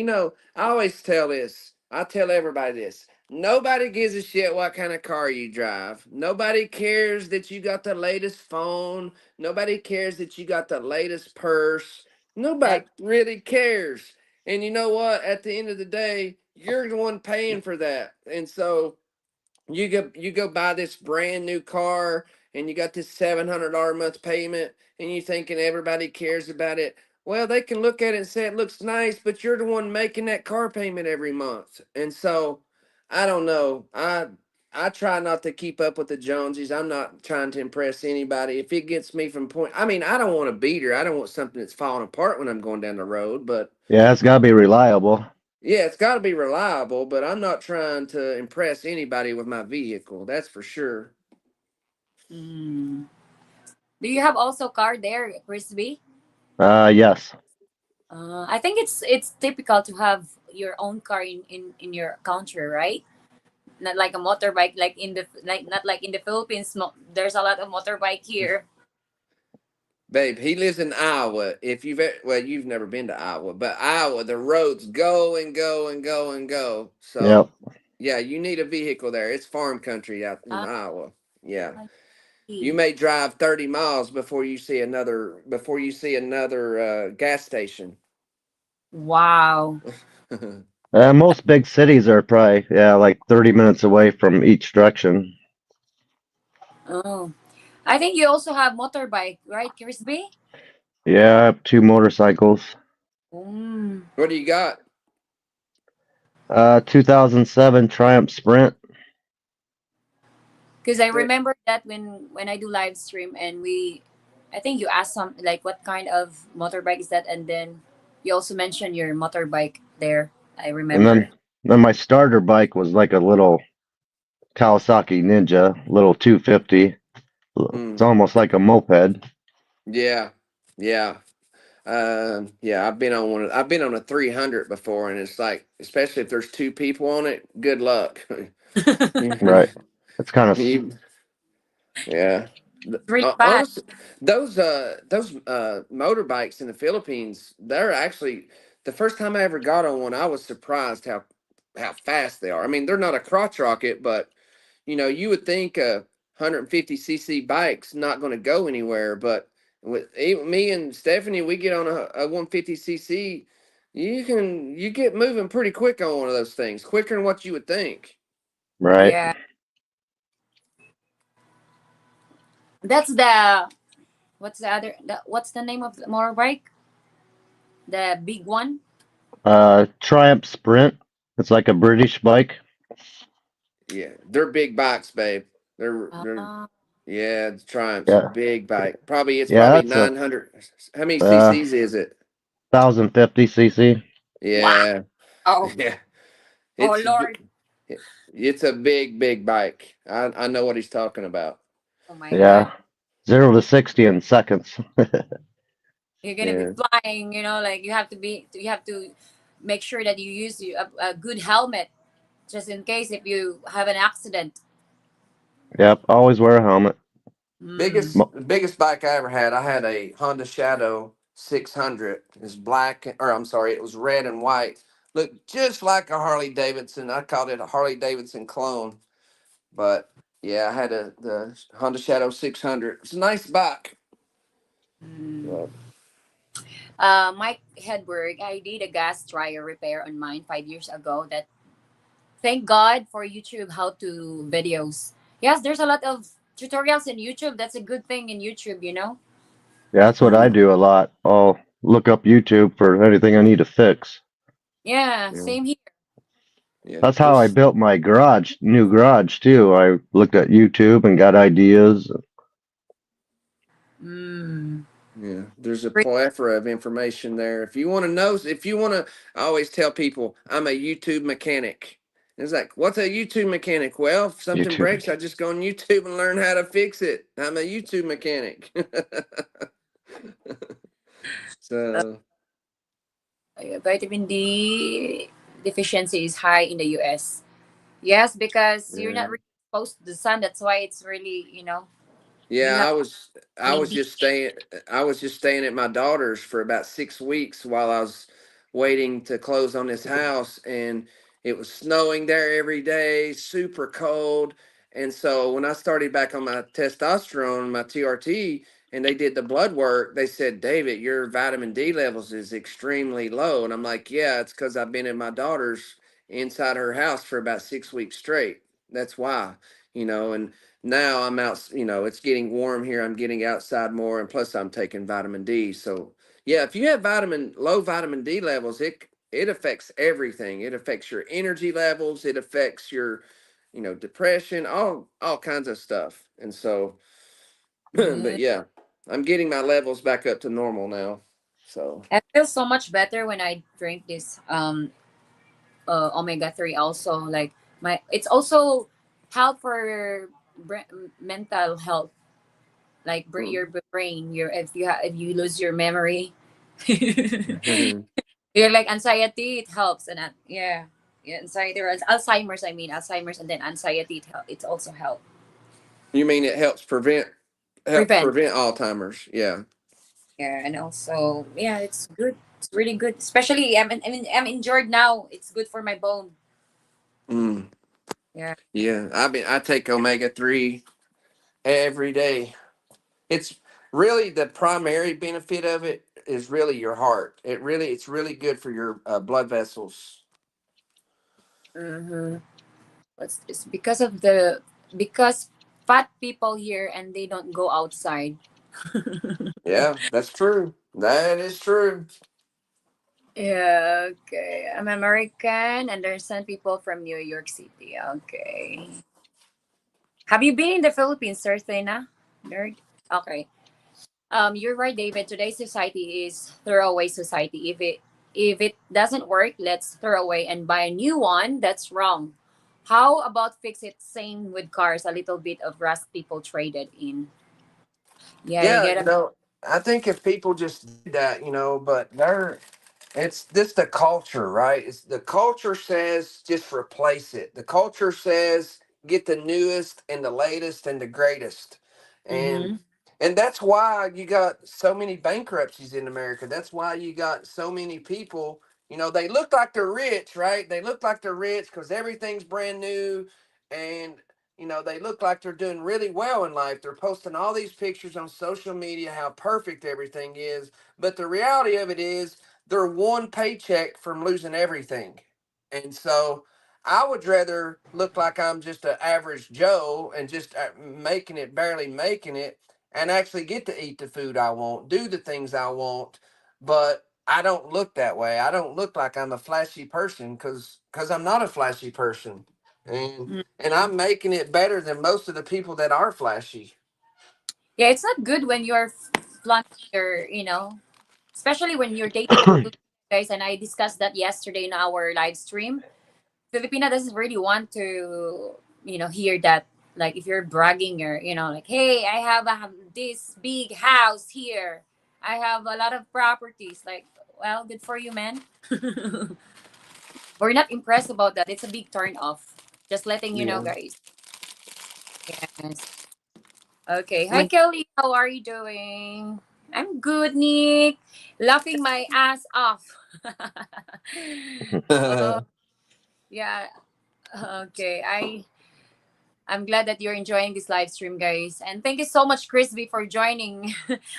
I always tell this. I tell everybody this. Nobody gives a shit what kind of car you drive. Nobody cares that you got the latest phone. Nobody cares that you got the latest purse. Nobody
Exactly.
really cares. And you know what? At the end of the day, you're the one paying for that. And so you go buy this brand new car and you got this $700 a month payment and you thinking everybody cares about it. Well, they can look at it and say it looks nice, but you're the one making that car payment every month. And so I don't know. I try not to keep up with the Joneses. I'm not trying to impress anybody. If it gets me from point, I mean, I don't want a beater. I don't want something that's falling apart when I'm going down the road, but
Yeah, it's got to be reliable.
yeah, it's got to be reliable, but I'm not trying to impress anybody with my vehicle. That's for sure.
Mm. Do you have also car there, Crispy?
Yes.
I think it's typical to have your own car in your country, right? Not like a motorbike, like in the like not like in the Philippines. There's a lot of motorbike here.
Babe, he lives in Iowa. If well, you've never been to Iowa, but Iowa, the roads go and go and go and go.
Yep.
So, yeah, you need a vehicle there. It's farm country out in
Ah,
Iowa. Yeah.
I
You
see.
may drive 30 miles before you see another gas station.
Wow.
Most big cities are probably, yeah, like 30 minutes away from each direction.
Oh, I think you also have motorbike, right, Crispy?
Yeah, I have two motorcycles.
Mm.
What do you got?
2007 Triumph Sprint.
Because I remember that when I do live stream and I think you asked some like what kind of motorbike is that, and then you also mentioned your motorbike there. I
And
remember.
then my starter bike was like a little Kawasaki Ninja, little 250. It's
Mm,
almost like a moped.
yeah. Yeah. Yeah, I've been on one. I've been on a 300 before, and it's like, especially if there's two people on it, good luck.
Right. It's kind of
You- yeah.
Really fast.
Honestly, those motorbikes in the Philippines, they're actually the first time I ever got on one, I was surprised how fast they are. I mean, they're not a crotch rocket, but you would think a 150cc bike's not going to go anywhere, but with me and Stephanie, we get on a 150cc, you get moving pretty quick on one of those things, quicker than what you would think.
right.
Yeah. That's the what's the other what's the name of the motorbike? The big one?
Triumph Sprint. It's like a British bike.
Yeah, they're big bikes, babe. They're
Uh,
Yeah, the Triumph's a
Yeah.
big bike. It's
Yeah,
probably
that's a
900. How many
uh
cc's is it?
1050 cc.
wow.
Yeah,
Oh,
yeah.
oh
It's a
Lord.
it's a big bike. I know what he's talking about.
Oh my God.
Yeah. 0 to 60 in seconds.
You're gonna be
Yeah,
flying, like you have to make sure that you use a good helmet just in case if you have an accident.
Yep. Always wear a helmet.
Mm.
biggest bike I ever had. I had a Honda Shadow 600. It's black, or I'm sorry, it was red and white. Looked just like a Harley Davidson. I called it a Harley Davidson clone. But yeah, I had the Honda Shadow 600. It's a nice bike.
Mm.
But
Mike Hedberg, I did a gas dryer repair on mine 5 years ago. That thank God for YouTube how to videos. Yes, there's a lot of tutorials in YouTube. That's a good thing in YouTube.
Yeah, that's what I
mm,
do a lot. I'll look up YouTube for anything I need to fix.
Yeah,
yeah,
same here.
yeah.
That's how I
There's
built my new garage too. I looked at YouTube and got ideas.
Mm.
Yeah, there's a plethora of information there. If you want to know, if you want to, I always tell people I'm a YouTube mechanic. It's like, what's a YouTube mechanic? Well, if something
YouTube.
breaks, I just go on YouTube and learn how to fix it. I'm a YouTube mechanic. So,
Vitamin D deficiency is high in the US. Yes, because you're
yeah.
not really exposed to the sun. That's why it's really, you
Yeah,
have
I
vitamin
was
D.
just staying I was just staying at my daughter's for about 6 weeks while I was waiting to close on this house, and it was snowing there every day, super cold. And so when I started back on my testosterone, my TRT, and they did the blood work, they said, "David, your vitamin D levels is extremely low." And I'm like, "Yeah, it's cuz I've been in my daughter's inside her house for about 6 weeks straight. That's why." And now I'm out, it's getting warm here. I'm getting outside more, and plus I'm taking vitamin D. So yeah, if you have low vitamin D levels, it affects everything. It affects your energy levels. It affects your, depression, all kinds of stuff. And so, but
Mm.
yeah, I'm getting my levels back up to normal now. So
I feel so much better when I drink this omega 3 also like my it's also help for mental health like
mm.
your brain your if you lose your memory you're like anxiety it helps and yeah anxiety or Alzheimer's I mean Alzheimer's and then anxiety it's also help
You mean it helps
prevent
prevent Alzheimer's? Yeah.
yeah and also yeah it's good it's really good especially I'm injured now it's good for my bone
Mm.
yeah
Yeah. I take omega 3 every day. It's really the primary benefit of it is really your heart. It's really good for your blood vessels.
mm-hmm. It's because of the because fat people here and they don't go outside.
Yeah, that's true. That is true.
Yeah, okay. I'm American and there's some people from New York City. Okay. Have you been in the Philippines, Sir Thena? Nerd? Okay. You're right, David. Today's society is throwaway society. If it doesn't work, let's throw away and buy a new one. That's wrong. How about fix it? Same with cars. A little bit of rust people traded in. Yeah, you
Yeah,
get a
I think if people just did that, but it's this the culture, right? It's the culture says just replace it. The culture says get the newest and the latest and the greatest. And
Mm-hmm.
and that's why you got so many bankruptcies in America. That's why you got so many people, they look like they're rich, right? They look like they're rich cuz everything's brand new and they look like they're doing really well in life. They're posting all these pictures on social media how perfect everything is, but the reality of it is they're one paycheck from losing everything. And so I would rather look like I'm just an average Joe and just making it, barely making it, and actually get to eat the food I want, do the things I want. But I don't look that way. I don't look like I'm a flashy person because I'm not a flashy person. And I'm making it better than most of the people that are flashy.
Yeah, it's not good when you're flaunting your, especially when you're dating a Filipino guys. And I discussed that yesterday in our live stream. Filipina doesn't really want to, hear that. Like if you're bragging, or like, hey, I have this big house here. I have a lot of properties. Like, well, good for you, man. We're not impressed about that. It's a big turn off. Just letting you know,
Yeah.
guys. Yes. Okay.
I
Hi,
mean,
Kelly. How are you doing? I'm good, Nick. Laughing my ass off. Oh, yeah. Okay. I'm glad that you're enjoying this live stream, guys. And thank you so much, Crispy, for joining.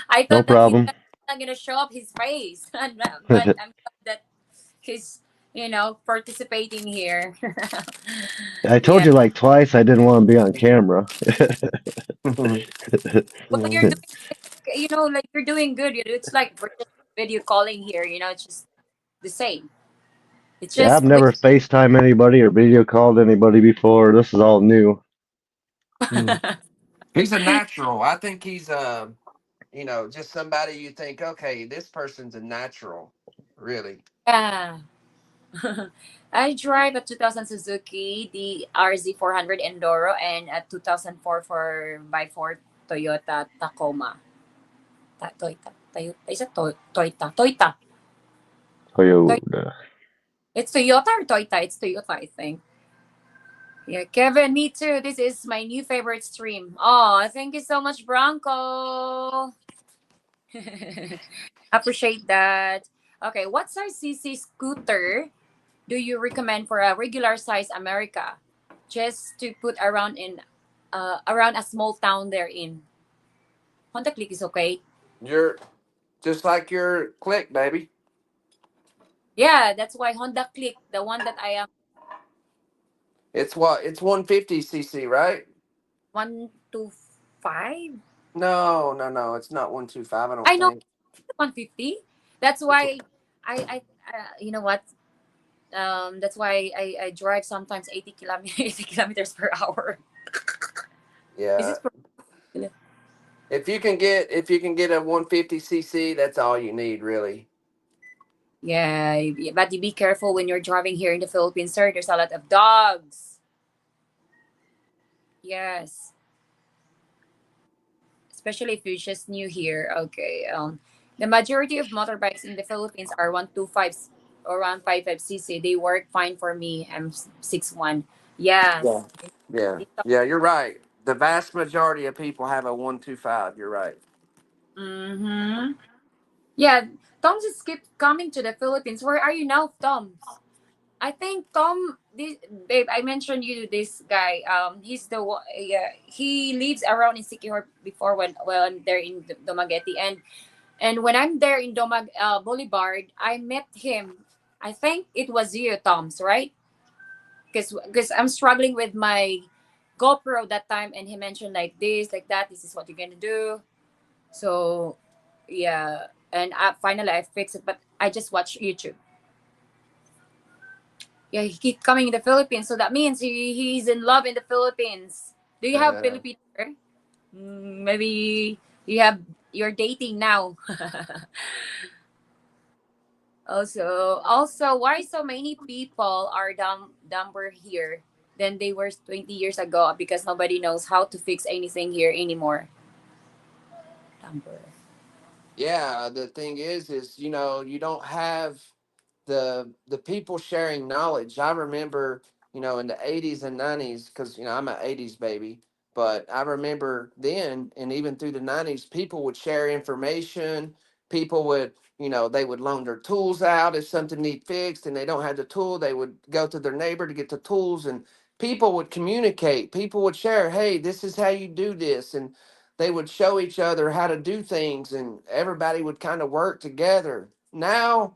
I
No
thought that he's
problem.
not gonna show up his face, but I'm glad that he's participating here.
I told
Yeah.
you like twice I didn't want to be on camera.
Well, you're doing like you're doing good. It's like we're just video calling here. It's just the same. It's
Yeah, I've
just with.
never FaceTime anybody or video called anybody before. This is all new.
he's a natural. I think he's just somebody you think, okay, this person's a natural, really.
Yeah. I drive a 2000 Suzuki, the RZ 400 Enduro, and a 2004 by 4 Toyota Tacoma. Toyota. Toyota. Is it Toyota? Toyota. Toy-
Toyota.
It's Toyota or Toyota? It's Toyota, I think. Yeah, Kevin, me too. This is my new favorite stream. Oh, thank you so much, Bronco. Appreciate that. Okay, what size CC scooter do you recommend for a regular size America? Just to put around a small town they're in. Honda Click is okay.
You're just like your click, baby.
Yeah, that's why Honda Click, the one that I am
It's what? It's 150 cc, right?
125.
No, no, no. It's not 125. I don't
I know
think.
150. That's
It's
why you know what? That's why I drive sometimes 80 kilometers 80 kilometers per hour. Is
yeah.
it per
If you can get a 150 cc, that's all you need, really.
Yeah, but you be careful when you're driving here in the Philippines, sir. There's a lot of dogs. Yes, especially if you're just new here. Okay. The majority of motorbikes in the Philippines are 125 or 155 cc. They work fine for me. I'm 6'1".
Yeah.
Yes.
Yeah. Yeah. You're right. The vast majority of people have a 125. You're right.
Mm-hmm. Yeah, Tom just keep coming to the Philippines. Where are you now, Tom? I think Tom, this babe, I mentioned you to this guy. He's yeah, he lives around in Sikihor before when they're in Dumaguete, and when I'm there in Boulevard, I met him. I think it was you, Tom's, right? Because I'm struggling with my GoPro that time, and he mentioned like this, like that. This is what you're gonna do. So, yeah, and finally I fixed it, but I just watch YouTube. Yeah, he keep coming in the Philippines, so that means he's in love in the Philippines. Do you have Filipino? Maybe you have you're dating now. Also, why so many people are dumber here than they were 20 years ago? Because nobody knows how to fix anything here anymore. Dumber.
yeah, the thing is you don't have the people sharing knowledge. I remember, in the 80s and 90s, because I'm an 80s baby, but I remember then, and even through the 90s, people would share information. People would, they would loan their tools out if something need fixed and they don't have the tool. They would go to their neighbor to get the tools, and people would communicate. People would share, hey, this is how you do this, and they would show each other how to do things, and everybody would kind of work together. Now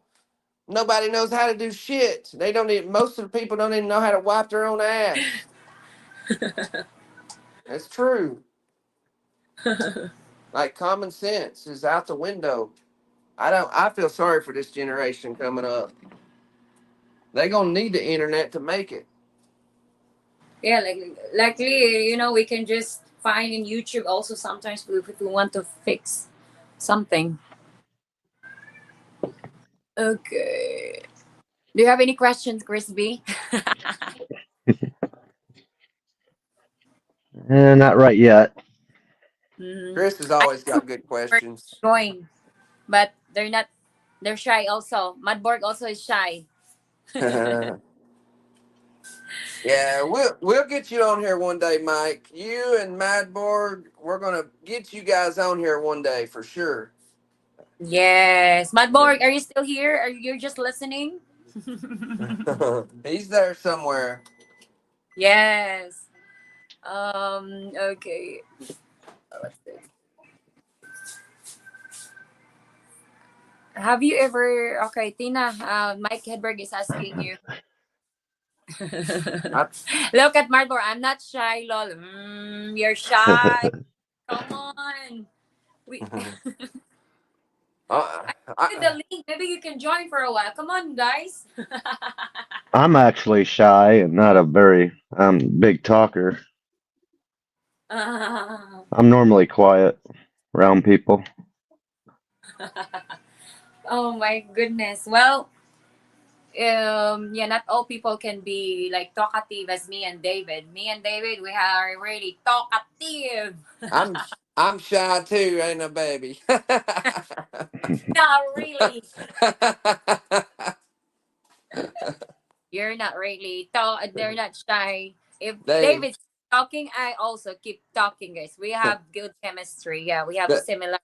nobody knows how to do shit. They don't even, most of the people don't even know how to wipe their own ass. It's true. Like common sense is out the window. I feel sorry for this generation coming up. They gonna need the internet to make it.
Yeah, like luckily, we can just find in YouTube also sometimes if we want to fix something. Okay. Do you have any questions, Chris B?
Not right yet.
Mhm.
Chris has
I
always
know
got good
Madborg
questions.
join, but they're not. They're shy also. Madborg also is shy.
Yeah, we'll get you on here one day, Mike. You and Madborg, we're gonna get you guys on here one day for sure.
Yes, Madborg, are you still here? Are you just listening?
He's there somewhere.
Yes. Okay. What's this? Have you ever? Okay, Tina. Mike Hedberg is asking you.
I,
Look at Marlboro. I'm not shy, lol. You're shy. Come on. We. I sent you
I,
the link. Maybe you can join for a while. Come on, guys.
I'm actually shy and not a very big talker.
Ah.
I'm normally quiet around people.
Oh my goodness. Well, yeah, not all people can be like talkative as me and David. Me and David, we are really talkative.
I'm I'm shy too, ain't a baby.
Not really. You're not really talk. They're not shy. If
they
David's talking, I also keep talking, guys. We have good chemistry. Yeah, we have
the,
similar.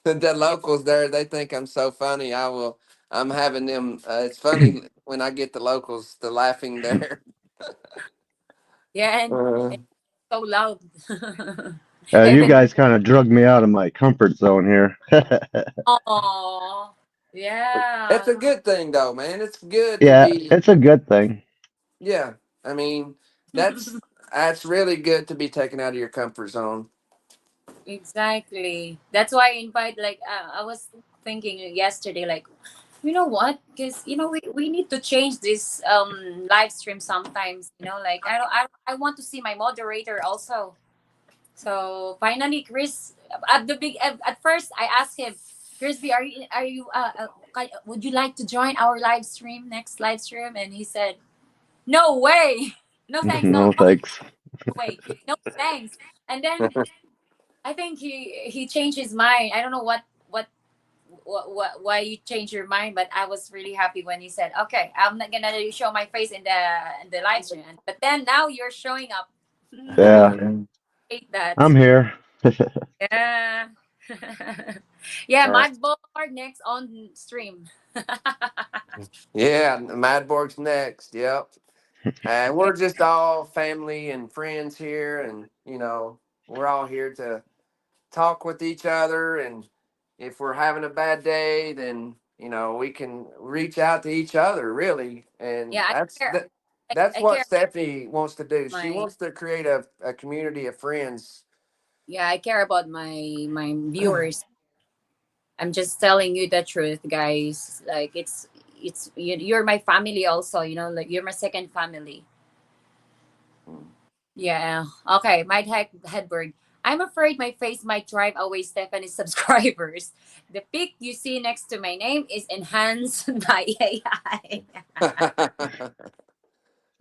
the
Yeah,
locals there, they think I'm so funny. I'm having them. It's funny when I get the locals to laughing there.
yeah,
Uh,
and so loud.
You
Even
guys kind of drug me out of my comfort zone here.
oh,
it's
yeah.
a good thing though, man. It's good to
Yeah,
be.
it's a good thing.
Yeah, I mean that's really good to be taken out of your comfort zone.
Exactly. That's why I invite. Like I was thinking yesterday, like you know what? Because we need to change this live stream sometimes. Like I don't I want to see my moderator also. So finally, Chris, at first I asked him, Crispy, would you like to join our live stream next live stream? And he said, no way, no thanks, no
No thanks.
way, no thanks. And then I think he changed his mind. I don't know what why you changed your mind, but I was really happy when you said, okay, I'm not gonna show my face in the live stream. But then now you're showing up.
Yeah,
Hate that.
I'm here.
Yeah. Yeah,
Uh,
Madboard next on stream.
yeah, Madborg's next. Yep. And
Yeah,
we're just all family and friends here, and we're all here to talk with each other. And if we're having a bad day, then we can reach out to each other, really. And
yeah, I
that's
care.
that. That's
I
what
care
Stephanie wants to do. She
my
wants to create a community of friends.
yeah, I care about my viewers. I'm just telling you the truth, guys. Like you're my family also. Like you're my second family. Yeah. Okay, Mike Hedberg. I'm afraid my face might drive away Stephanie's subscribers. The pic you see next to my name is enhanced by AI.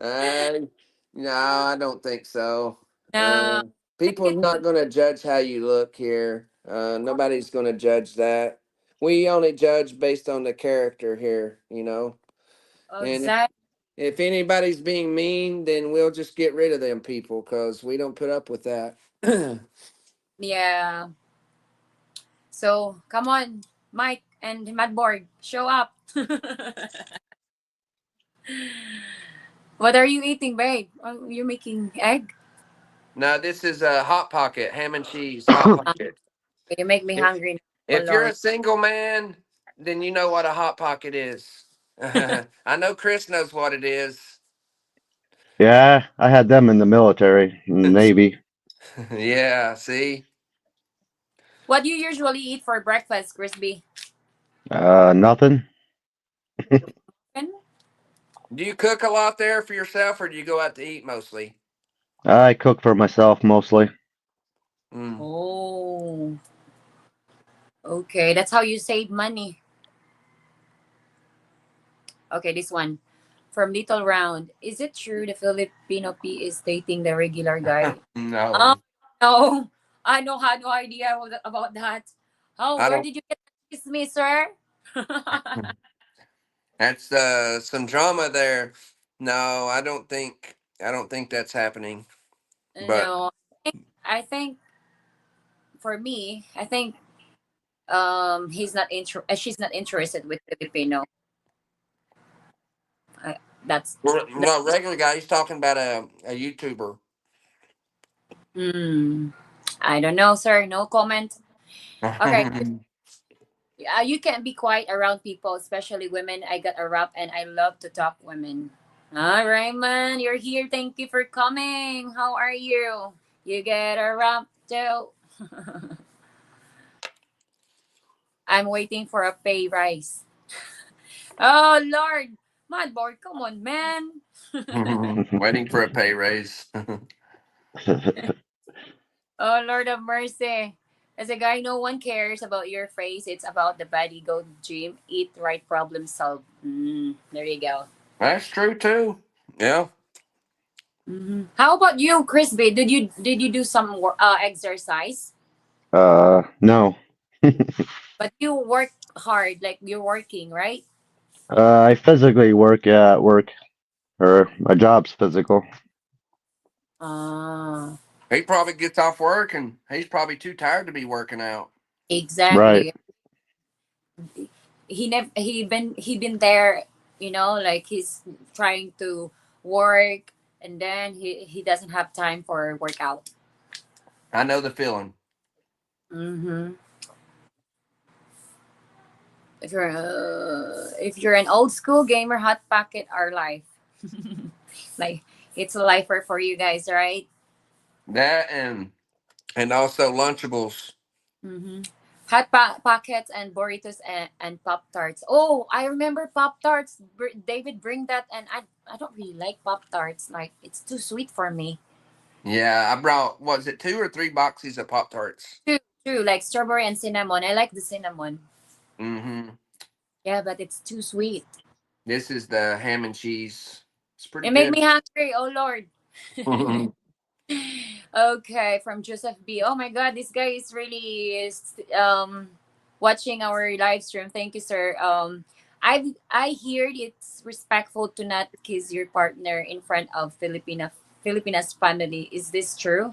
uh, no, I don't think so.
No,
Uh,
I think
People's
it's
not going to judge how you look here. Nobody's going to judge that. We only judge based on the character here, you know. And
Exactly.
if anybody's being mean, then we'll just get rid of them people because we don't put up with that.
Yeah. So come on, Mike and Madborg, show up. What are you eating, babe? Oh, you're making egg.
Now, this is a Hot Pocket, ham and cheese Hot Pocket.
You make me
If,
hungry now. Oh
if you're
Lord.
a single man, then you know what a Hot Pocket is. I know Chris knows what it is.
Yeah, I had them in the military, Navy.
Yeah, see?
What do you usually eat for breakfast, Crispy?
Nothing.
Chicken?
Do you cook a lot there for yourself or do you go out to eat mostly?
I cook for myself mostly.
Mm.
Oh, okay. That's how you save money. Okay, this one from Little Round. Is it true the Filipino P is dating the regular guy?
No.
No, I no had no idea about that. Oh,
I
where
don't.
did you get this, me, sir?
That's some drama there. No, I don't think that's happening. But
No, I think for me, I think she's not interested with Filipino. I, that.
no, regular guy, he's talking about a YouTuber.
Hmm. I don't know, sir. No comment. Okay. You can't be quiet around people, especially women. I got a rap and I love to talk women. All right, man. You're here. Thank you for coming. How are you? You get a rap too. I'm waiting for a pay rise. Oh, Lord. My board, come on, man.
Waiting for a pay raise.
Oh, Lord of mercy. As a guy, no one cares about your face. It's about the body. Go gym, eat right, problem solved. There you go.
That's true too. Yeah.
How about you, Crispy? Did you do some exercise?
No.
But you work hard, like you're working, right?
I physically work at work, or my job's physical.
Ah,
He probably gets off work and he's probably too tired to be working out.
Right.
exactly. He been there, like he's trying to work, and then he doesn't have time for workout.
I know the feeling.
Mm-hmm. If you're an old school gamer, hot pocket our life. Like it's a lifer for you guys, right?
That and also Lunchables.
Mm-hmm. Hot pockets and burritos and pop tarts. Oh, I remember pop tarts. David bring that, and I don't really like pop tarts. Like it's too sweet for me.
Yeah, I brought was it 2 or 3 boxes of Pop Tarts.
True, like strawberry and cinnamon. I like the cinnamon.
Mm-hmm.
Yeah, but it's too sweet.
This is the ham and cheese. It's pretty
It made
good.
me hungry. Oh Lord. Okay, from Joseph B. Oh my God, this guy is really watching our live stream. Thank you, sir. I hear it's respectful to not kiss your partner in front of Filipinas family. Is this true?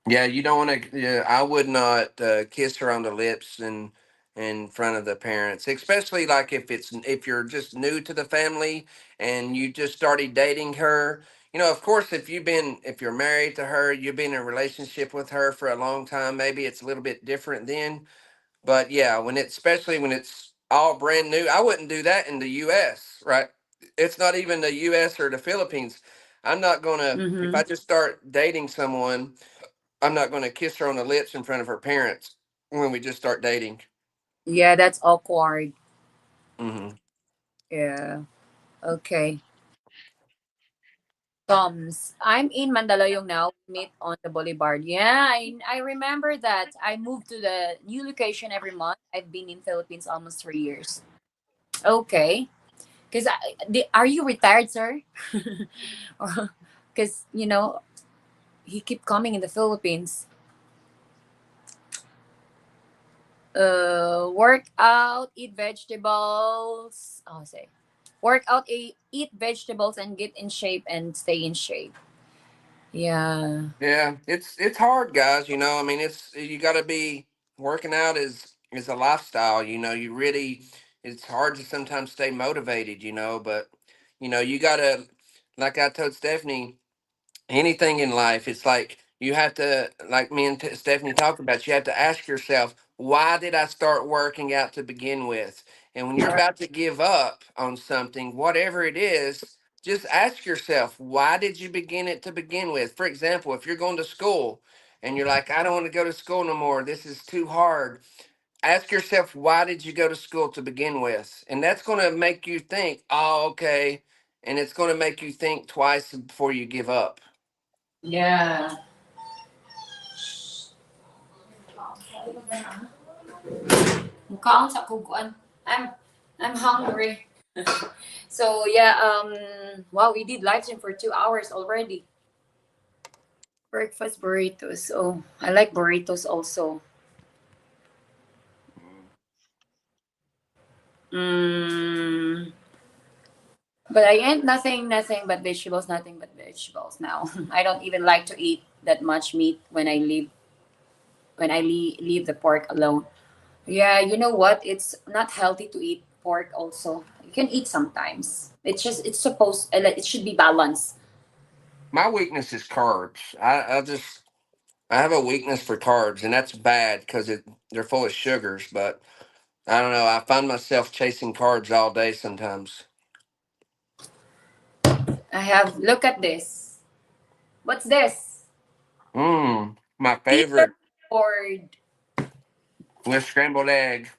Yeah, you don't want to. Yeah, I would not kiss her on the lips and in front of the parents, especially like if you're just new to the family and you just started dating her. You know, of course, if you're married to her, you've been in a relationship with her for a long time. Maybe it's a little bit different then. But yeah, especially when it's all brand new, I wouldn't do that in the U.S. Right? It's not even the U.S. or the Philippines. I'm not gonna if
Mm-hmm.
I just start dating someone. I'm not going to kiss her on the lips in front of her parents when we just start dating.
Yeah, that's awkward.
Hmm.
Yeah. Okay. Toms. I'm in Mandaluyong now. We meet on the Boulevard. Yeah, I remember that. I moved to the new location every month. I've been in Philippines almost 3 years. Okay. Because are you retired, sir? Because he keep coming in the Philippines. Work out, eat vegetables. Oh, say, work out, eat vegetables, and get in shape and stay in shape. Yeah.
Yeah, it's hard, guys. You know, I mean, it's you got to be working out is a lifestyle. You know, you really it's hard to sometimes stay motivated. You know, but you know you got to, like I told Stephanie, anything in life, it's like you have to, like me and Stephanie talked about, you have to ask yourself, why did I start working out to begin with? And when you're about to give up on something, whatever it is, just ask yourself, why did you begin it to begin with? For example, if you're going to school and you're like, I don't want to go to school no more, this is too hard. Ask yourself, why did you go to school to begin with? And that's going to make you think, oh, okay. And it's going to make you think twice before you give up.
Yeah. Mukaon sa kuguan. I'm hungry. So yeah, wow, we did live stream for 2 hours already. Breakfast burritos. Oh, I like burritos also. Mm, but I ain't nothing but vegetables, nothing but vegetables now. I don't even like to eat that much meat when I leave the pork alone. Yeah, you know what? It's not healthy to eat pork also. You can eat sometimes. It's supposed like, it should be balanced.
My weakness is carbs. I have a weakness for carbs, and that's bad because they're full of sugars. But I don't know. I find myself chasing carbs all day sometimes.
I have look at this. What's this?
My
Peter
favorite
board.
with scrambled egg.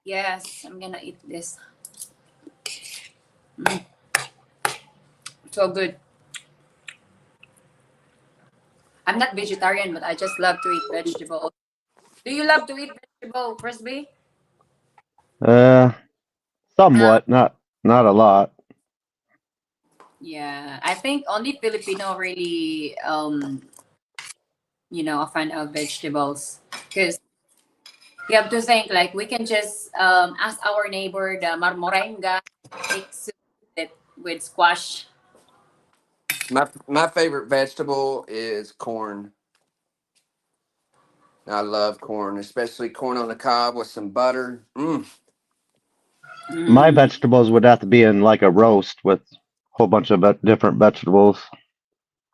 Yes, I'm gonna eat this. Mm, so good. I'm not vegetarian, but I just love to eat vegetable. Do you love to eat vegetable, Frisbee?
Uh,
Uh,
somewhat, not a lot.
yeah, I think only Filipino really, a fan of vegetables. Because you have to think like we can just ask our neighbor the marmorenga, make soup with it with squash.
My favorite vegetable is corn. I love corn, especially corn on the cob with some butter.
My
Mm.
vegetables would have to be in like a roast with a whole bunch of different vegetables.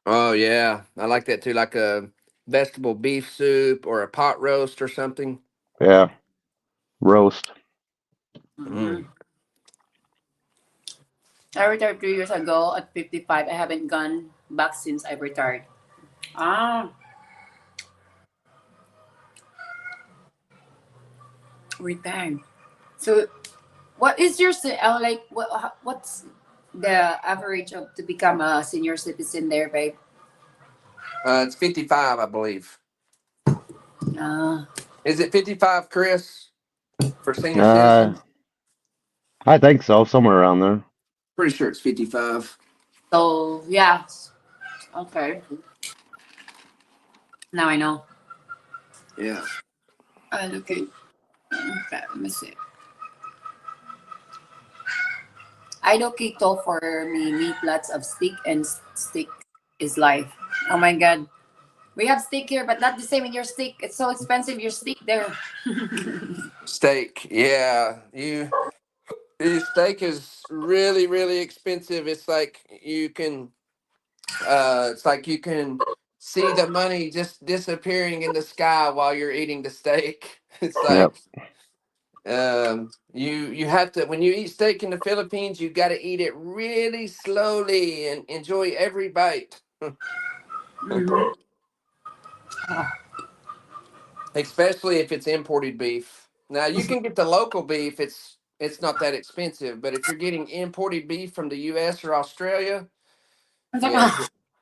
Oh yeah, I like that too, like a vegetable beef soup or a pot roast or something.
Yeah, roast.
Mm.
Mm. I retired 3 years ago at 55. I haven't gone back since I retired. Ah, retired. So, what is your like? What's the average of to become a senior citizen there, babe?
It's 55, I believe.
Ah,
Is it 55, Chris, for senior
Uh,
citizens?
I think so, somewhere around there.
Pretty sure it's 55.
so yeah. Okay, now I know.
Yeah.
Okay, okay. Let me see. I do keto for me. Meat, lots of steak, and steak is life. Oh my god. We have steak here, but not the same in your steak. It's so expensive, your steak there.
Steak. Yeah. Steak is really, really expensive. It's like you can see the money just disappearing in the sky while you're eating the steak. It's
Yep.
like you have to, when you eat steak in the Philippines, you got to eat it really slowly and enjoy every bite.
Mhm.
Especially if it's imported beef. Now you can get the local beef; it's not that expensive. But if you're getting imported beef from the U.S. or Australia, yeah,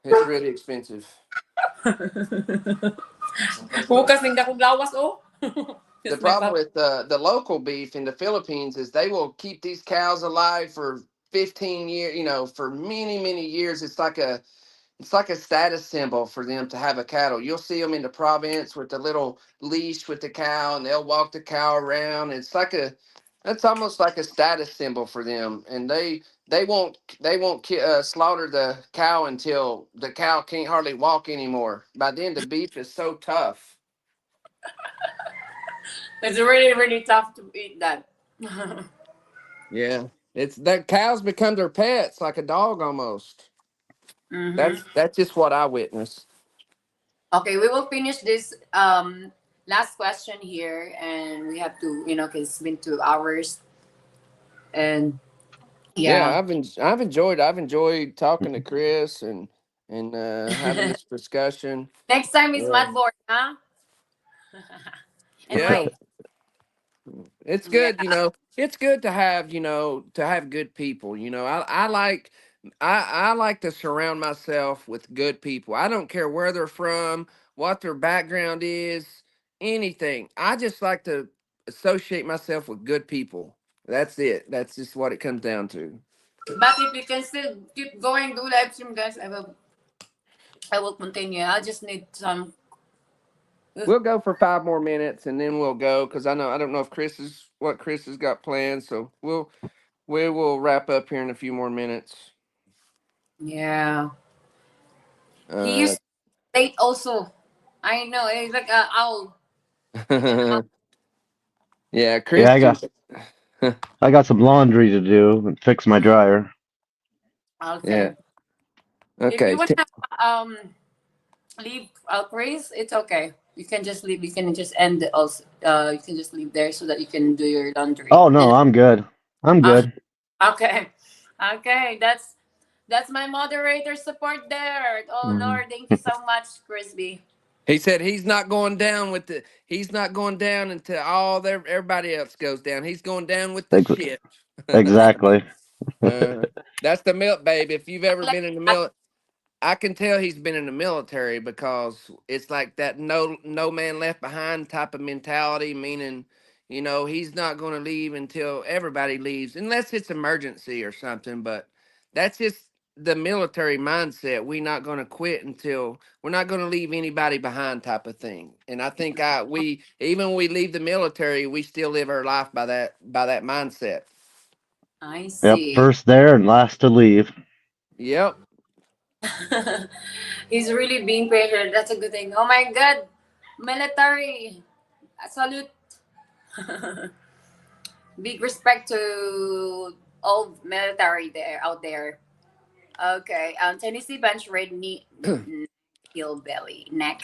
it's really expensive.
Bukas ning dakong lawas, oh.
The
Just my
problem
pop.
with the local beef in the Philippines is they will keep these cows alive for 15 years. You know, for many years. it's like a status symbol for them to have a cattle. You'll see them in the province with the little leash with the cow, and they'll walk the cow around. It's like a, that's almost like a status symbol for them, and they won't slaughter the cow until the cow can't hardly walk anymore. By then, the beef is so tough.
It's really, really tough to eat that.
Yeah, it's that cows become their pets, like a dog almost.
Mm-hmm.
That's just what I witnessed.
Okay, we will finish this last question here, and we have to, because it's been 2 hours, and
Yeah,
yeah.
I've enjoyed talking to Chris and having this discussion.
Next time is
Yeah.
mad board, huh? And
Yeah,
why?
it's
Yeah,
good. It's good to have to have good people. I like to surround myself with good people. I don't care where they're from, what their background is, anything. I just like to associate myself with good people. That's it. That's just what it comes down to.
but if you can still keep going, do live stream, guys. I will continue. I just need some.
We'll go for 5 more minutes and then we'll go because I don't know if Chris has got planned, so we will wrap up here in a few more minutes.
Yeah, he
Uh,
used to date also. I know he's like a owl. He's an owl.
yeah,
Yeah,
Chris just
I got some laundry to do and fix my dryer.
yeah.
Okay. If you
Okay.
wanna leave Chris, it's okay. You can just leave. You can just end it also. You can just leave there so that you can do your laundry.
Oh
And
no, I'm good. I'm good.
okay, okay. That's my moderator support there. Oh
Mhm.
Lord, thank you so much, Crispy.
He said he's not going down until everybody else goes down. He's going down with the
Ex-
ship.
Exactly.
That's the milk babe. If you've ever
Like
been in the
that.
milk, I can tell he's been in the military because it's like that no man left behind type of mentality, meaning, he's not going to leave until everybody leaves, unless it's emergency or something. But that's just the military mindset. We're not going to leave anybody behind type of thing. And I think we even when we leave the military, we still live our life by that mindset.
I
Yep.
see.
First there and last to leave.
Yep.
He's really being patient. That's a good thing. Oh my God, military. Salute. Big respect to all military there out there. Okay. Tennessee bench red knee hillbilly neck.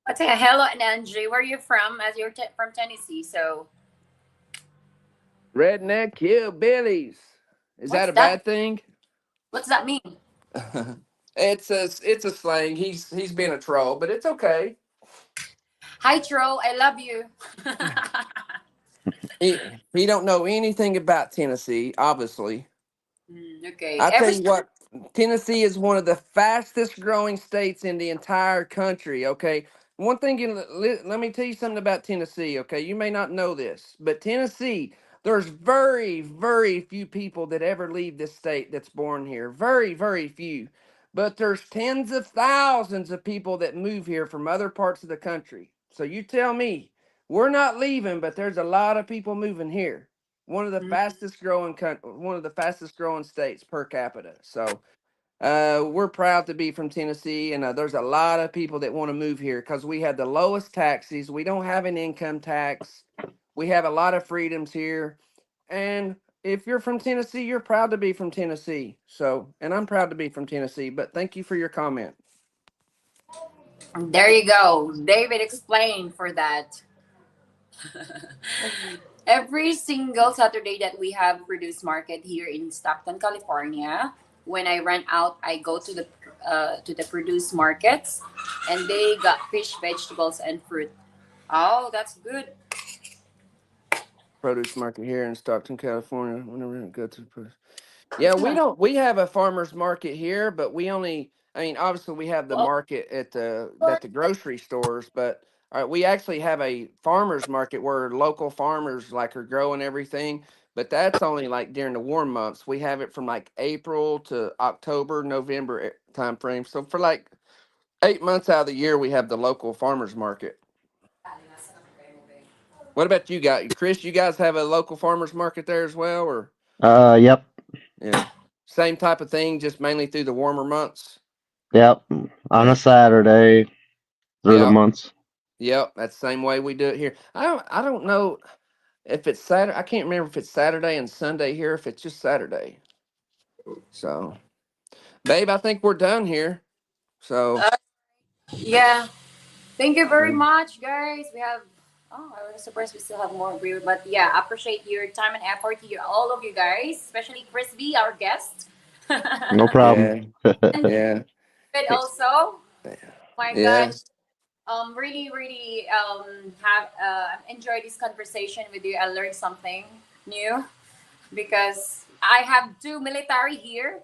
What's that? Hello, and Angie. Where are you from? As you're from Tennessee, so
Redneck hillbillies. Is that
what's
a
that?
bad thing?
What's that mean?
It's a slang. He's being a troll, but it's okay.
Hi, Tro. I love you.
He don't know anything about Tennessee, obviously.
Okay.
I tell
Every
you what, Tennessee is one of the fastest growing states in the entire country. Okay, one thing. Let me tell you something about Tennessee. Okay, you may not know this, but Tennessee, there's very, very few people that ever leave this state that's born here. Very, very few. But there's tens of thousands of people that move here from other parts of the country. So you tell me, we're not leaving, but there's a lot of people moving here. One of the fastest growing states per capita. So we're proud to be from Tennessee, and there's a lot of people that want to move here because we have the lowest taxes. We don't have an income tax. We have a lot of freedoms here, and if you're from Tennessee, you're proud to be from Tennessee. So, and I'm proud to be from Tennessee. But thank you for your comment.
There you go. David explained for that. Every single Saturday that we have produce market here in Stockton, California, when I run out, I go to the produce markets, and they got fish, vegetables, and fruit. Oh, that's good.
Produce market here in Stockton, California. Whenever I go to the produce. Yeah, we have a farmers market here, but I mean, obviously we have the
Well,
market at the grocery stores, but we actually have a farmers market where local farmers like are growing everything, but that's only like during the warm months. We have it from like April to October, November, time frame. So for like 8 months out of the year, we have the local farmers market. What about you guys, Chris? You guys have a local farmers market there as well, or
Yep,
yeah, same type of thing, just mainly through the warmer months.
yep. On a
Yeah,
Saturday through the
yep,
months.
yep. That's the same way we do it here. I don't know if it's Saturday. I can't remember if it's Saturday and Sunday here. If it's just Saturday. So, babe, I think we're done here. So,
Uh, yeah. Thank you very
mm,
much, guys. We have. Oh, I was surprised we still have more agree, but yeah, I appreciate your time and effort to all of you guys, especially Chris B, our guest.
No problem.
yeah,
And
yeah,
David also. My
yeah.
God, really, really have enjoyed this conversation with you. I learned something new because I have two military here,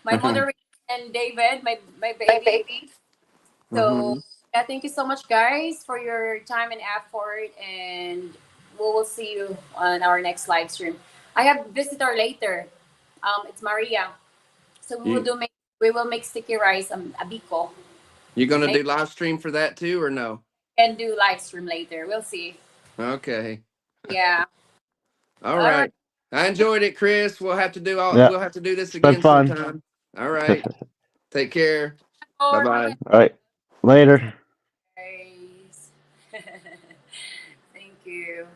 my mother and David, my baby. So
Mm-hmm.
yeah, thank you so much, guys, for your time and effort, and we will see you on our next live stream. I have visitor later. It's Maria. So
You
we will make sticky rice, a biko.
you gonna
Maybe
do live stream for that too, or no?
we can do live stream later. We'll see.
Okay.
Yeah.
All
All right.
right. I enjoyed it, Chris. We'll have to do all.
Yeah,
We'll have to do this
it's been
again
fun.
sometime. All
All
right. Take care. Bye
Lord, bye
bye.
bye,
right, later.
guys. Thank you.